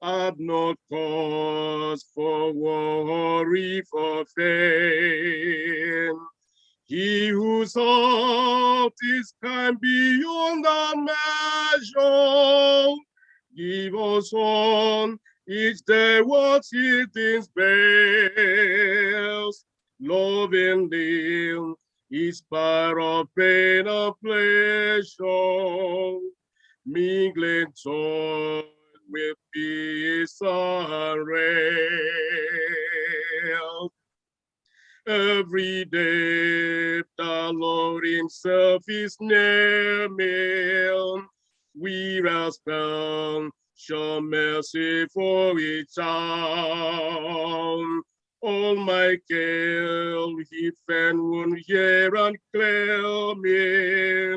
I've not cause for worry, for fear. He whose heart is kind beyond our measure, give us on each day what he thinks best, loving them. Is part of pain of pleasure, mingling joy with peace and rest. Every day the Lord himself is near me. We rest found, show mercy for each hour. All my care, he fan would hear and clear me.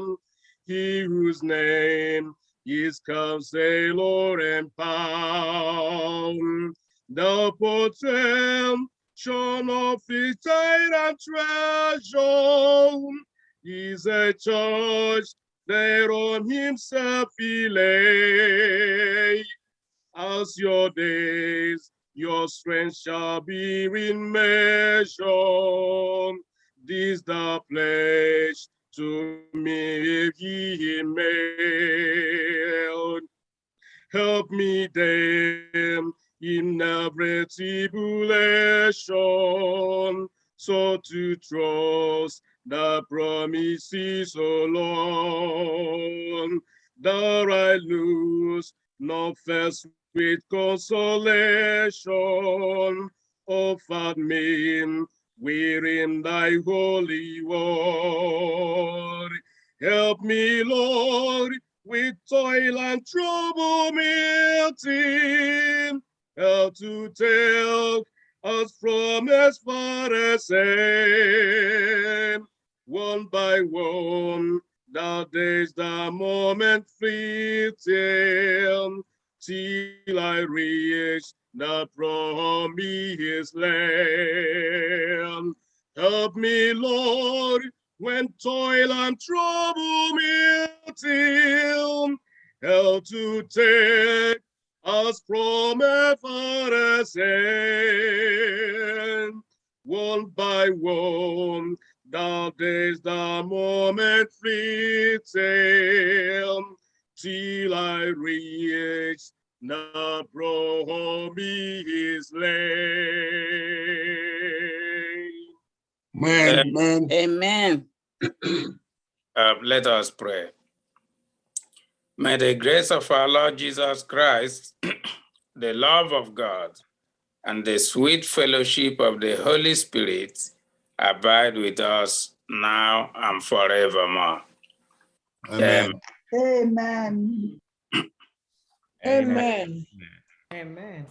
He whose name is Counselor and Power, the potential of his and treasure, is a charge that on himself he lay. As your days, your strength shall be in measure. This the pledge to me he made. Help me then in every tribulation, so to trust the promises, O Lord, that I lose no first with consolation offered me within thy holy word. Help me, Lord, with toil and trouble meeting, help to take us from as far as end. One by one, the days, the moment fleeting, till I reach the promised land. Help me, Lord, when toil and trouble meeting, help to take us from a farthest end. One by one, the days, the moment fleeting, till I reach the promised land. Amen. Let us pray. May the grace of our Lord Jesus Christ, the love of God, and the sweet fellowship of the Holy Spirit abide with us now and forevermore. Amen. Amen. Amen. Amen.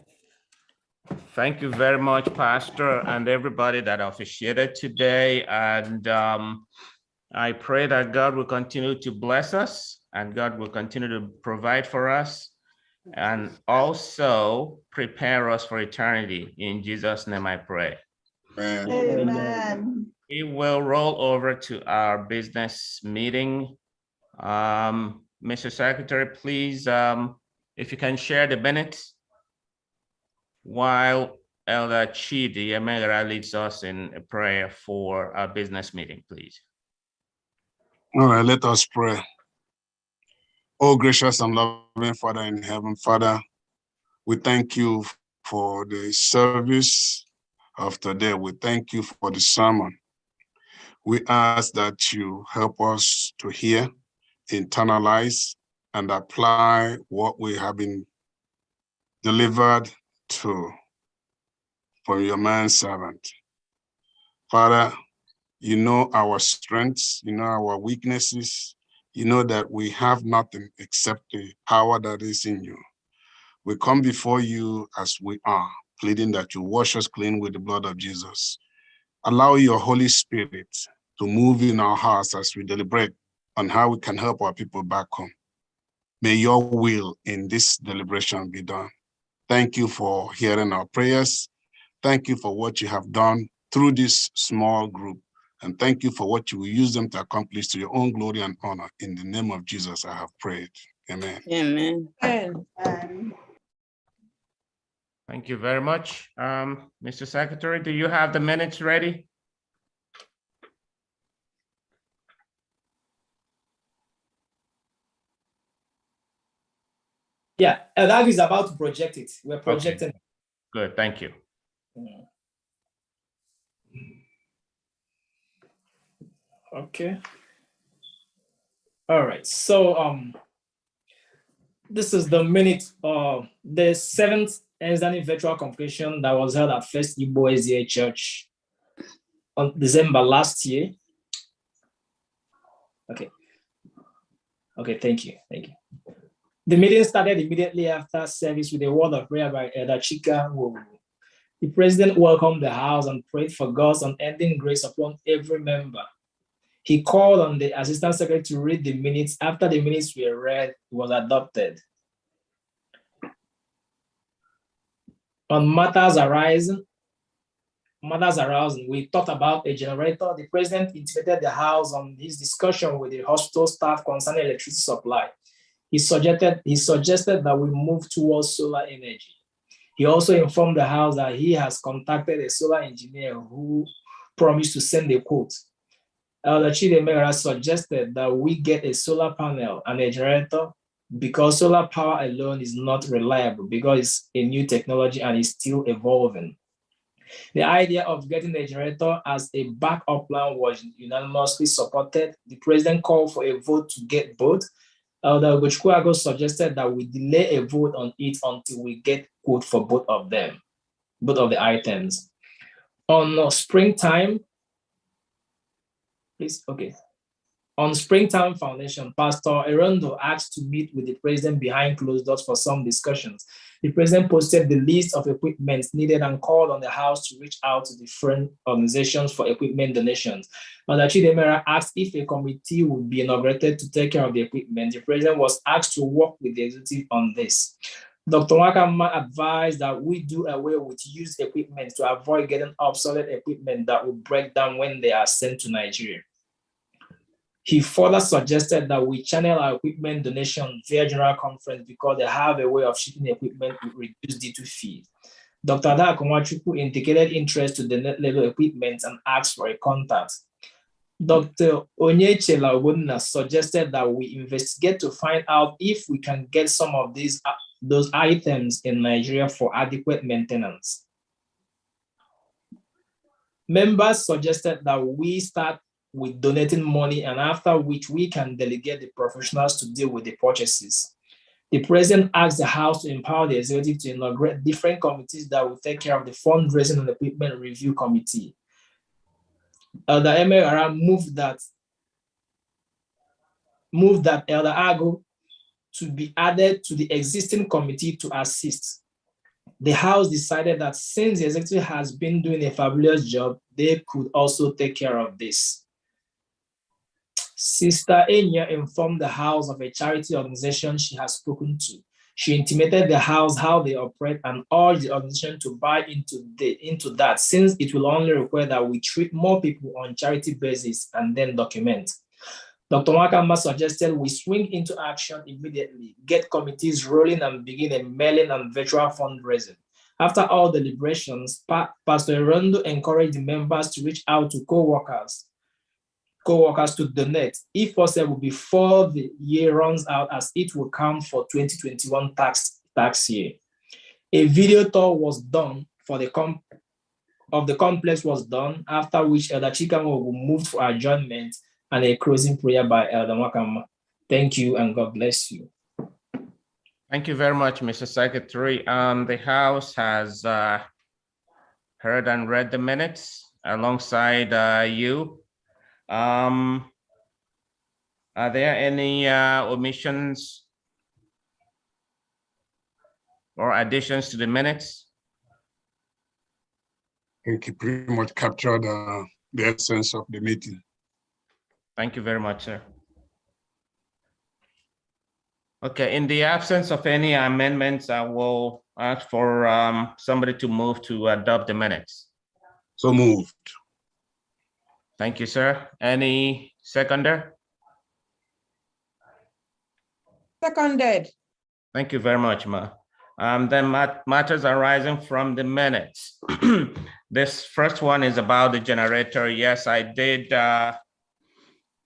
Thank you very much, Pastor, and everybody that officiated today. And I pray that God will continue to bless us and God will continue to provide for us and also prepare us for eternity. In Jesus' name I pray. Amen. We will roll over to our business meeting. Mr. Secretary, please, if you can share the minutes while Elder Chidi Emegara leads us in a prayer for our business meeting, please. All right, let us pray. Oh, gracious and loving Father in heaven, Father, we thank you for the service of today. We thank you for the sermon. We ask that you help us to hear, internalize, and apply what we have been delivered to from your manservant. Father, you know our strengths, you know our weaknesses, you know that we have nothing except the power that is in you. We come before you as we are, pleading that you wash us clean with the blood of Jesus. Allow your Holy Spirit to move in our hearts as we deliberate on how we can help our people back home. May your will in this deliberation be done. Thank you for hearing our prayers. Thank you for what you have done through this small group. And thank you for what you will use them to accomplish to your own glory and honor. In the name of Jesus, I have prayed. Amen. Amen. Amen. Thank you very much. Mr. Secretary, do you have the minutes ready? Yeah, that is about to project it. We're projecting. Okay. Good, thank you. Okay. All right. So this is the minute of the 7th ENSDANY virtual completion that was held at First Igbo SDA Church on December last year. Okay. Okay, thank you. Thank you. The meeting started immediately after service with a word of prayer by Elder Chika. The president welcomed the house and prayed for God's unending grace upon every member. He called on the assistant secretary to read the minutes. After the minutes were read, it was adopted. On matters arising, we talked about a generator. The president intimated the house on his discussion with the hospital staff concerning electricity supply. He suggested that we move towards solar energy. He also informed the house that he has contacted a solar engineer who promised to send a quote. Elder Chidemera suggested that we get a solar panel and a generator because solar power alone is not reliable because it's a new technology and is still evolving. The idea of getting a generator as a backup plan was unanimously supported. The president called for a vote to get both. Elder Gochukwago suggested that we delay a vote on it until we get quote for both of them, both of the items. On springtime, please, okay. On Springtime Foundation, Pastor Erondo asked to meet with the president behind closed doors for some discussions. The president posted the list of equipment needed and called on the house to reach out to different organizations for equipment donations. Elder Chidemera asked if a committee would be inaugurated to take care of the equipment. The president was asked to work with the executive on this. Dr. Wakama advised that we do away with used equipment to avoid getting obsolete equipment that will break down when they are sent to Nigeria. He further suggested that we channel our equipment donation via General Conference because they have a way of shipping equipment with reduced D2 fees. Dr. Ada Akonwachuku indicated interest to the net level equipment and asked for a contact. Dr. Onyeche Laubunna suggested that we investigate to find out if we can get some of those items in Nigeria for adequate maintenance. Members suggested that we start with donating money, and after which we can delegate the professionals to deal with the purchases. The president asked the House to empower the executive to inaugurate different committees that will take care of the fundraising and equipment review committee. Elder Emeghara moved that Elder Agu to be added to the existing committee to assist. The House decided that since the executive has been doing a fabulous job, they could also take care of this. Sister Enya informed the House of a charity organization she has spoken to. She intimated the House how they operate and urged the organization to buy into that, since it will only require that we treat more people on charity basis and then document. Dr. Wakamba suggested we swing into action immediately, get committees rolling and begin a mailing and virtual fundraising. After all deliberations, Pastor Erondo encouraged the members to reach out to co-workers to donate, if possible, before the year runs out, as it will count for 2021 tax year. A video tour was done of the complex was done, after which Elder Chikamo moved for adjournment and a closing prayer by Elder Wakama. Thank you and God bless you. Thank you very much, Mr. Secretary. The House has heard and read the minutes alongside you. Are there any omissions or additions to the minutes? I think you pretty much captured the essence of the meeting. Thank you very much, sir. Okay, in the absence of any amendments, I will ask for somebody to move to adopt the minutes. So moved. Thank you, sir. Any seconder? Seconded. Thank you very much, Ma. Then matters arising from the minutes. This first one is about the generator. Yes, I did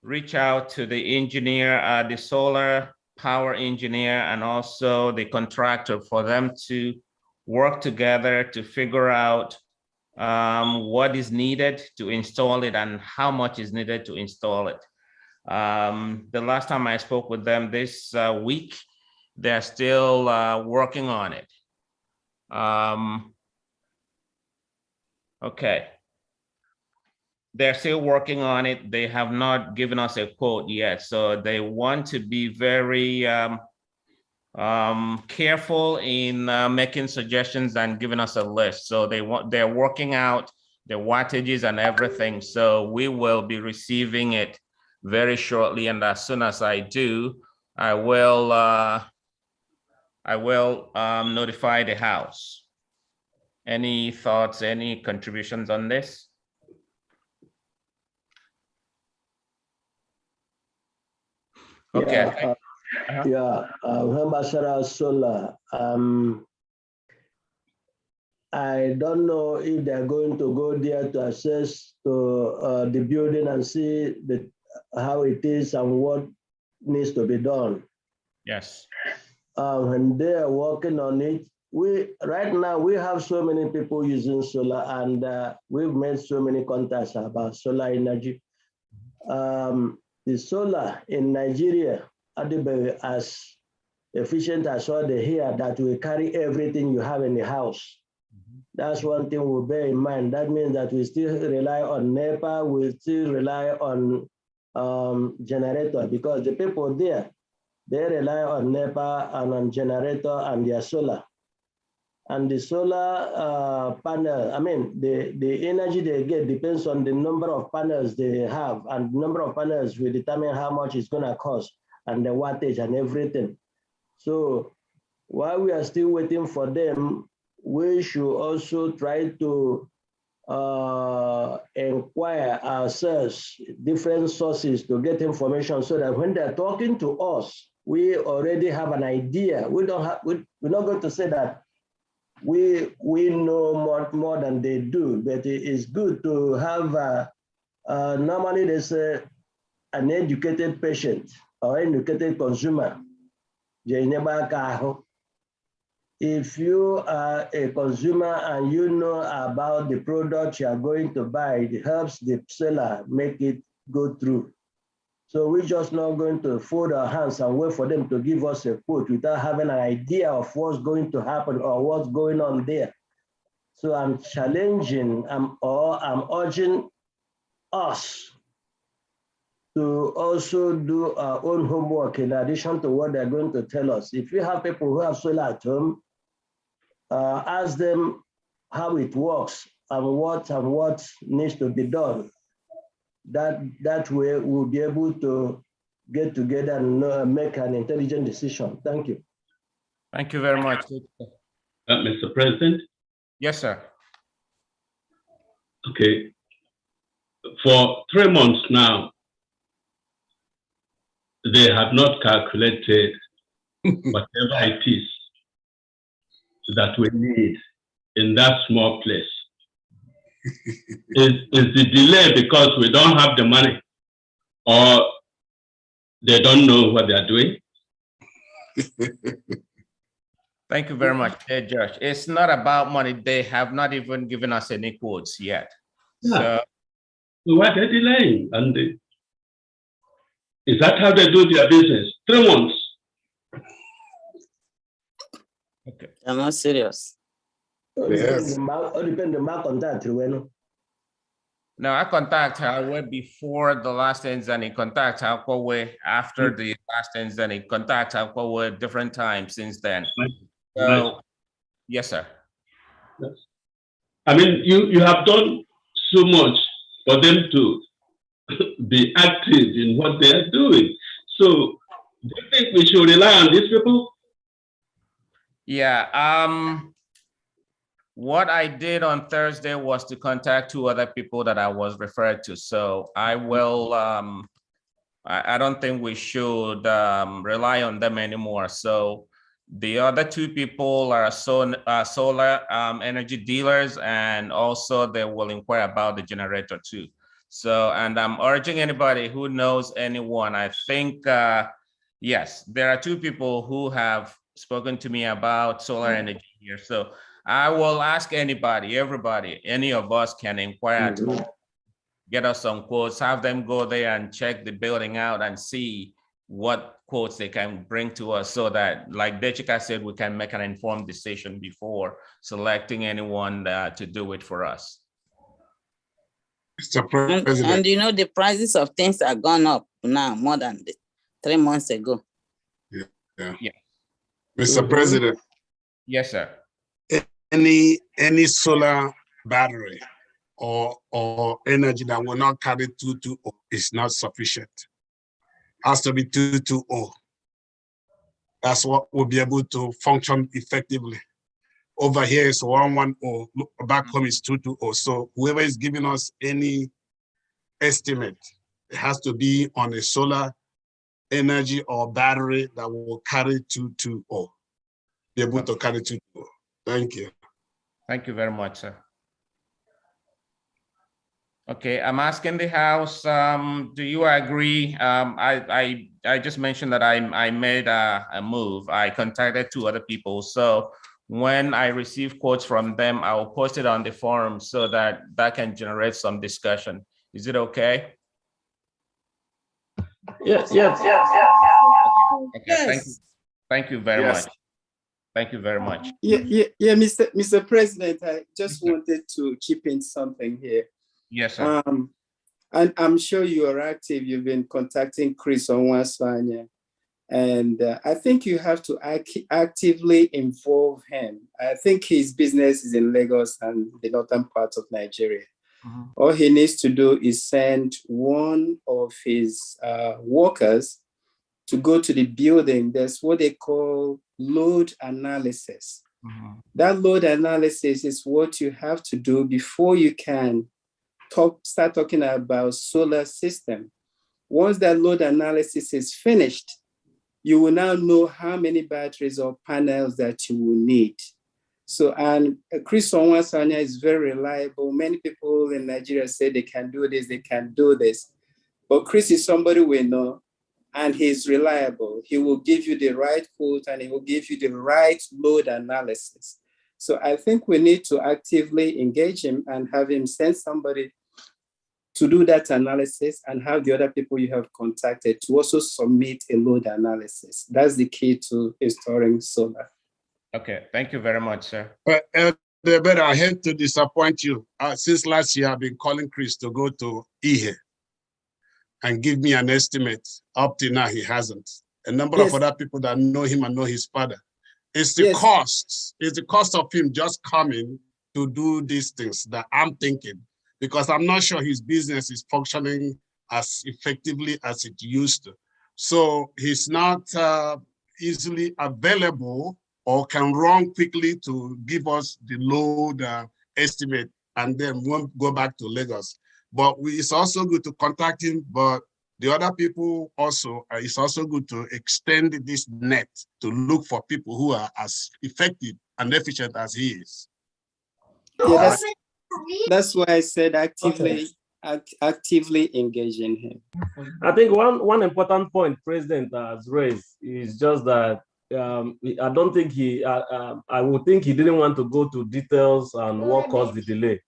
reach out to the engineer, the solar power engineer, and also the contractor for them to work together to figure out what is needed to install it and how much is needed to install it. The last time I spoke with them this week, they're still working on it. Okay. They're still working on it. They have not given us a quote yet. So they want to be very careful in making suggestions and giving us a list. So they're working out the wattages and everything. So we will be receiving it very shortly. And as soon as I do, I will notify the House. Any thoughts, any contributions on this? Okay. Ambassador Solar, I don't know if they're going to go there to assess the building and see how it is and what needs to be done. Yes. When they are working on it, right now we have so many people using solar, and we've made so many contacts about solar energy. The solar in Nigeria are as efficient as what they hear, that will carry everything you have in the house. That's one thing we'll bear in mind. That means that we still rely on NEPA, we still rely on generator, because the people there, they rely on NEPA and on generator and their solar. And the solar panel, I mean, the energy they get depends on the number of panels they have, and the number of panels will determine how much it's gonna cost and the wattage and everything. So while we are still waiting for them, we should also try to inquire ourselves different sources to get information, so that when they're talking to us, we already have an idea. We're not going to say that we know more than they do, but it is good to have normally they say an educated patient or educated consumer. If you are a consumer and you know about the product you are going to buy, it helps the seller make it go through. So we're just not going to fold our hands and wait for them to give us a quote without having an idea of what's going to happen or what's going on there. So I'm challenging, I'm urging us to also do our own homework in addition to what they're going to tell us. If you have people who have solar at home, ask them how it works and what needs to be done. That way we'll be able to get together and make an intelligent decision. Thank you. Thank you very much. Mr. President? Yes, sir. Okay. For 3 months now, they have not calculated whatever it is that we need in that small place. Is the delay because we don't have the money or they don't know what they're doing? Thank you very much, Josh. It's not about money. They have not even given us any quotes yet. Yeah. So why are they delaying? And is that how they do their business? 3 months. Okay. I'm not serious. Yes. Depend the mark on that, No, I contact her way before the last ENSDANY, contact her way after the last ENSDANY, contact her way different times since then. So, yes, sir. Yes. I mean, you have done so much for them to be active in what they are doing. So, do you think we should rely on these people? Yeah. What I did on Thursday was to contact 2 other people that I was referred to. So I will, I don't think we should rely on them anymore. So the other 2 people are solar energy dealers, and also they will inquire about the generator too. So, and I'm urging anybody who knows anyone, I think, yes, there are 2 people who have spoken to me about solar energy here. So I will ask anybody, everybody, any of us can inquire to get us some quotes, have them go there and check the building out and see what quotes they can bring to us so that, like Dechika said, we can make an informed decision before selecting anyone to do it for us. Mr. President. And you know, the prices of things are gone up now more than 3 months ago. Yeah. Mr. President. Yes, sir. Any solar battery or energy that will not carry 220 is not sufficient. Has to be 220. That's what will be able to function effectively. Over here is 110. Back home is 220. So whoever is giving us any estimate, it has to be on a solar energy or battery that will carry 220. Be able to carry 220. Thank you. Thank you very much, sir. Okay, I'm asking the House, do you agree? I just mentioned that I made a move. I contacted 2 other people. So when I receive quotes from them, I will post it on the forum so that can generate some discussion. Is it okay? Yes. Okay, yes. Thank you very much. Thank you very much. Yeah, Mr. President, I just wanted to chip in something here. Yes, sir. And I'm sure you are active. You've been contacting Chris Onwasanya, and I think you have to actively involve him. I think his business is in Lagos and the northern part of Nigeria. All he needs to do is send one of his workers to go to the building. There's what they call load analysis. That load analysis is what you have to do before you can start talking about solar system. Once that load analysis is finished, you will now know how many batteries or panels that you will need. So, and Chris Onwasanya is very reliable. Many people in Nigeria say they can do this, they can do this. But Chris is somebody we know, and he's reliable. He will give you the right quote and he will give you the right load analysis. So I think we need to actively engage him and have him send somebody to do that analysis and have the other people you have contacted to also submit a load analysis. That's the key to installing solar. Okay, thank you very much, sir. But I hate to disappoint you. Since last year, I've been calling Chris to go to IHE and give me an estimate. Up to now, he hasn't. A number of other people that know him and know his father. It's the cost. It's the cost of him just coming to do these things that I'm thinking, because I'm not sure his business is functioning as effectively as it used to. So he's not easily available or can run quickly to give us the load estimate and then won't go back to Lagos. But it's also good to contact him, but the other people also, it's also good to extend this net to look for people who are as effective and efficient as he is. Yeah, that's why I said actively engaging him. I think one important point President has raised is just that I don't think I would think he didn't want to go to details and what caused the delay.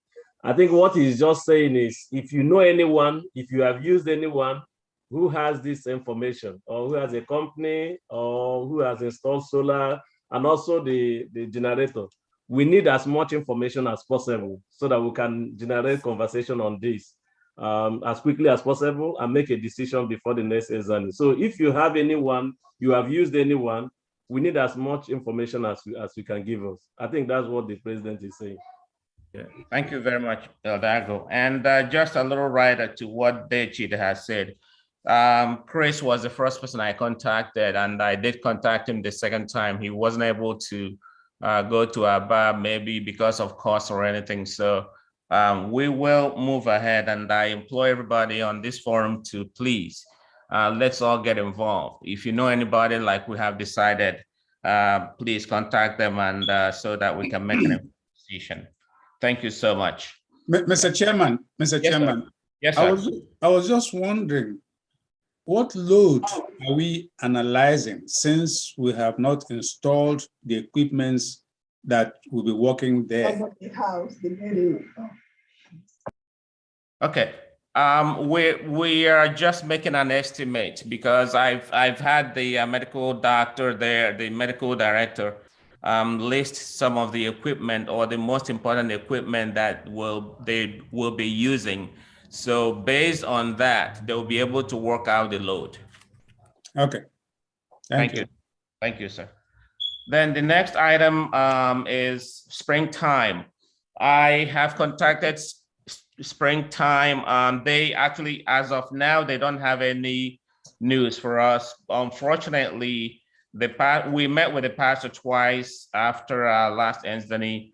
I think what he's just saying is, if you know anyone, if you have used anyone who has this information, or who has a company, or who has installed solar, and also the generator, we need as much information as possible so that we can generate conversation on this as quickly as possible and make a decision before the next ENSDANY. So if you have anyone, you have used anyone, we need as much information as you can give us. I think that's what the president is saying. Yeah. Thank you very much, Dago. And just a little rider to what Dechid has said. Chris was the first person I contacted, and I did contact him the second time. He wasn't able to go to Aba, maybe because of cost or anything. So we will move ahead, and I implore everybody on this forum to please, let's all get involved. If you know anybody like we have decided, please contact them, and so that we can make an decision. Thank you so much. Mr. Chairman, Yes, sir. I was just wondering, what load are we analyzing since we have not installed the equipments that will be working there? Okay. We are just making an estimate because I've had the medical doctor there, the medical director, list some of the equipment or the most important equipment that they will be using. So based on that, they'll be able to work out the load. Okay. Thank you. Thank you, sir. Then the next item is springtime. I have contacted springtime. They actually, as of now, they don't have any news for us. Unfortunately, we met with the pastor twice after our last ENSDANY.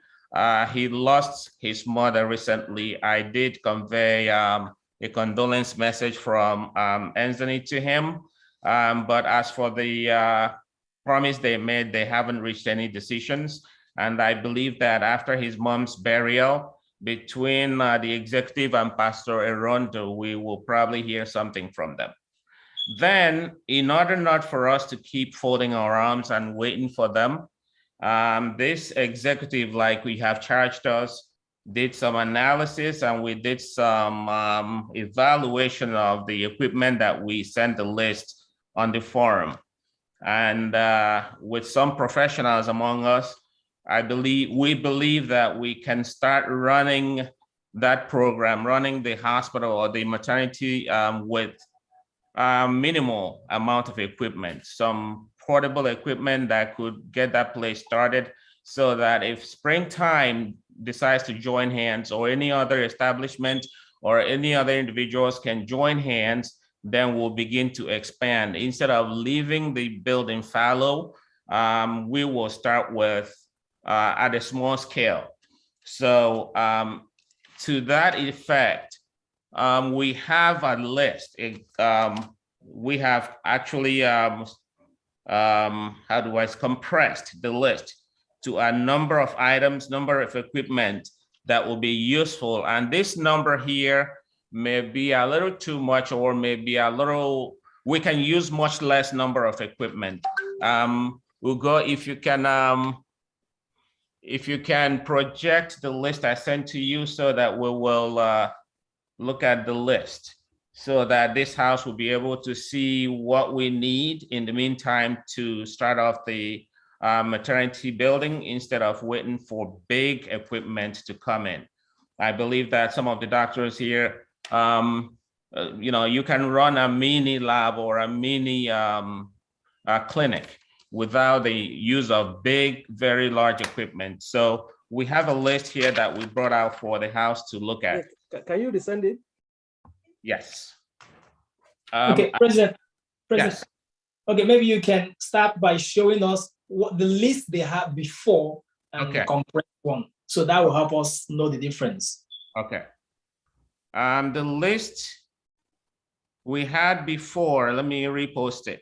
He lost his mother recently. I did convey a condolence message from ENSDANY to him. But as for the promise they made, they haven't reached any decisions. And I believe that after his mom's burial, between the executive and Pastor Erondo, we will probably hear something from them. Then, in order not for us to keep folding our arms and waiting for them, this executive, like we have charged us, did some analysis, and we did some evaluation of the equipment that we sent the list on the forum. And with some professionals among us, we believe that we can start running that program, running the hospital or the maternity with minimal amount of equipment, some portable equipment that could get that place started, so that if springtime decides to join hands, or any other establishment or any other individuals can join hands, then we'll begin to expand. Instead of leaving the building fallow, we will start with at a small scale. So to that effect, we have a list. We have actually, compressed the list to a number of items, number of equipment that will be useful. And this number here may be a little too much, or maybe a little, we can use much less number of equipment. We'll go, if you can project the list I sent to you, so that we will look at the list so that this house will be able to see what we need in the meantime to start off the maternity building instead of waiting for big equipment to come in. I believe that some of the doctors here, you can run a mini lab or a mini clinic without the use of big, very large equipment. So we have a list here that we brought out for the house to look at. Can you resend it? Yes. Okay, President. Yes. Okay, maybe you can start by showing us what the list they had before and the compressed one. So that will help us know the difference. Okay. The list we had before, let me repost it.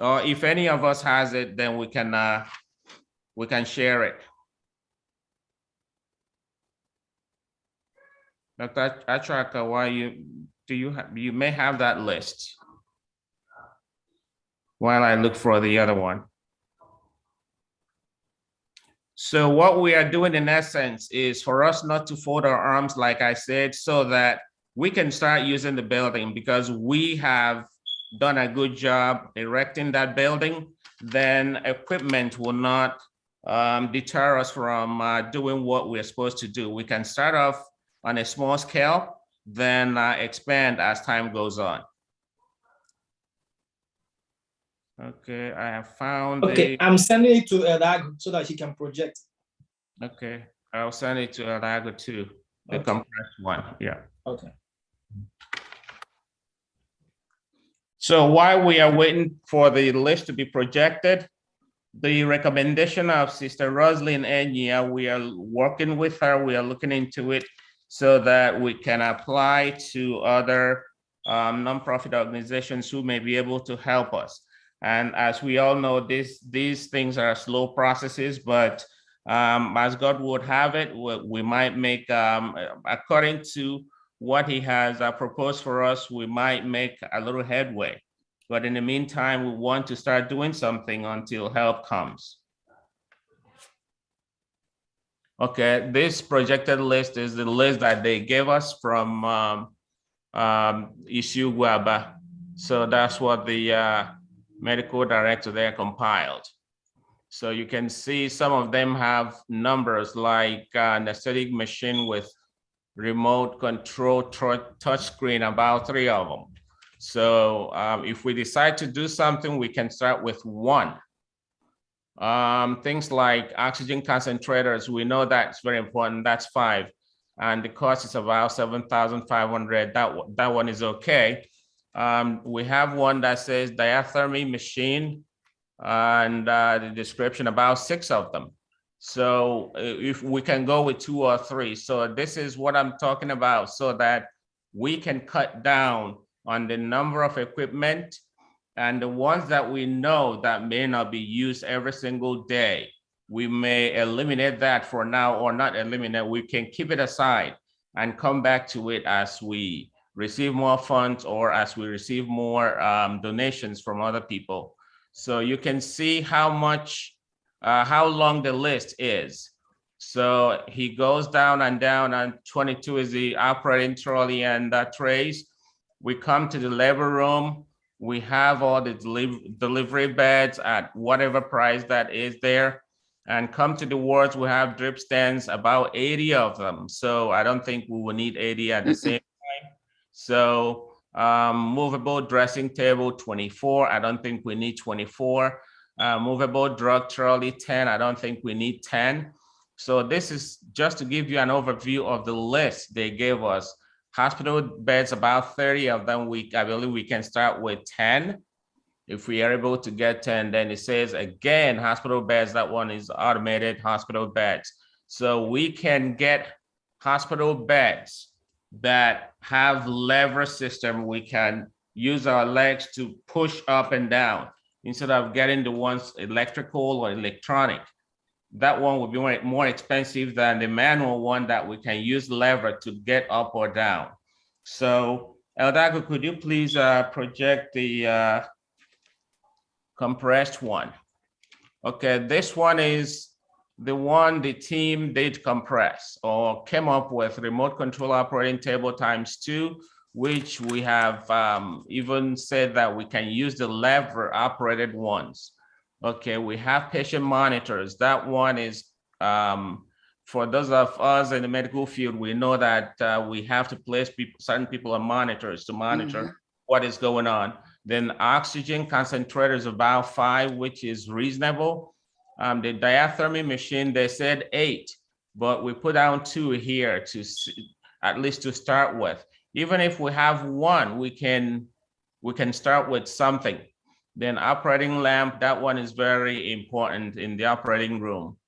Or if any of us has it, then we can share it. Dr. Achaka, why you may have that list while I look for the other one. So what we are doing in essence is for us not to fold our arms, like I said, so that we can start using the building, because we have done a good job erecting that building. Then equipment will not deter us from doing what we're supposed to do. We can start off on a small scale, then expand as time goes on. Okay, I have found. Okay, I'm sending it to Eldago so that he can project. Okay, I'll send it to Eldago too, the compressed one. Yeah. Okay. So while we are waiting for the list to be projected, the recommendation of Sister Roslyn Enya, we are working with her. We are looking into it so that we can apply to other nonprofit organizations who may be able to help us. And as we all know, these things are slow processes, but as God would have it, we might make, according to what he has proposed for us, we might make a little headway. But in the meantime, we want to start doing something until help comes. Okay, this projected list is the list that they gave us from Issue Guaba. So that's what the medical director there compiled. So you can see some of them have numbers like anesthetic machine with remote control touchscreen, about 3 of them. So if we decide to do something, we can start with 1. Things like oxygen concentrators, we know that's very important, that's 5. And the cost is about 7,500, that one is okay. We have one that says diathermy machine, and the description about 6 of them. So if we can go with 2 or 3. So this is what I'm talking about, so that we can cut down on the number of equipment, and the ones that we know that may not be used every single day, we may eliminate that for now, or not eliminate, we can keep it aside and come back to it as we receive more funds or as we receive more donations from other people. So you can see how much, how long the list is. So he goes down, and 22 is the operating trolley and trays. We come to the labor room. We have all the delivery beds at whatever price that is there. And come to the wards, we have drip stands, about 80 of them. So I don't think we will need 80 at the same time. So movable dressing table, 24. I don't think we need 24. Movable drug trolley, 10. I don't think we need 10. So this is just to give you an overview of the list they gave us. Hospital beds, about 30 of them. I believe we can start with 10. If we are able to get 10, then it says again, hospital beds, that one is automated hospital beds. So we can get hospital beds that have lever system. We can use our legs to push up and down instead of getting the ones electrical or electronic. That one would be more expensive than the manual one that we can use lever to get up or down. So Eldago, could you please project the compressed one? Okay, this one is the one the team did compress or came up with remote control operating table ×2, which we have even said that we can use the lever operated ones. Okay, we have patient monitors. That one is for those of us in the medical field, we know that we have to place certain people on monitors to monitor what is going on. Then oxygen concentrator is about 5, which is reasonable. The diathermy machine, they said 8, but we put down 2 here to at least to start with. Even if we have 1, we can start with something. Then operating lamp, that one is very important in the operating room.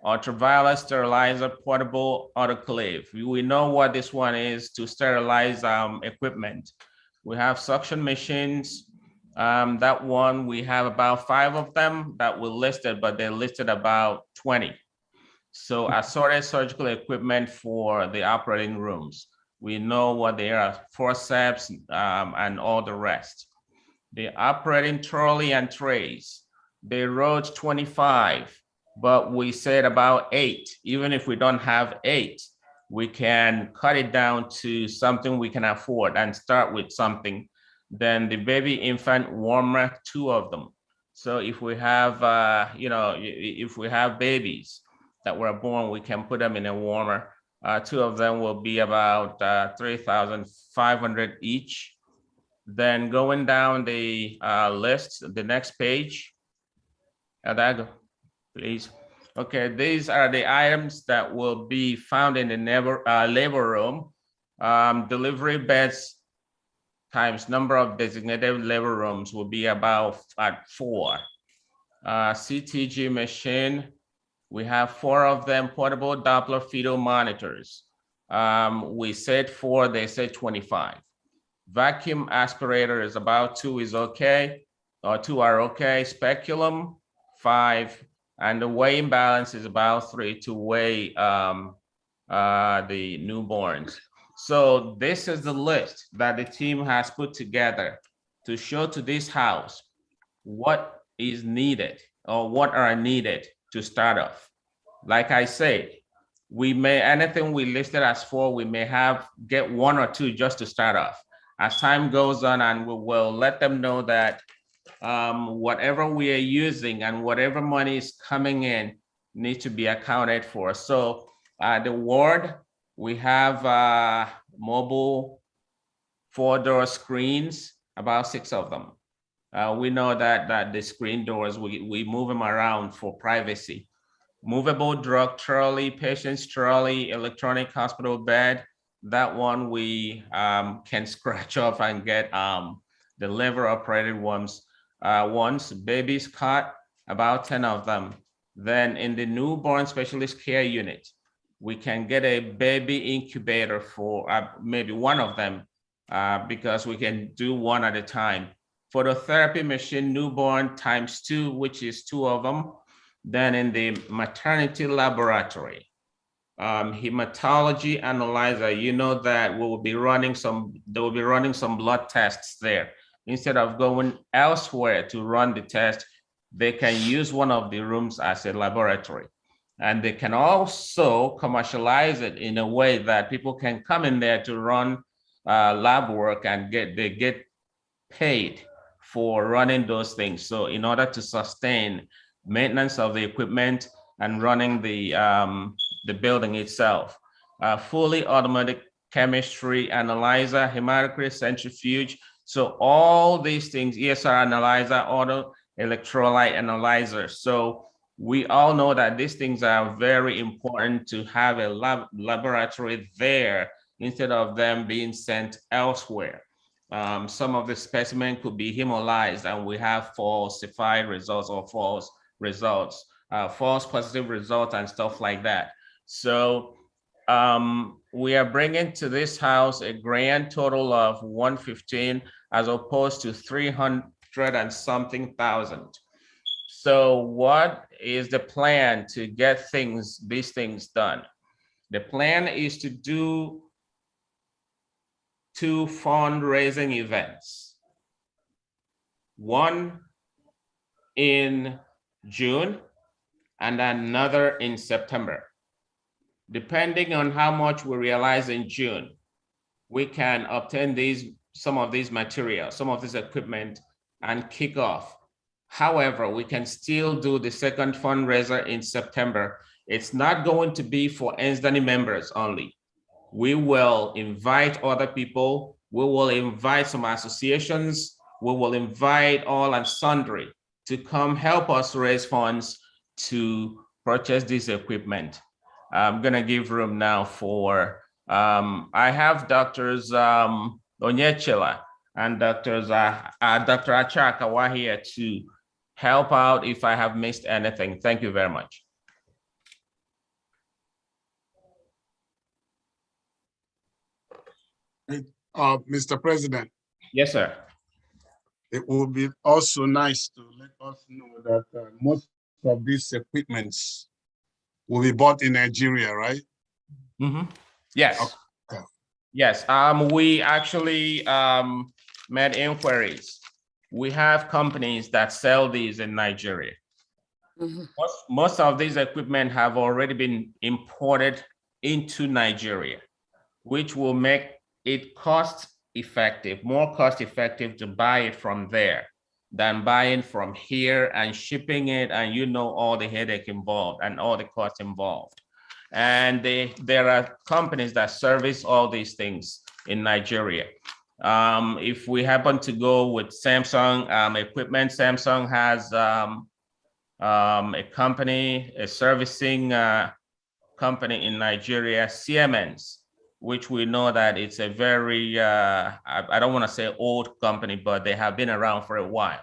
Ultraviolet sterilizer, portable autoclave. We know what this one is to sterilize equipment. We have suction machines. That one, we have about 5 of them that were listed, but they're listed about 20. So assorted surgical equipment for the operating rooms. We know what they are, forceps and all the rest. The operating trolley and trays, they wrote 25, but we said about 8. Even if we don't have 8, we can cut it down to something we can afford and start with something. Then the baby infant warmer, 2 of them. So if we have, if we have babies that were born, we can put them in a warmer. 2 of them will be about 3,500 each. Then going down the list, the next page, Adago, please. Okay, these are the items that will be found in the labor room. Delivery beds times number of designated labor rooms will be about at 4. CTG machine, we have 4 of them, portable Doppler fetal monitors. We said 4, they said 25. Vacuum aspirator is about 2 is okay, or 2 are okay. Speculum, 5, and the weighing balance is about 3 to weigh the newborns. So this is the list that the team has put together to show to this house what is needed or what are needed to start off. Like I said, we may, anything we listed as 4, we may get 1 or 2 just to start off. As time goes on, and we will let them know that whatever we are using and whatever money is coming in needs to be accounted for. So the ward, we have mobile 4-door screens, about 6 of them. We know that the screen doors, we move them around for privacy. Movable drug trolley, patient's trolley, electronic hospital bed. That one we can scratch off and get the lever operated ones. Baby's cot, about 10 of them. Then in the newborn specialist care unit, we can get a baby incubator for maybe 1 of them because we can do 1 at a time. Phototherapy machine, newborn ×2, which is 2 of them. Then in the maternity laboratory, hematology analyzer, you know that they will be running some blood tests there. Instead of going elsewhere to run the test, they can use one of the rooms as a laboratory. And they can also commercialize it in a way that people can come in there to run lab work and they get paid for running those things. So in order to sustain maintenance of the equipment and running the building itself. Fully automatic chemistry analyzer, hematocrit centrifuge. So all these things, ESR analyzer, auto electrolyte analyzer. So we all know that these things are very important to have a laboratory there instead of them being sent elsewhere. Some of the specimen could be hemolyzed and we have falsified results or false results, false positive results and stuff like that. So we are bringing to this house a grand total of 115 as opposed to 300 and something thousand. So what is the plan to get these things done? The plan is to do 2 fundraising events. One in June and another in September. Depending on how much we realize in June, we can obtain some of these materials, some of this equipment, and kick off. However, we can still do the second fundraiser in September. It's not going to be for ENSDANY members only. We will invite other people. We will invite some associations. We will invite all and sundry to come help us raise funds to purchase this equipment. I'm gonna give room now for, I have Doctors Onyechila and Dr. Achakawa here to help out if I have missed anything. Thank you very much. Mr. President. Yes, sir. It would be also nice to let us know that most of these equipments will be bought in Nigeria, right? Mm-hmm. Yes. Okay. Yes. We actually made inquiries. We have companies that sell these in Nigeria. Mm-hmm. Most of these equipment have already been imported into Nigeria, which will make it more cost effective to buy it from there than buying from here and shipping it, and you know all the headache involved and all the costs involved. And there are companies that service all these things in Nigeria. If we happen to go with Samsung equipment, Samsung has a servicing company in Nigeria, Siemens, which we know that it's a very, I don't want to say old company, but they have been around for a while.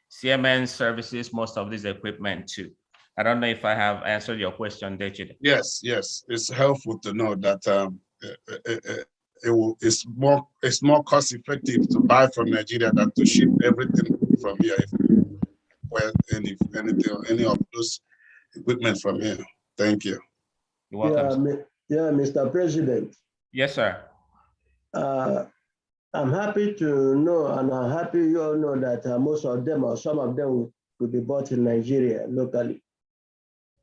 Siemens services most of this equipment too. I don't know if I have answered your question, Dechide. Yes, yes, it's helpful to know that it's more cost effective to buy from Nigeria than to ship everything from here. Any of those equipment from here. Thank you. You're welcome. Yeah, Mr. President. Yes, sir. I'm happy to know, and I'm happy you all know that most of them or some of them could be bought in Nigeria locally.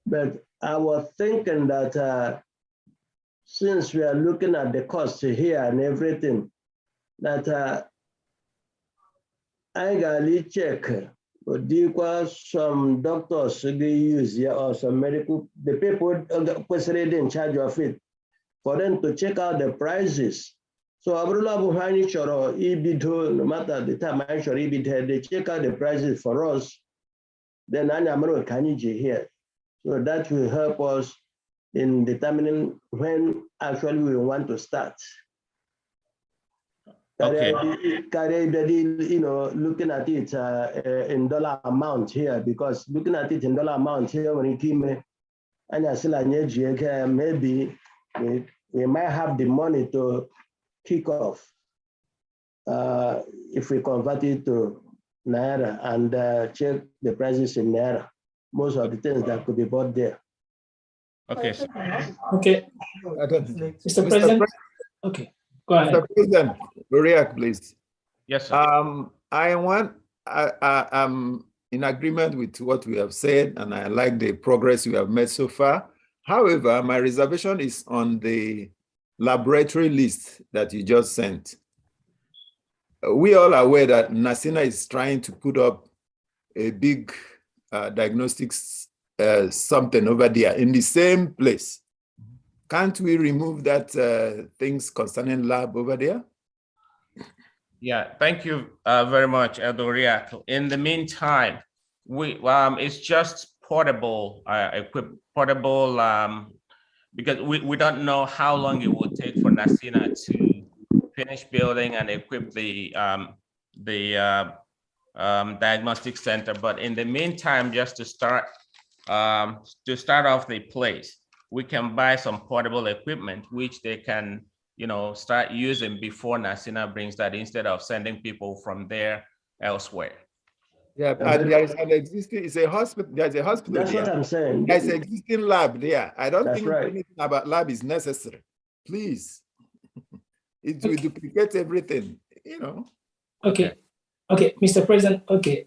But I was thinking that since we are looking at the cost here and everything, that I got to check. But there was some doctors they use here or some medical, the people personally in charge of it, for them to check out the prices. So Abrula Buhani Choro, EBIT, no matter the time I should EBIT, they check out the prices for us. Then I'm going to here. So that will help us in determining when actually we want to start. Okay. You know, looking at it in dollar amount here, because looking at it in dollar amount here, when it came, and I still maybe we might have the money to kick off if we convert it to Naira and check the prices in Naira. Most of the things that could be bought there. Okay. Okay. Mr. President. Okay. Go ahead. Mr. President, react, please. Yes, sir. I'm in agreement with what we have said, and I like the progress we have made so far. However, my reservation is on the laboratory list that you just sent. We all are aware that NACINA is trying to put up a big diagnostics something over there in the same place. Can't we remove that things concerning lab over there? Yeah, thank you very much, Eldoriak. In the meantime, it's just portable because we don't know how long it will take for NACINA to finish building and equip the diagnostic center. But in the meantime, just to start off the place, we can buy some portable equipment which they can, start using before NACINA brings that, instead of sending people from there elsewhere. Yeah, but there is an existing, it's a hospital, there's a hospital. That's there. what I'm saying. There's an existing lab there. I don't think right. anything about lab is necessary. Please. It will duplicate everything, Okay. Okay, Mr. President, okay.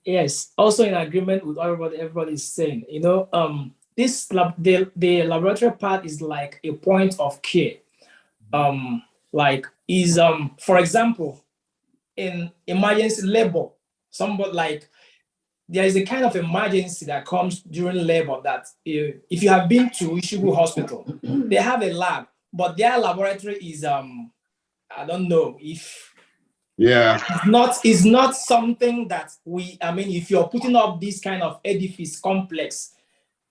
Yes, also in agreement with everybody is saying, you know, the laboratory part is like a point of care. For example, in emergency labor, somebody like there is a kind of emergency that comes during labor that if you have been to Ishigu Hospital, they have a lab, but their laboratory is I don't know if it's not something that if you're putting up this kind of edifice complex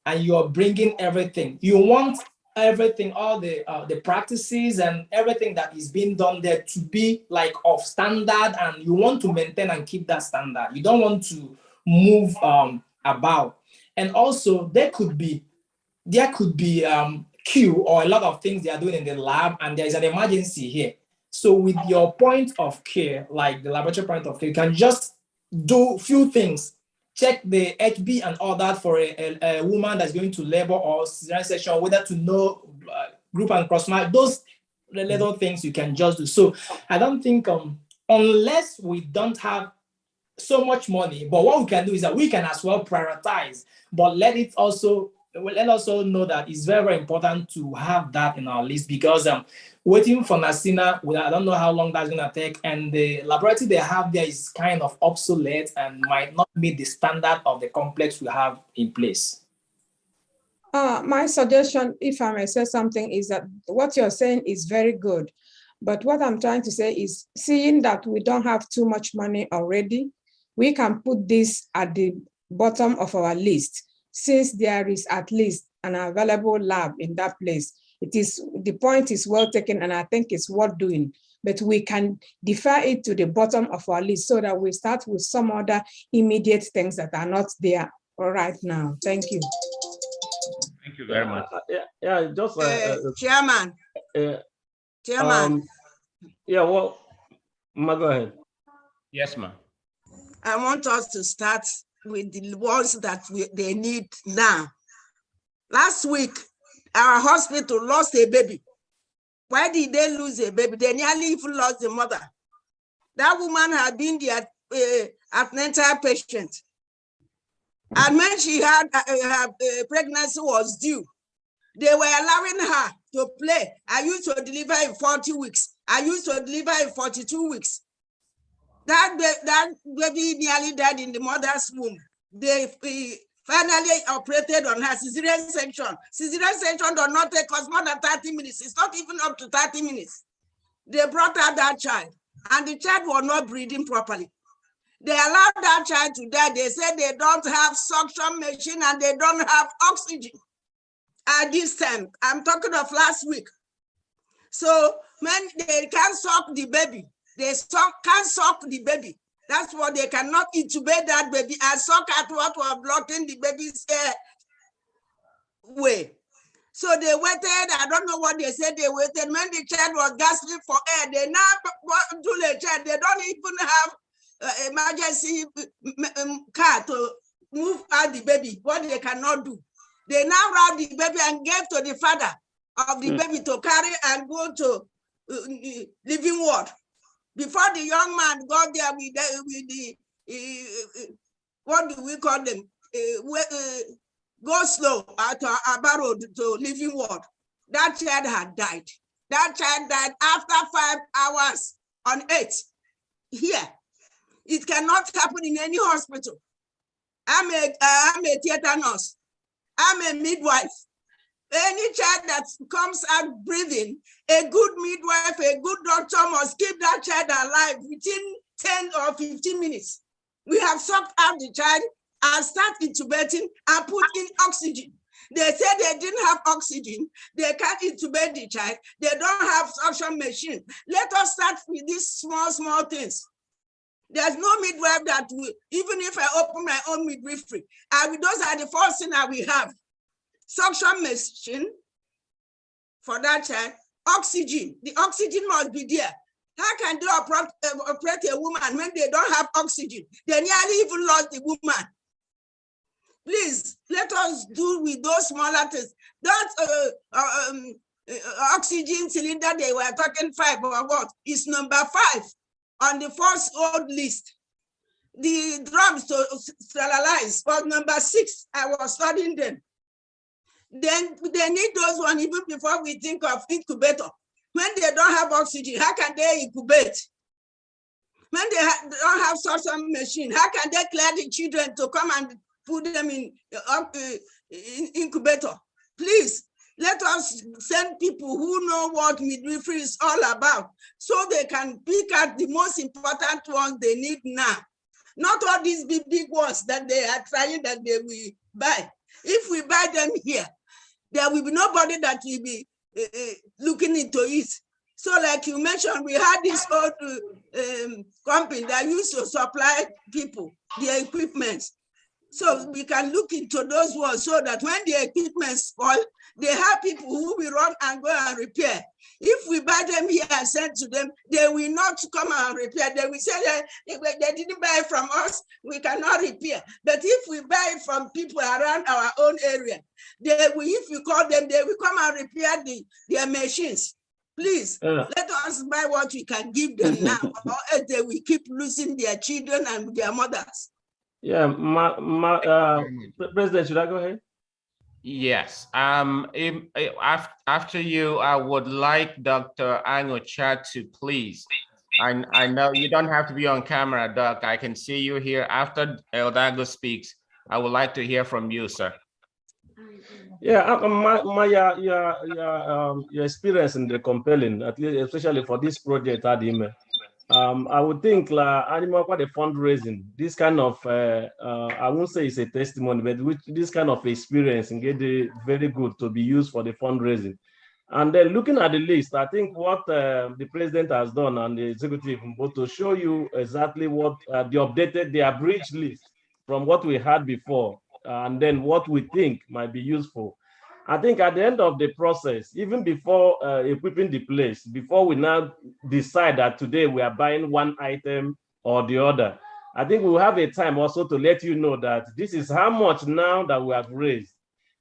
and you're bringing everything, you want everything, all the practices and everything that is being done there to be like of standard, and you want to maintain and keep that standard. You don't want to move about. And also there could be queue or a lot of things they are doing in the lab, and there is an emergency here. So with your point of care, like the laboratory point of care, you can just do few things. Check the HB and all that for a woman that's going to labor or cesarean section, whether to know group and cross-match, those little things you can just do. So I don't think, unless we don't have so much money, but what we can do is that we can as well prioritize, but let us also know that it's very, very important to have that in our list, because waiting for Nasina, I don't know how long that's going to take, and the laboratory they have there is kind of obsolete and might not meet the standard of the complex we have in place. My suggestion, if I may say something, is that what you're saying is very good. But what I'm trying to say is, seeing that we don't have too much money already, we can put this at the bottom of our list, since there is at least an available lab in that place. The point is well taken, and I think it's worth doing, but we can defer it to the bottom of our list so that we start with some other immediate things that are not there right now. Thank you. Thank you very much. Chairman. Chairman. Ma, go ahead. Yes, ma'am. I want us to start with the ones that they need now. Last week, our hospital lost a baby. Why did they lose a baby? They nearly even lost the mother. That woman had been the antenatal patient. And when she had her pregnancy was due, they were allowing her to play. I used to deliver in 40 weeks. I used to deliver in 42 weeks. That baby nearly died in the mother's womb. They finally operated on her cesarean section. Cesarean section does not take us more than 30 minutes. It's not even up to 30 minutes. They brought out that child, and the child was not breathing properly. They allowed that child to die. They said they don't have suction machine and they don't have oxygen at this time. I'm talking of last week. So when they can't suck the baby, they can't suck the baby. That's what they cannot intubate that baby and suck at what was blocking the baby's way. So they waited. I don't know what they said. They waited. When the child was gasping for air, they now do the child. They don't even have emergency car to move out the baby. What they cannot do, they now wrap the baby and gave to the father of the baby to carry and go to living ward. Before the young man got there with the what do we call them? Go slow at Abaro to living ward. That child had died. That child died after 5 hours on 8. Here, it cannot happen in any hospital. I'm a theater nurse. I'm a midwife. Any child that comes out breathing, a good midwife, a good doctor must keep that child alive within 10 or 15 minutes. We have sucked out the child and start intubating and put in oxygen. They said they didn't have oxygen. They can't intubate the child. They don't have suction machine. Let us start with these small things. There's no midwife that will, even if I open my own midwifery, those are the first thing I will have. Suction machine for that child, oxygen. The oxygen must be there. How can they operate a woman when they don't have oxygen? They nearly even lost the woman. Please, let us do with those smaller things. That oxygen cylinder they were talking 5 or what is number 5 on the first old list. the drugs to sterilize was number 6. I was studying them. Then they need those ones even before we think of incubator. When they don't have oxygen, how can they incubate? When they don't have such a machine, how can they clear the children to come and put them in incubator? Please, let us send people who know what midwifery is all about so they can pick out the most important ones they need now. Not all these big ones that they are trying that they will buy. If we buy them here, there will be nobody that will be looking into it. So like you mentioned, we had this old company that used to supply people the equipment. So we can look into those ones so that when the equipment spoil, they have people who will run and go and repair. If we buy them here and send to them, they will not come and repair. They will say that they didn't buy it from us, we cannot repair. But if we buy it from people around our own area, they will, if we call them, they will come and repair their machines. Please, let us buy what we can give them now, or else they will keep losing their children and their mothers. Yeah, President, should I go ahead? Yes. After you, I would like Dr. Ango-Chat to please. I know you don't have to be on camera, Doc. I can see you here. After Eldago speaks, I would like to hear from you, sir. Yeah, your experience in the compelling, at least especially for this project, Adime. I would think animal the fundraising, this kind of I won't say it's a testimony, but with this kind of experience and get very good to be used for the fundraising. And then looking at the list, I think what the president has done and the executive both to show you exactly what the abridged list from what we had before, and then what we think might be useful. I think at the end of the process, even before equipping the place, before we now decide that today we are buying one item or the other, I think we'll have a time also to let you know that this is how much now that we have raised.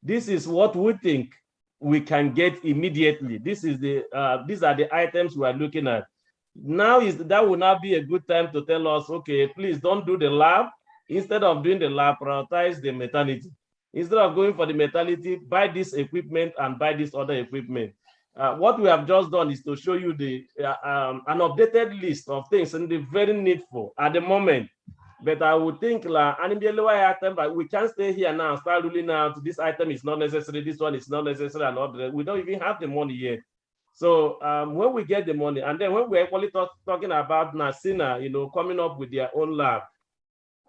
This is what we think we can get immediately. This is these are the items we are looking at. Now that will now be a good time to tell us, okay, please don't do the lab. Instead of doing the lab, prioritize the maternity. Instead of going for the maternity, buy this equipment and buy this other equipment. What we have just done is to show you an updated list of things and the very needful at the moment. But I would think we can't stay here now and start ruling out this item is not necessary, this one is not necessary, and all that. We don't even have the money yet. So when we get the money, and then when we're actually talking about Nasina, coming up with their own lab,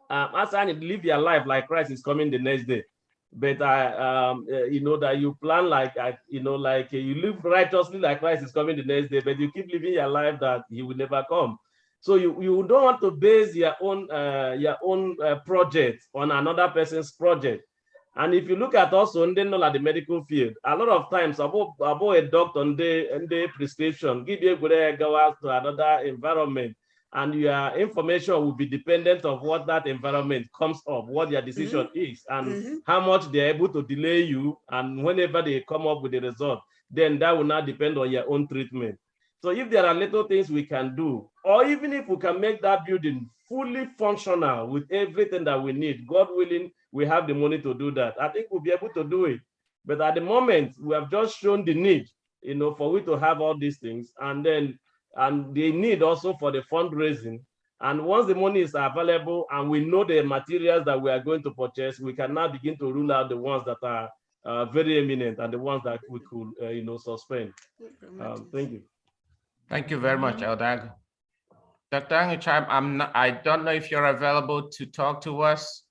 as I live your life like Christ is coming the next day. But that you plan like you live righteously like Christ is coming the next day, but you keep living your life that he will never come. So you don't want to base your own project on another person's project. And if you look at also in the medical field, a lot of times about a doctor on the prescription, give you go out to another environment, and your information will be dependent of what that environment comes up, what your decision is, and how much they're able to delay you. And whenever they come up with the result, then that will not depend on your own treatment. So if there are little things we can do, or even if we can make that building fully functional with everything that we need, God willing, we have the money to do that. I think we'll be able to do it. But at the moment, we have just shown the need, for we to have all these things, and the need also for the fundraising. And once the money is available and we know the materials that we are going to purchase, we can now begin to rule out the ones that are very eminent and the ones that we could, suspend. Thank you. Thank you very much, Eldago. Dr. Ango-Chat, I don't know if you're available to talk to us.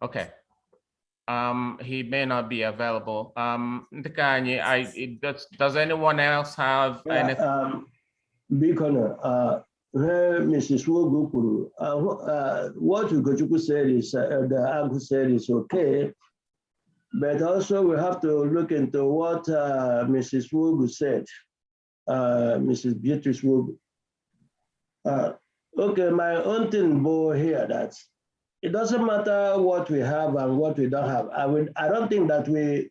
Okay. He may not be available. Does anyone else have anything? Mrs. Wogu, what Ugochukwu said is, the Agu said is okay, but also we have to look into what Mrs. Wogu said, Mrs. Beatrice Wogu. Okay, my own thing here that it doesn't matter what we have and what we don't have. I don't think that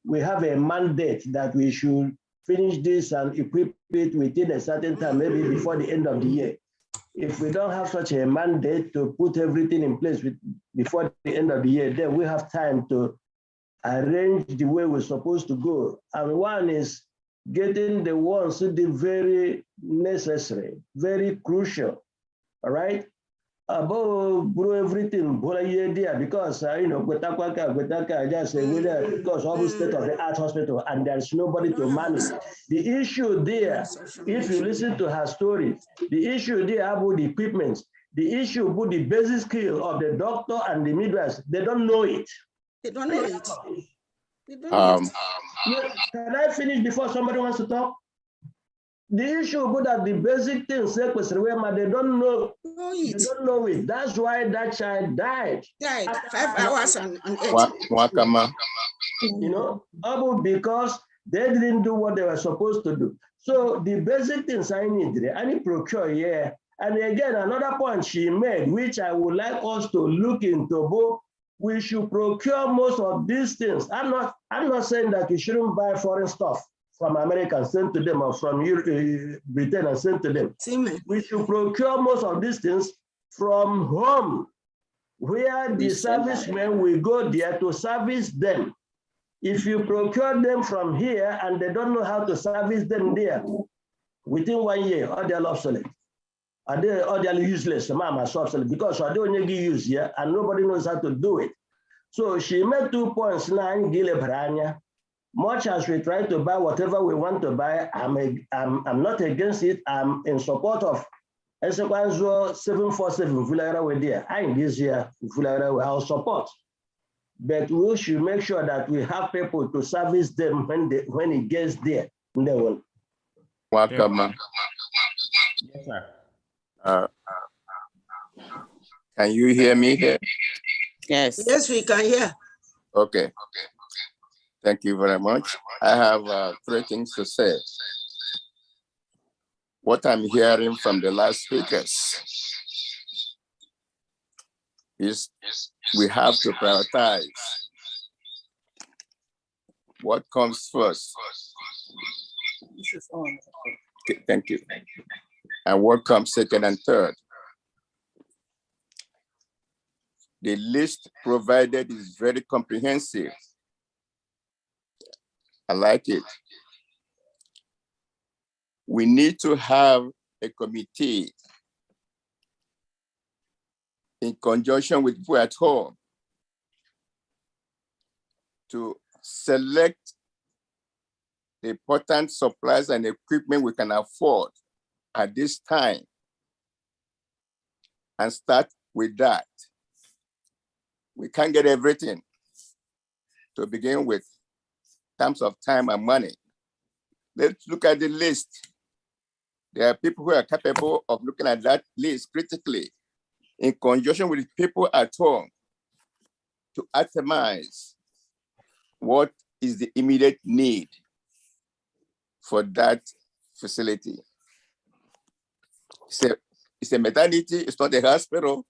we have a mandate that we should finish this and equip it within a certain time, maybe before the end of the year. If we don't have such a mandate to put everything in place before the end of the year, then we have time to arrange the way we're supposed to go. And one is getting the ones that are very necessary, very crucial, all right? About everything because just because of the state of the art hospital and there's nobody to manage. The issue there, if you listen to her story, the issue there about the equipment, the issue about the basic skill of the doctor and the midwives, they don't know it. They don't know it. They don't know it. Can I finish before somebody wants to talk? The issue about that the basic things they don't know. They don't know it. That's why that child died. Died 5 hours on 8. You know, because they didn't do what they were supposed to do. So the basic things I need procure here. And again, another point she made, which I would like us to look into, we should procure most of these things. I'm not saying that you shouldn't buy foreign stuff from America and send to them, or from Britain and send to them. We should procure most of these things from home, where the servicemen will go there to service them. If you procure them from here and they don't know how to service them there, within 1 year, or they're obsolete, or they're useless, obsolete, because they only get used here and nobody knows how to do it. So she made 2 points now. Much as we try to buy whatever we want to buy, I'm not against it. I'm in support of Esekwanzo 747 Vulera with there. I'm this year Vulera I'll support. But we should make sure that we have people to service them when it gets there. They will. Welcome, man. Yes, sir. Can you hear me here? Yes. Yes, we can hear. Okay. Thank you very much. I have 3 things to say. What I'm hearing from the last speakers is we have to prioritize what comes first. This is on. Okay, thank you. And what comes second and third. The list provided is very comprehensive. I like it. We need to have a committee in conjunction with people at home to select the important supplies and equipment we can afford at this time and start with that. We can't get everything to begin with in terms of time and money. Let's look at the list. There are people who are capable of looking at that list critically in conjunction with people at home to itemize what is the immediate need for that facility. It's a maternity, it's not a hospital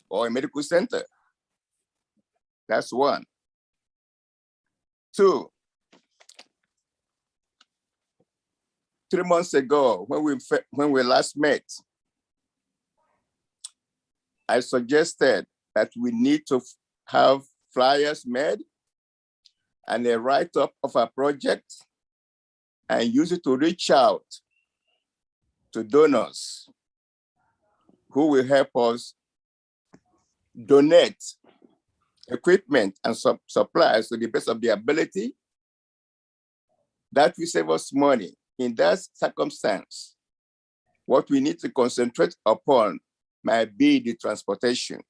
or a medical center. That's 1. 2, 3 months ago, when we last met, I suggested that we need to have flyers made and a write-up of our project and use it to reach out to donors who will help us donate equipment and supplies to the best of their ability. That will save us money. In that circumstance, what we need to concentrate upon might be the transportation.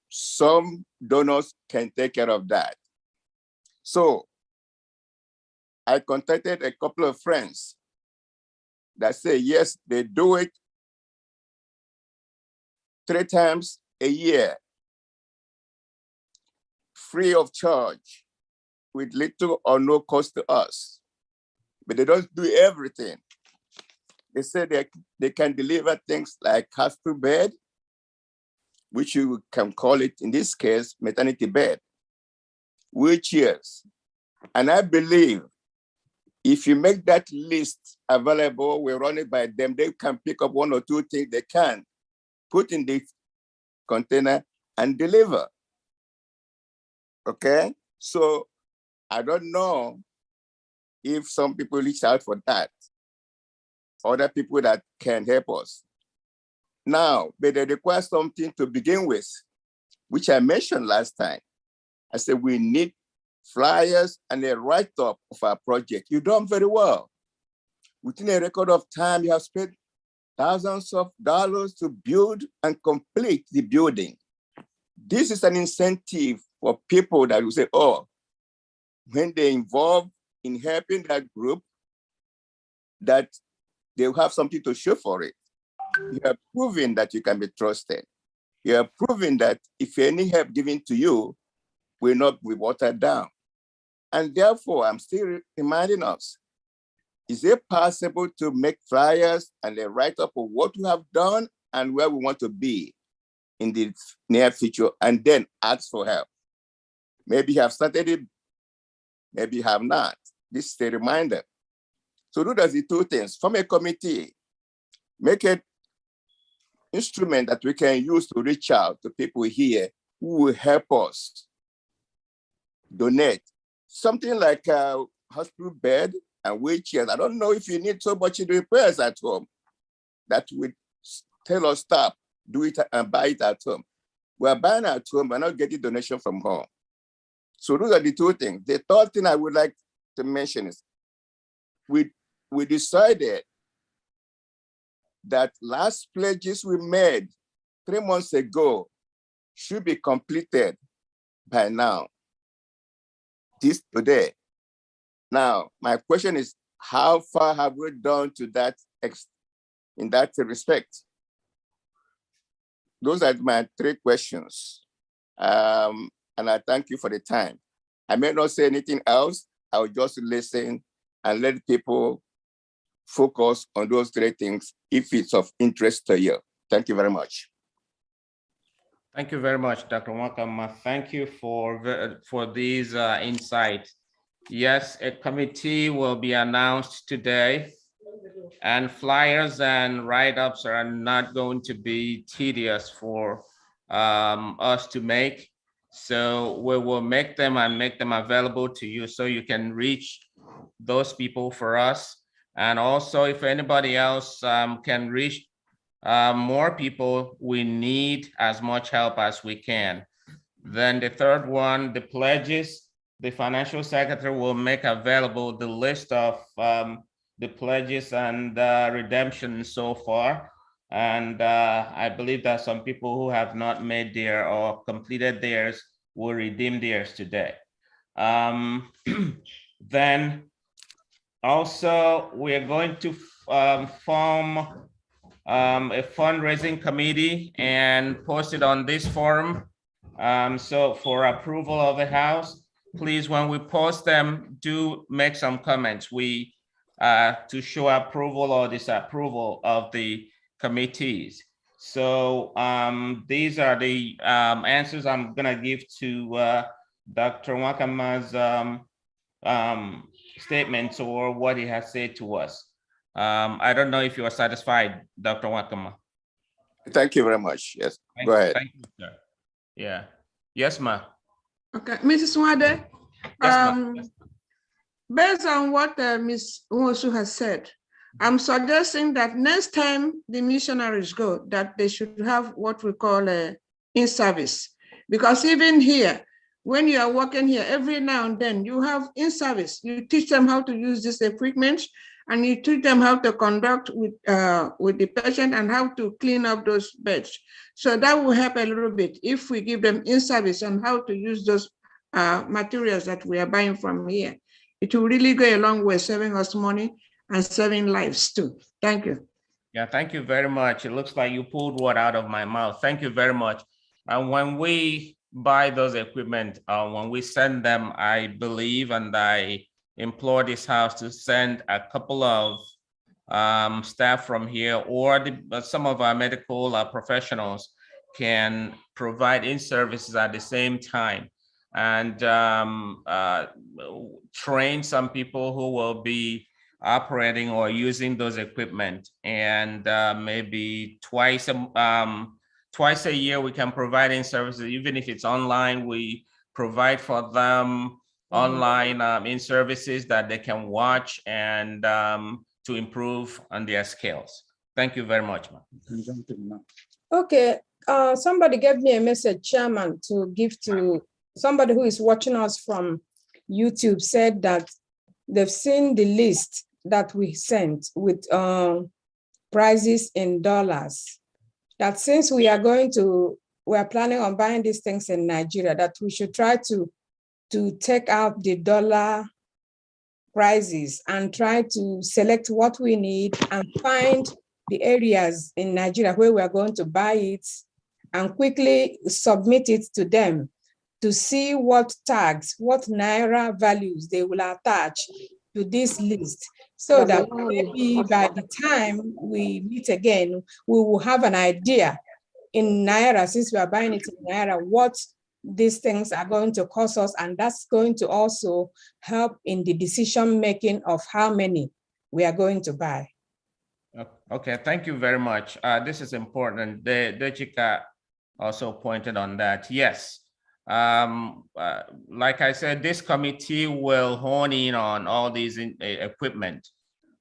Some donors can take care of that. So I contacted a couple of friends that say, yes, they do it 3 times a year, free of charge, with little or no cost to us. But they don't do everything. They say they can deliver things like hospital bed, which you can call it, in this case, maternity bed, wheelchairs. And I believe If you make that list available, we run it by them, they can pick up one or two things they can put in the container and deliver. Okay, so I don't know if some people reach out for that, other people that can help us. Now, but they require something to begin with, which I mentioned last time. I said, we need flyers and a write-up of our project. You've done very well. Within a record of time, you have spent thousands of dollars to build and complete the building. This is an incentive for people that will say, oh, when they involve in helping that group, that they will have something to show for it. You have proven that you can be trusted. You have proven that if any help given to you will not be watered down. And therefore, I'm still reminding us, is it possible to make flyers and a write-up of what we have done and where we want to be in the near future, and then ask for help? Maybe you have started it, maybe you have not. This is a reminder. So do the two things. Form a committee, make an instrument that we can use to reach out to people here who will help us donate. Something like a hospital bed and wheelchairs. I don't know if you need so much repairs at home that would tell us stop, do it and buy it at home. We're buying at home, we're not getting donation from home. So those are the two things. The third thing I would like to mention is we decided that last pledges we made 3 months ago should be completed by now, this today. Now, my question is, how far have we done to that in that respect? Those are my 3 questions. And I thank you for the time. I may not say anything else. I will just listen and let people focus on those 3 things if it's of interest to you. Thank you very much. Thank you very much, Dr. Wakama. Thank you for these insights. Yes, a committee will be announced today, and flyers and write-ups are not going to be tedious for us to make. So we will make them and make them available to you so you can reach those people for us. And also, if anybody else can reach more people, we need as much help as we can. Then the third one, the pledges, the financial secretary will make available the list of the pledges and redemption so far. And I believe that some people who have not made their or completed theirs will redeem theirs today. Then also, we are going to form a fundraising committee and post it on this forum. So for approval of the House, please, when we post them, do make some comments to show approval or disapproval of the committees. So these are the answers I'm gonna give to Dr. Wakama's statements or what he has said to us. I don't know if you are satisfied, Dr. Wakama. Thank you very much. Yes, go ahead. Thank you, sir. Yeah. Yes, ma. Okay, Mrs. Wade, yes, based on what Ms. Nwosu has said, I'm suggesting that next time the missionaries go, that they should have what we call a in-service. Because even here, when you are working here, every now and then you have in-service. You teach them how to use this equipment, and you teach them how to conduct with the patient and how to clean up those beds. So that will help a little bit if we give them in-service on how to use those materials that we are buying from here. It will really go a long way, saving us money and saving lives too. Thank you. Yeah, thank you very much. It looks like you pulled word out of my mouth. Thank you very much. And when we buy those equipment, when we send them, I believe, and I implore this House to send a couple of staff from here, or some of our medical professionals can provide in-services at the same time. and train some people who will be operating or using those equipment. And maybe twice a year we can provide in services, even if it's online. We provide for them online in services that they can watch and to improve on their skills. Thank you very much, ma'am. Okay, somebody gave me a message, Chairman, to give to somebody who is watching us from YouTube, said that they've seen the list that we sent with prices in dollars, that since we are planning on buying these things in Nigeria, that we should try to take out the dollar prices and try to select what we need and find the areas in Nigeria where we are going to buy it and quickly submit it to them to see what tags, what Naira values they will attach to this list, so that maybe by the time we meet again, we will have an idea in Naira, since we are buying it in Naira, what these things are going to cost us, and that's going to also help in the decision making of how many we are going to buy. Okay, thank you very much. This is important. Dechika also pointed on that. Yes, like I said, this committee will hone in on all these equipment.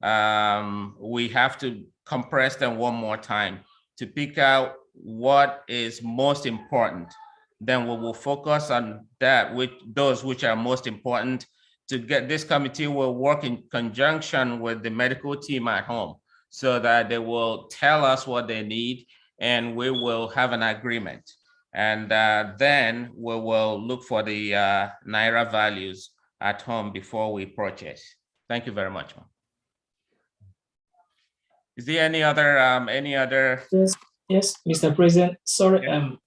We have to compress them one more time to pick out what is most important. Then we will focus on that, with those which are most important. To get this committee will work in conjunction with the medical team at home, so that they will tell us what they need and we will have an agreement. And then we will look for the Naira values at home before we purchase. Thank you very much, ma'am. Is there any other? Yes, Mr. President. Sorry,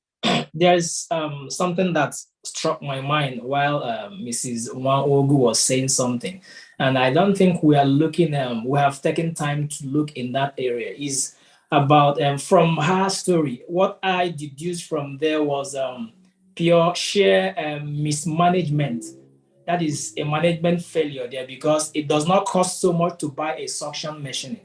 there is something that struck my mind while Mrs. Nwaogu was saying something, and I don't think we are looking. We have taken time to look in that area. Is about from her story. What I deduced from there was pure sheer mismanagement. That is a management failure there, because it does not cost so much to buy a suction machine.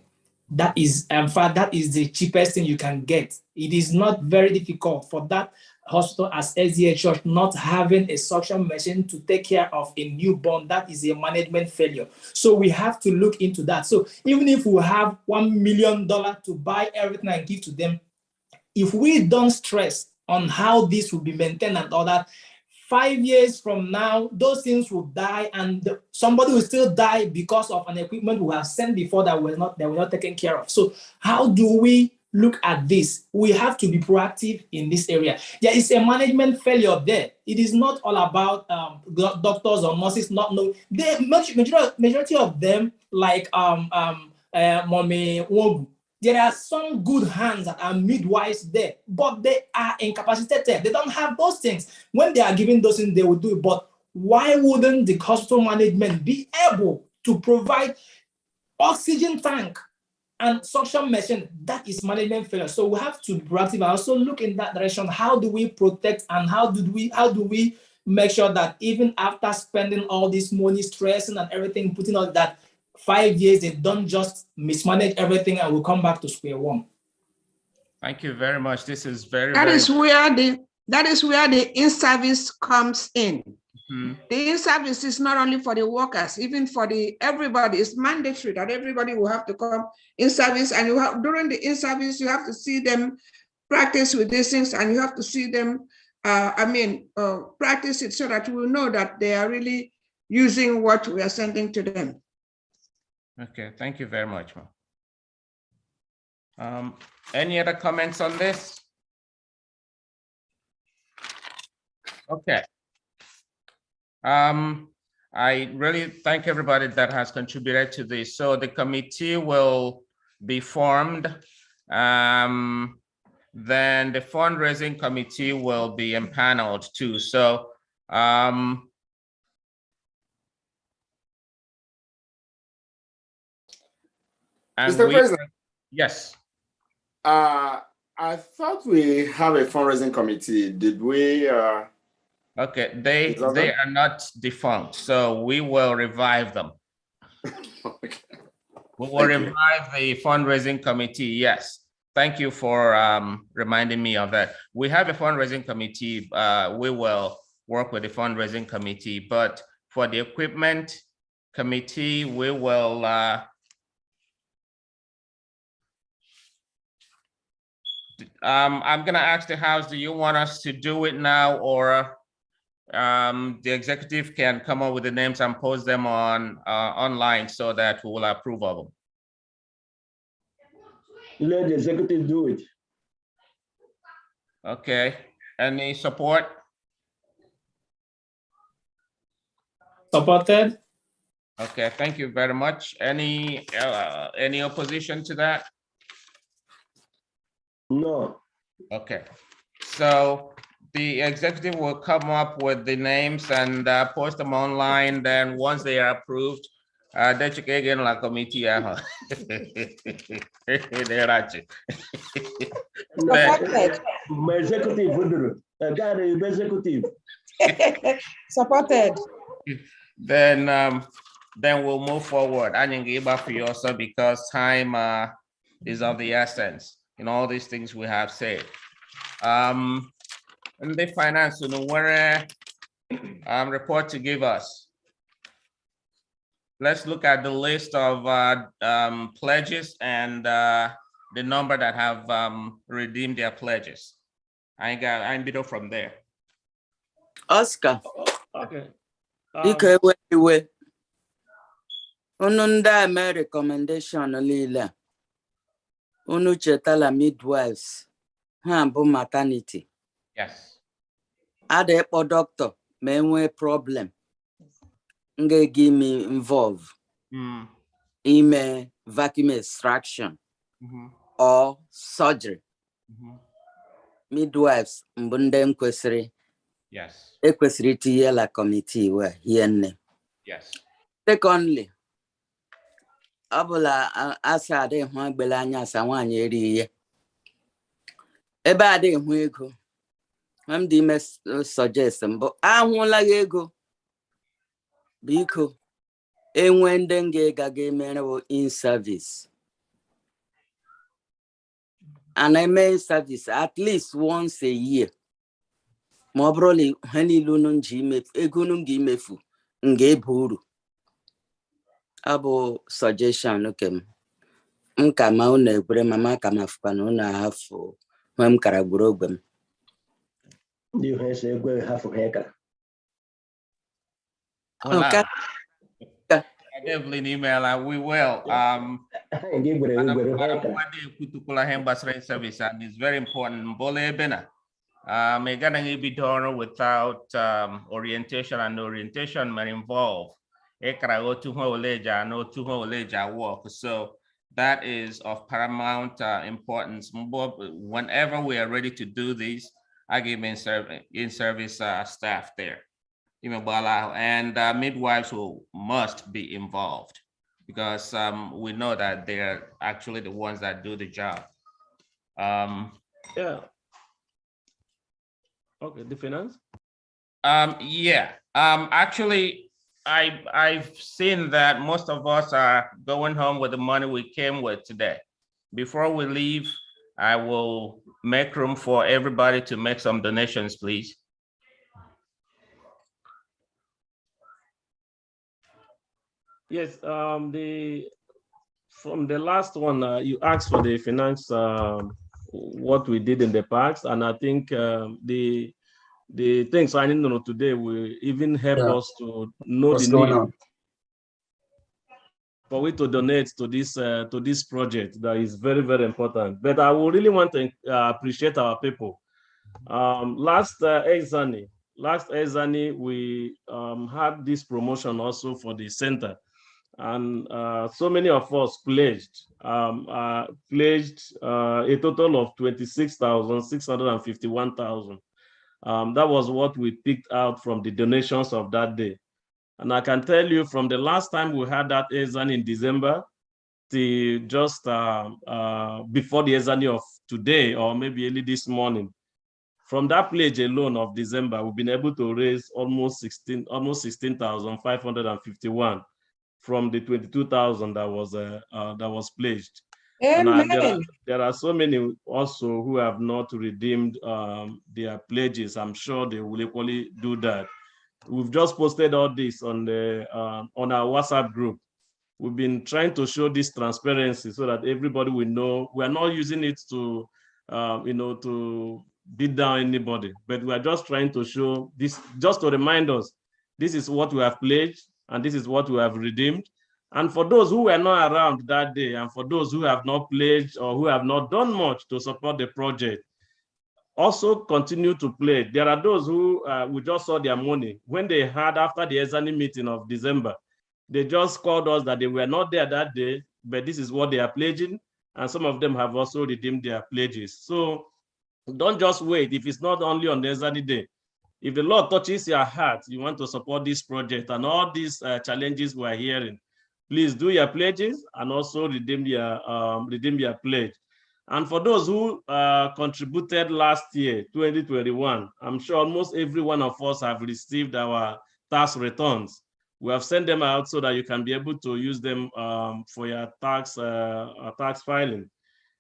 That is, in fact, that is the cheapest thing you can get. It is not very difficult for that hospital as SDA Church not having a suction machine to take care of a newborn. That is a management failure. So we have to look into that. So even if we have $1 million to buy everything and give to them, if we don't stress on how this will be maintained and all that, 5 years from now, those things will die, and somebody will still die because of an equipment we have sent before that were not taken care of. So how do we look at this? We have to be proactive in this area. There is a management failure there. It is not all about doctors or nurses not knowing. The majority of them, like Mommy Wogu, there are some good hands that are midwives there, but they are incapacitated. They don't have those things. When they are given those things, they will do it. But why wouldn't the hospital management be able to provide oxygen tank and suction machine? That is management failure. So we have to be proactive and also look in that direction. How do we protect, and how do we make sure that even after spending all this money, stressing and everything, putting all that, 5 years, they don't just mismanage everything and we'll come back to square one. Thank you very much. This is very, that is where the in-service comes in. Mm-hmm. The in-service is not only for the workers, even for everybody. It's mandatory that everybody will have to come in service, and during the in-service, you have to see them practice with these things, and you have to see them practice it so that we know that they are really using what we are sending to them. Okay, thank you very much, ma'am. Any other comments on this? Okay. I really thank everybody that has contributed to this. So the committee will be formed. Then the fundraising committee will be empaneled too. So Mr. President. Yes. I thought we have a fundraising committee. Did we Okay, they are not defunct, so we will revive them. Okay. We will revive the fundraising committee. Yes. Thank you for reminding me of that. We have a fundraising committee. We will work with the fundraising committee, but for the equipment committee, we will I'm gonna ask the House, do you want us to do it now, or the executive can come up with the names and post them on online so that we will approve of them? Let the executive do it. Okay, any support? Supported. Okay, thank you very much. Any opposition to that? No. Okay, so the executive will come up with the names and post them online. Then once they are approved, they check again la committee. My executive, executive. Supported. Then we'll move forward. I think for you also because time is of the essence in all these things we have said. And the finance, where report to give us. Let's look at the list of pledges and the number that have redeemed their pledges. I'm bit from there. Oscar. Okay. Ike iwe. Unu ndị eme recommendation niile. Unu chetala midwives. Ha bụ maternity. Yes. Ada ekpo doctor ma enwe problem. Ngegi me involve. Ime vacuum extraction. Or surgery. Midwives mbunde nkwesịrị. Yes. Ekwesịrị itinye la committee where here nne. Yes. Secondly, abụla asa adị hụ agbele anya asa nwaanyị eri ihe. Ebe adị hụ ego. I'm the suggest mbụ ahụla ego. Biko enwe ndị ga emere in service. And I may service at least once a year. Ma ọbụrụ ha niile unu nji imefu ego unu ga imefu nga ebu uru. Abụ suggestion okem. Nka ma unu ekwere mama ka mafukwa na unu ahafụ nwe m kara gburu ogbe m. Ndị ha ese egwe hafụ ha kara. I gave an email and we will. Service and it's very important. Be done without orientation, and orientation may involve work. So that is of paramount importance. Whenever we are ready to do this, I give in-service staff there. And midwives must be involved because we know that they're actually the ones that do the job. Yeah. Okay, the finance? Yeah. Actually, I've seen that most of us are going home with the money we came with today. Before we leave, I will make room for everybody to make some donations, please. Yes, from the last one, you asked for the finance, what we did in the past, and I think the things I need to know today will even help us to know what's the need for we to donate to this project that is very, very important. But I would really want to appreciate our people. Last ENSDANY, we had this promotion also for the center. And so many of us pledged a total of 26,651,000. That was what we picked out from the donations of that day. And I can tell you from the last time we had that ENSDANY in December to just before the ENSDANY of today, or maybe early this morning, From that pledge alone of December, we've been able to raise almost 16,551 from the 22,000 that was pledged. Amen. And there are so many also who have not redeemed their pledges. I'm sure they will equally do that. We've just posted all this on our WhatsApp group. We've been trying to show this transparency so that everybody will know. We are not using it to, to beat down anybody, but we are just trying to show this, just to remind us, this is what we have pledged and this is what we have redeemed. And for those who were not around that day, and for those who have not pledged or who have not done much to support the project, also continue to pledge. There are those who we just saw their money. When they had, after the ENSDANY meeting of December, they just called us that they were not there that day, but this is what they are pledging. And some of them have also redeemed their pledges. So don't just wait. If it's not only on the ENSDANY day, if the Lord touches your heart, you want to support this project and all these challenges we're hearing, please do your pledges and also redeem your pledge. And for those who contributed last year, 2021, I'm sure almost every one of us have received our tax returns. We have sent them out so that you can be able to use them for your tax filing.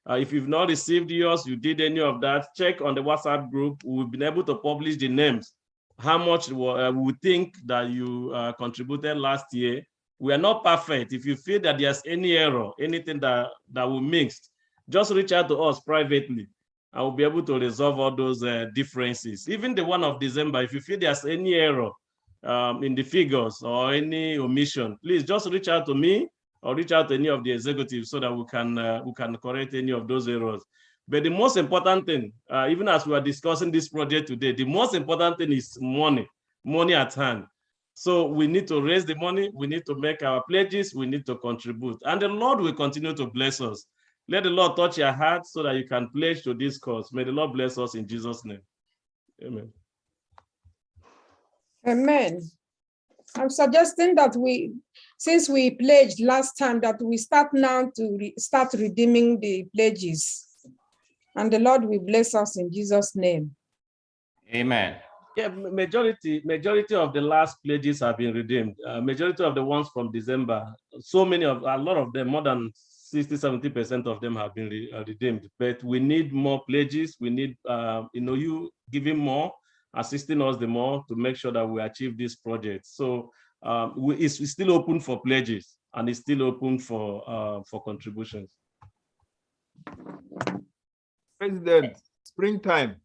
If you've not received yours, you did any of that, check on the WhatsApp group. We've been able to publish the names, how much we think that you contributed last year. We are not perfect. If you feel that there's any error, anything that we mixed, just reach out to us privately. I will be able to resolve all those differences. Even the one of December, if you feel there's any error in the figures or any omission, please just reach out to me or reach out to any of the executives so that we can correct any of those errors. But the most important thing, even as we are discussing this project today, the most important thing is money at hand. So we need to raise the money, we need to make our pledges, we need to contribute. And the Lord will continue to bless us. Let the Lord touch your heart so that you can pledge to this cause. May the Lord bless us in Jesus' name. Amen. Amen. I'm suggesting that since we pledged last time, that we start now to start redeeming the pledges. And the Lord will bless us in Jesus' name. Amen. Yeah, majority of the last pledges have been redeemed. Majority of the ones from December, a lot of them, more than 60–70% of them have been redeemed. But we need more pledges. We need you giving more, assisting us the more to make sure that we achieve this project. So it's still open for pledges and it's still open for contributions. President, springtime.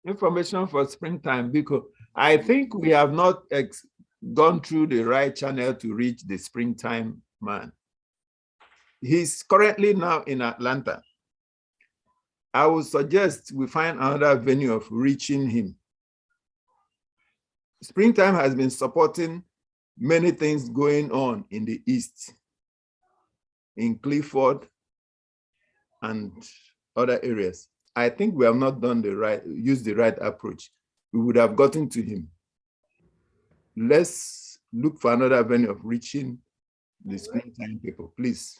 Information for springtime, because I think we have not gone through the right channel to reach the springtime man. He's currently now in Atlanta. I would suggest we find another venue of reaching him. Springtime has been supporting many things going on in the East, in Clifford and other areas. I think we have not used the right approach. We would have gotten to him. Let's look for another avenue of reaching the springtime people, please.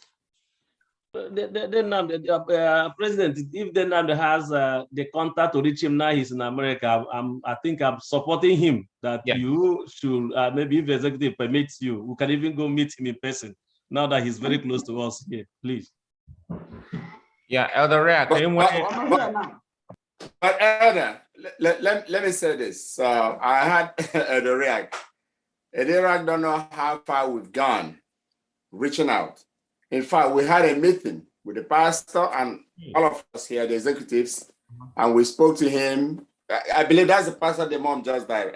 President, if Denam has the contact to reach him now, he's in America. I think I'm supporting him that you should, maybe if the executive permits you, we can even go meet him in person now that he's very close to us here, please. Yeah, Elder Rea, can you But Elder, let me say this. I had Elder Rea. Elder Rea don't know how far we've gone reaching out. In fact, we had a meeting with the pastor and all of us here, the executives, and we spoke to him. I believe that's the pastor the mom just died,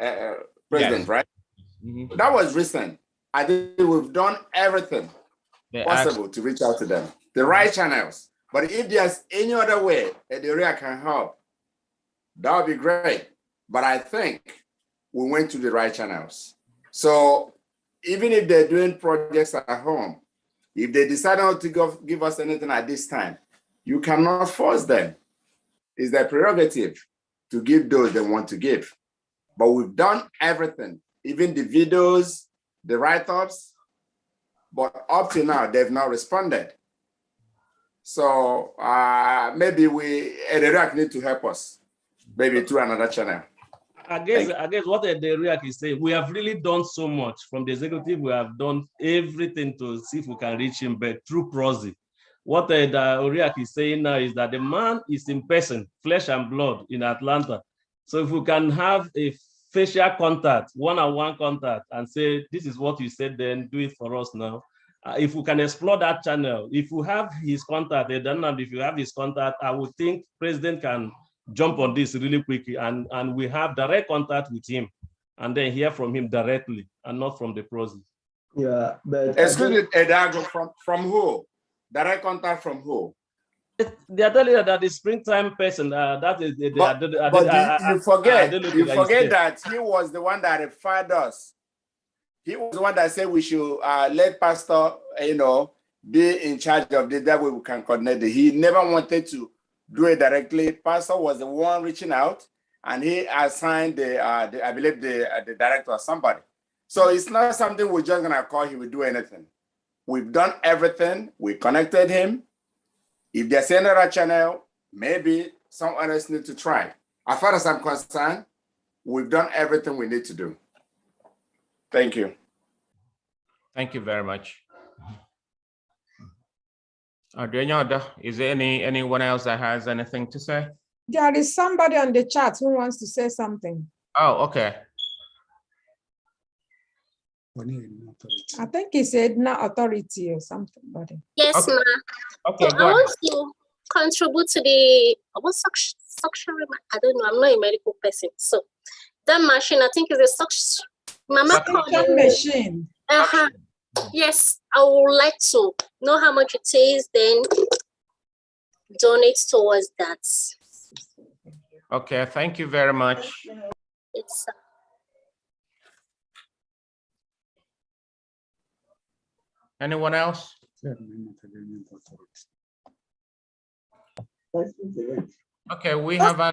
president, right? Mm-hmm. That was recent. I think we've done everything possible to reach out to them, the right channels. But if there's any other way that the area can help, that would be great. But I think we went to the right channels. So even if they're doing projects at home, if they decide not to give us anything at this time, you cannot force them. It's their prerogative to give those they want to give. But we've done everything, even the videos, the write-ups, but up to now, they've not responded. So maybe Iraq need to help us maybe through another channel. I guess what the RIAC is saying, we have really done so much from the executive. We have done everything to see if we can reach him, but through proxy. What the RIAC is saying now is that the man is in person, flesh and blood in Atlanta. So if we can have a facial contact, one-on-one contact, and say, this is what you said, then do it for us now. If we can explore that channel, if we have his contact, if you have his contact, I would think President can jump on this really quickly, and we have direct contact with him, and then hear from him directly, and not from the proxy. Yeah, but excuse me, Edago, from who? Direct contact from who? They are telling you that the springtime person, that is the. You forget that he was the one that referred us. He was the one that said we should let Pastor, be in charge of this. That way we can coordinate it. He never wanted to do it directly. Pastor was the one reaching out, and he assigned I believe the director or somebody. So it's not something we're just gonna call he will do anything. We've done everything. We connected him. If there's another channel, maybe someone else needs to try. As far as I'm concerned, we've done everything we need to do. Thank you. Thank you very much. Is there anyone else that has anything to say? There is somebody on the chat who wants to say something. Oh, okay. I think he said no authority or something. Yes, Okay. ma. Okay, So go I ahead. want to contribute to the suction. I don't know. I'm not a medical person, so that machine, I think, is a suction. Mama Suction machine. Yes, I would like to know how much it is, then donate towards that. Okay, thank you very much. It's Anyone else? Okay, we have a.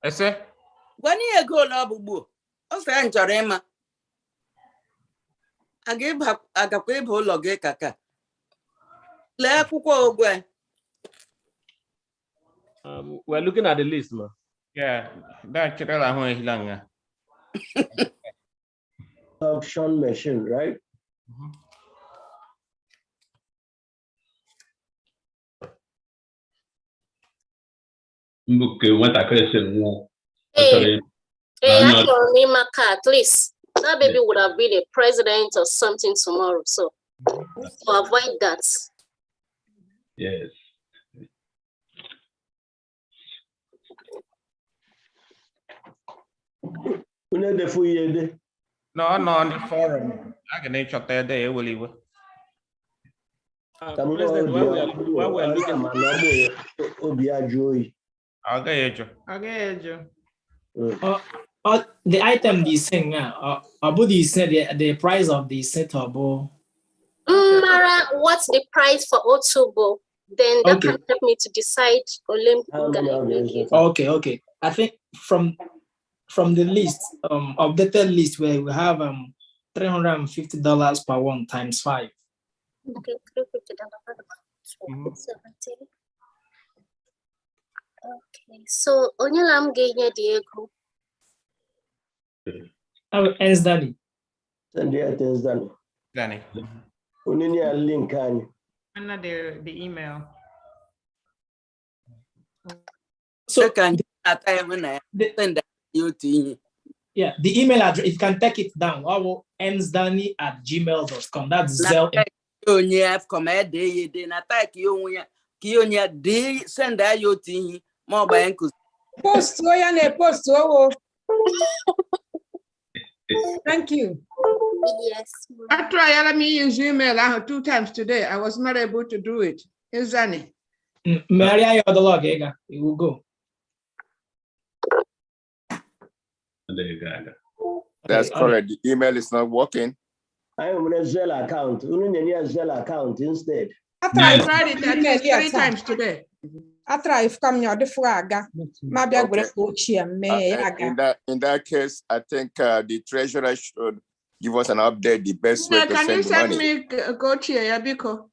Ese? When you go labubu, ofe njorema. Agakwe bo loge kaka. Le akwụkwọ ogwe. We're looking at the list, man. Yeah, that's the suction machine, right? at least that baby would have been a president or something tomorrow. So to avoid that. Yes. No, on the forum. I can each of that day, will you? President, while we're looking the item they sing now, about the price of the set up. Mara, what's the price for Otubo? Then that can help me to decide. Okay. I think from the list, updated list where we have $350 per one times 5. Okay, $350. Okay, so Onyalam Genya Diego. ENSDANY. Send it to ENSDANY. Danny. Unini a link on the email. So can the email address, if you can take it down, ENSDANY@gmail.com. That's Zell. Post Thank you. Yes. I tried, let me use email 2 times today. I was not able to do it. ENSDANY. Maria, you're the log, it will go. That's correct. The email is not working. I am on a Zelle account. You need a Zelle account instead. I tried it at least 3 times today. I try if come near the flag. Maybe I will go in that case, I think the treasurer should give us an update. The best way to can you send send money. me a co-chair, Yabiko?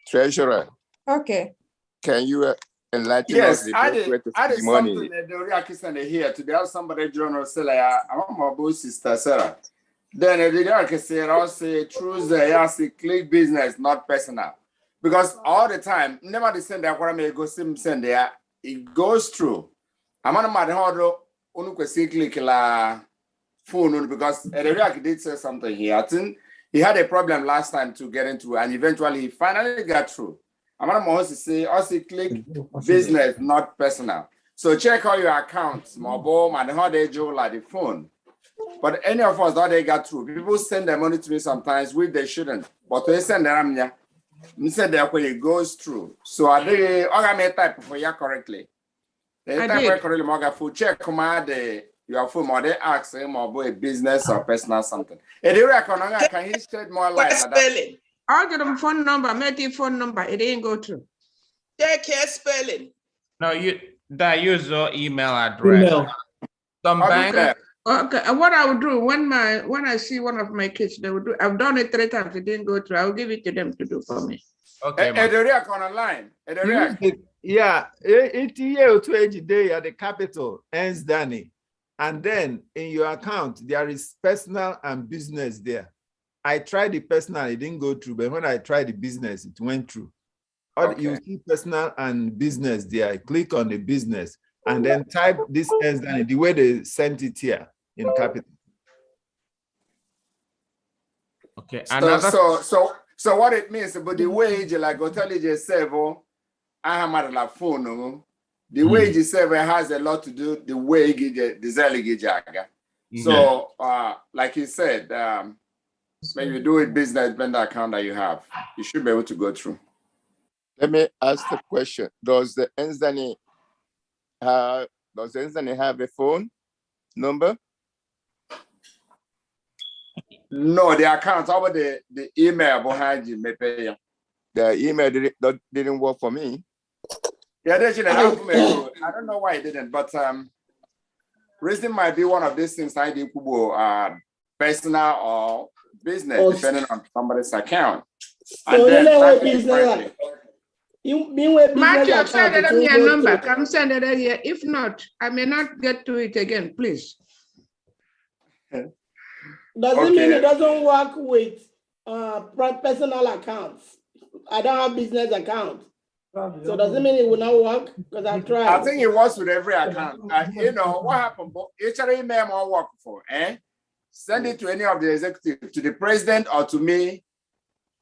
Treasurer. Okay. Can you enlighten Yes, us the I best way did. to I see did the money. something that the reaction here today. I somebody journal say like I'm my boss sister Sarah. Then the reaction say I say choose I say click business, not personal, because all the time never the send that what I may go send there it goes through. I'm on my hard on click la phone because the reaction did say something here. I think he had a problem last time to get into, and eventually he finally got through. I'm going to say also click business, not personal. So check all your accounts, mobile, and how they do like the phone. But any of us, how they got through. People send their money to me sometimes, which they shouldn't. But they send them, yeah. You said that when it goes through. So I did, I may type for you correctly. They type correctly, I full check command your phone, or they ask him about business or personal something. And they reckon, can he shed more light on that? I'll get them phone number, maybe phone number. It didn't go through. Take care spelling. No, that use your email address. Email. Some bank. Okay, what I would do when I see one of my kids, they would do. I've done it 3 times. It didn't go through. I'll give it to them to do for me. Okay. Yeah, it's here to each day at the capital, ENSDANY. And then in your account, there is personal and business there. I tried the personal, it didn't go through, but when I tried the business, it went through. Okay. You see personal and business there. Click on the business and then type this ENSDANY the way they sent it here in capital. Okay. So what it means, but the wage, like go tell you yourself, I am at la phone. The wage itself has a lot to do the way the So like you said, when you do a business vendor account that you have, you should be able to go through. Let me ask the question: does the ENSDANY have a phone number? No, the account over the email behind you may pay you. The email didn't work for me. Yeah, I don't know why it didn't, but reason might be one of these things I do personal or business, depending on somebody's account. And then Matthew, send it on your number. Come send it here. If not, I may not get to it again, please. Doesn't mean it doesn't work with personal accounts. I don't have business account. So doesn't mean it will not work because I've tried. I think it works with every account. You know what happened? Each email will work for. Send it to any of the executives, to the president or to me.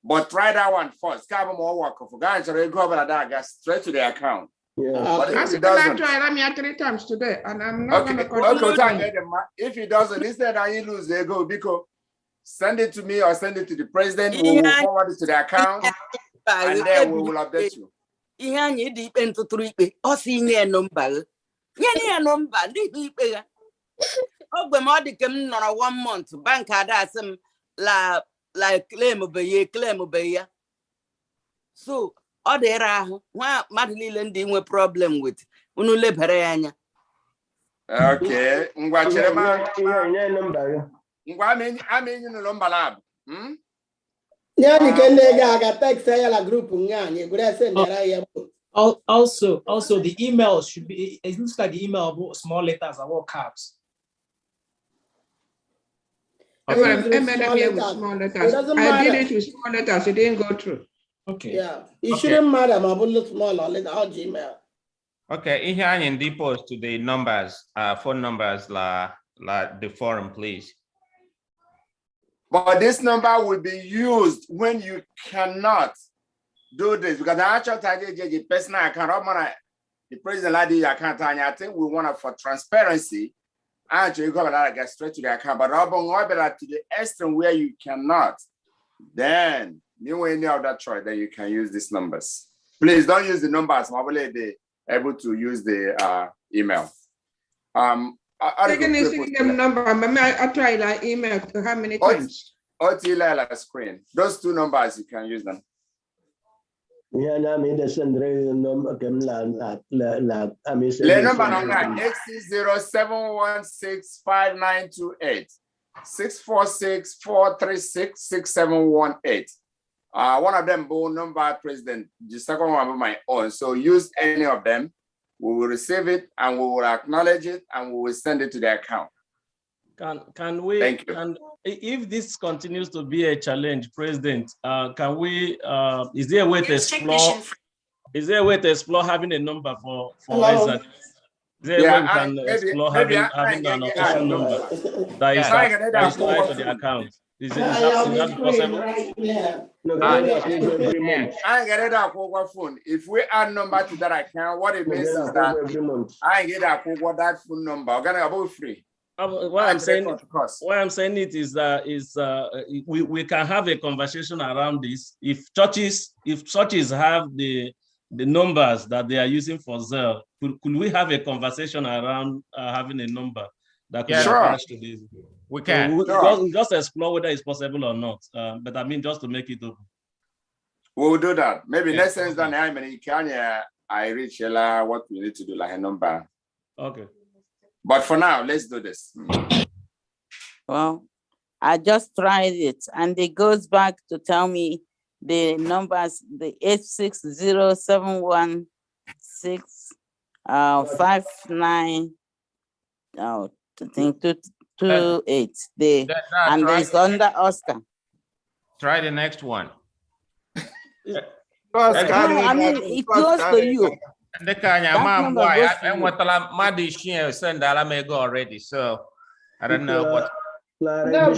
But try that one first. Come more work for. Go over that straight to the account. Yeah. But if it doesn't, try me 3 times today, and I'm not going to continue. If it doesn't, instead of you lose, they go because send it to me or send it to the president. We will forward it to the account, and then we will update you. Ihe anyị dị ikpe ntụtụrụ ikpe ọ si nye nọmba nye nọmba ndị ikpe ya ogbe ma ọ dị ka m nọrọ 1 month bank ada asị m la claim be ya so ọ dịrị ahụ nwa mmadụ niile ndị nwe problem with unu lebere ya anya. Okay, ngwa chere ma nye nọmba ya ngwa amenyi no nọmba lab Also, the email should be, it looks like the email about small letters and all caps. I did it with small letters. It didn't go through. Okay. Yeah, it shouldn't matter. I'm about to small or letter or Gmail. Okay, here in the post to the numbers, phone numbers, the forum, please. But this number will be used when you cannot do this because the actual the personal account, the president ID account, I think we want it for transparency. Actually, you go that get straight to the account, but to the extent where you cannot, then you any other choice that you can use these numbers. Please don't use the numbers. Probably they able to use the email. I try that email to how many times? OTL screen. Those 2 numbers you can use them. Yeah, I mean the number X07165928 646-436-6718. One of them bone number president, the second one of my own. So use any of them. We will receive it and we will acknowledge it and we will send it to the account. Can we? Thank you. And if this continues to be a challenge, President, can we? Is there a way to explore? Is there a way to explore having a number for ENSDANY? Is there a way we can explore having an official number that is tied to the account? Is that possible? I get it up over phone. If we add number to that account, what it means is that I get up over that phone number. I'm gonna go free. What I'm saying it is that we can have a conversation around this. If churches have the numbers that they are using for Zelle, could we have a conversation around having a number that could be attached to this? We can. We'll just explore whether it's possible or not. But I mean, just to make it open. We'll do that. Maybe next time I reach what we need to do, like a number. Okay. But for now, let's do this. Well, I just tried it, and it goes back to tell me the numbers, the 860716595. I think 228. And it's under Oscar. Try the next one. I mean, it goes to you. Already, so I don't know what. That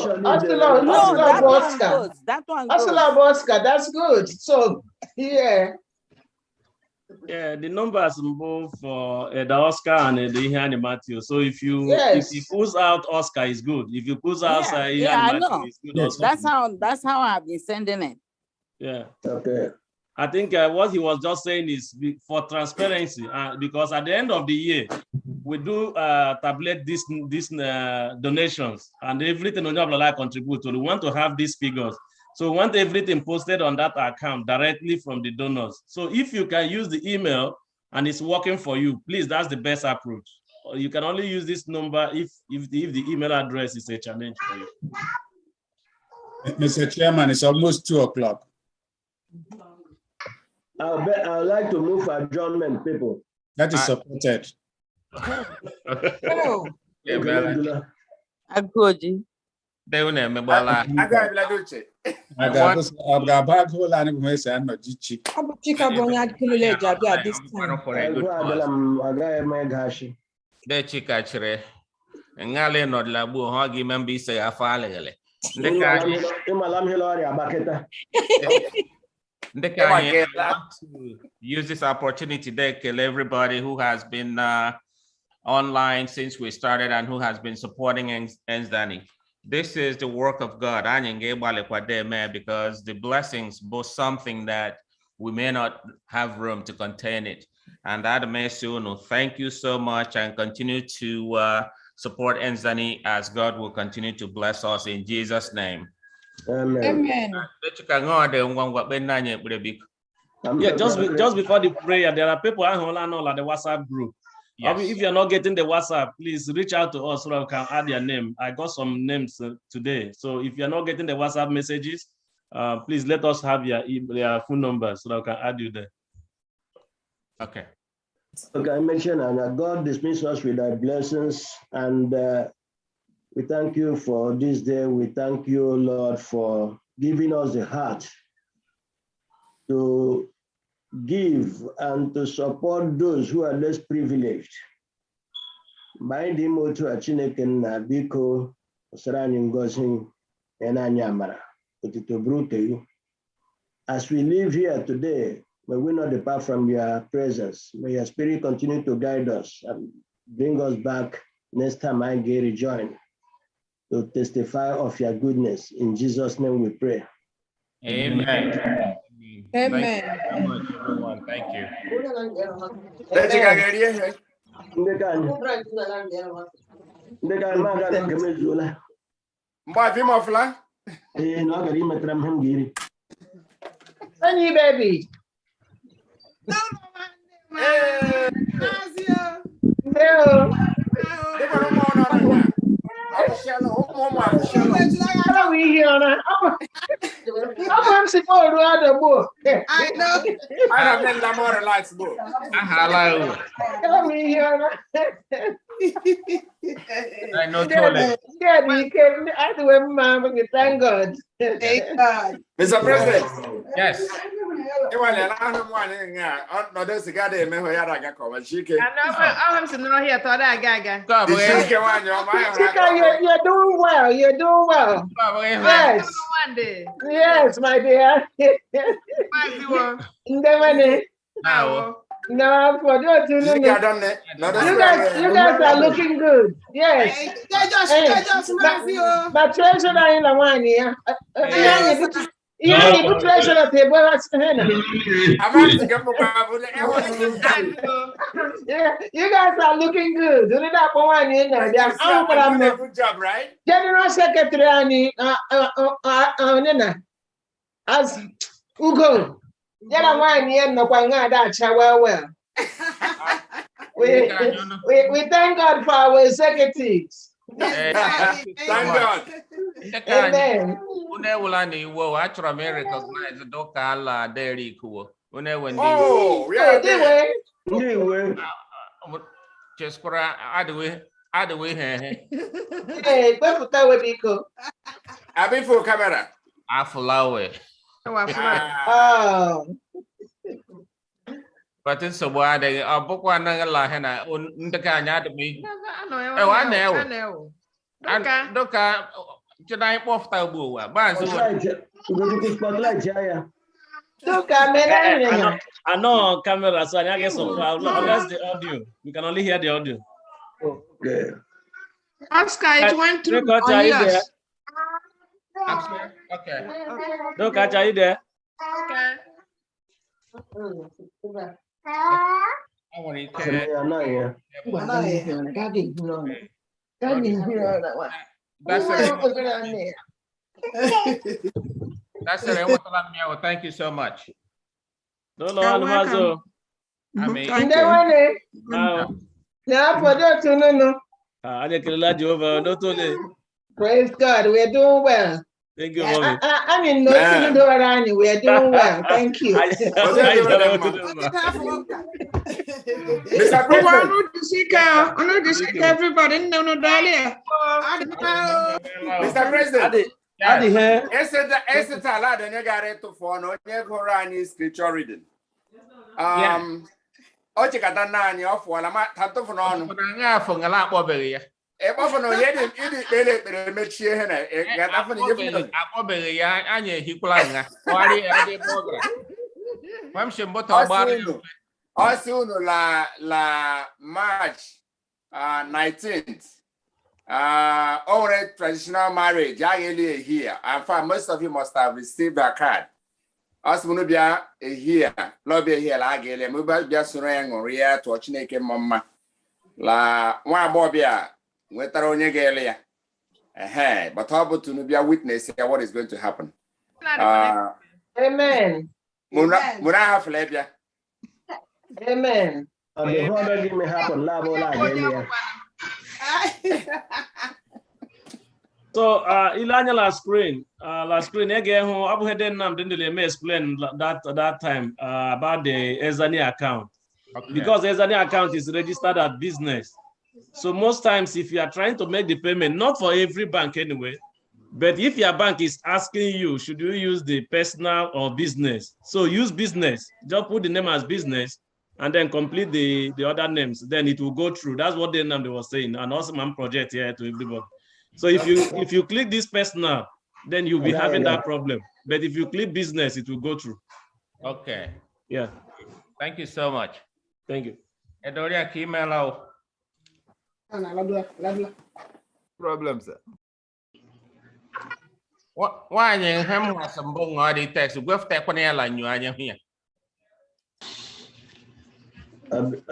one goes. That's good. So yeah. Yeah, the numbers move for the Oscar and the Ihani Matthew. So if you pulls out Oscar is good. If you pulls out I know. Is good also. That's how I've been sending it. Yeah. Okay. I think what he was just saying is for transparency, because at the end of the year, we do tabulate these donations and everything Onyablala contribute to. We want to have these figures. So we want everything posted on that account directly from the donors. So if you can use the email and it's working for you, please, that's the best approach. You can only use this number if the email address is a challenge for you. Mr. Chairman, it's almost 2 o'clock. I'd like to move for adjournment, people. That is supported. I want to use this opportunity to tell everybody who has been online since we started and who has been supporting ENSDANY. This is the work of God, because the blessings both something that we may not have room to contain it. And that may soon. Thank you so much and continue to support ENSDANY as God will continue to bless us in Jesus' name. Amen. Yeah, just before the prayer, there are people on the WhatsApp group. Yes. If you're not getting the WhatsApp, please reach out to us so that we can add your name. I got some names today. So if you're not getting the WhatsApp messages, please let us have your phone number so that we can add you there. Okay. Okay, I mentioned and God dismiss us with our blessings, and we thank you for this day. We thank you, Lord, for giving us the heart to give and to support those who are less privileged. Mind him to a Chineke na biko sarani ngozi enanyamara to brute you. As we live here today, may we not depart from your presence. May your spirit continue to guide us and bring us back next time I get rejoined to testify of your goodness. In Jesus' name we pray. Amen. Amen. Thank you so much, everyone. Thank you. Honey, baby. I'm supposed to have the book. I know. I don't know the more lights book. Hello. Come here. I know toilet. Yeah, you came. I do remember. Thank God. Thank God. Mr. President. Yes. I'm sitting here. Thought I gaga. You're doing well. You're doing well. Yes. Yes, my dear. No, for those who know, you guys are looking good. Yes. But treasure in the one here. You put treasure at the table. You guys are looking good. Do that for one year. Good job, right? General Secretary as Ugo. Yeah, one year no well. We thank God for our executives. Thank God. Amen. I try to recognize the local dairy cool. Oh, yeah. Just for I do it. Hey, where put that with Nico? I be for camera. I follow it. Oh. But it's a word. A book one la the canya to me. Oh, I know. Doka, tonight off tabu. I know camera, so I guess unless the audio, you can only hear the audio. Okay. Oscar, it went through. Are you there? Okay. No, Catch, are you there? Okay. I want to That's it. Thank you so much. No, I mean, praise God, we're doing well. Thank you, Mommy. I mean, no, we're doing well. Thank you. Mr. President. Everybody know Mr. President. Scripture reading. Also, la March 19th. Already traditional marriage. Here. In fact, most of you must have received a card. As we be here, lobby here, la gele. We be surrounding on here to watch naked mama. La one bobia. We try onye gele. But how about to be a witness here? What is going to happen? Amen. Muna have labia. Amen. So, Ilanya last screen again, Abu Hedden didn't explain that time about the ENSDANY account. Okay. Because ENSDANY account is registered as business. So most times, if you are trying to make the payment, not for every bank anyway, but if your bank is asking you, should you use the personal or business? So use business. Just put the name as business and then complete the other names. Then it will go through. That's what they was saying. An awesome project here to everybody. So if you click this personal, then you'll be having that problem. But if you click business, it will go through. Okay. Yeah. Thank you so much. Thank you. Edoria Kimelo. Problem, sir. Why you have some bong or the text? We have to airline you are here. All the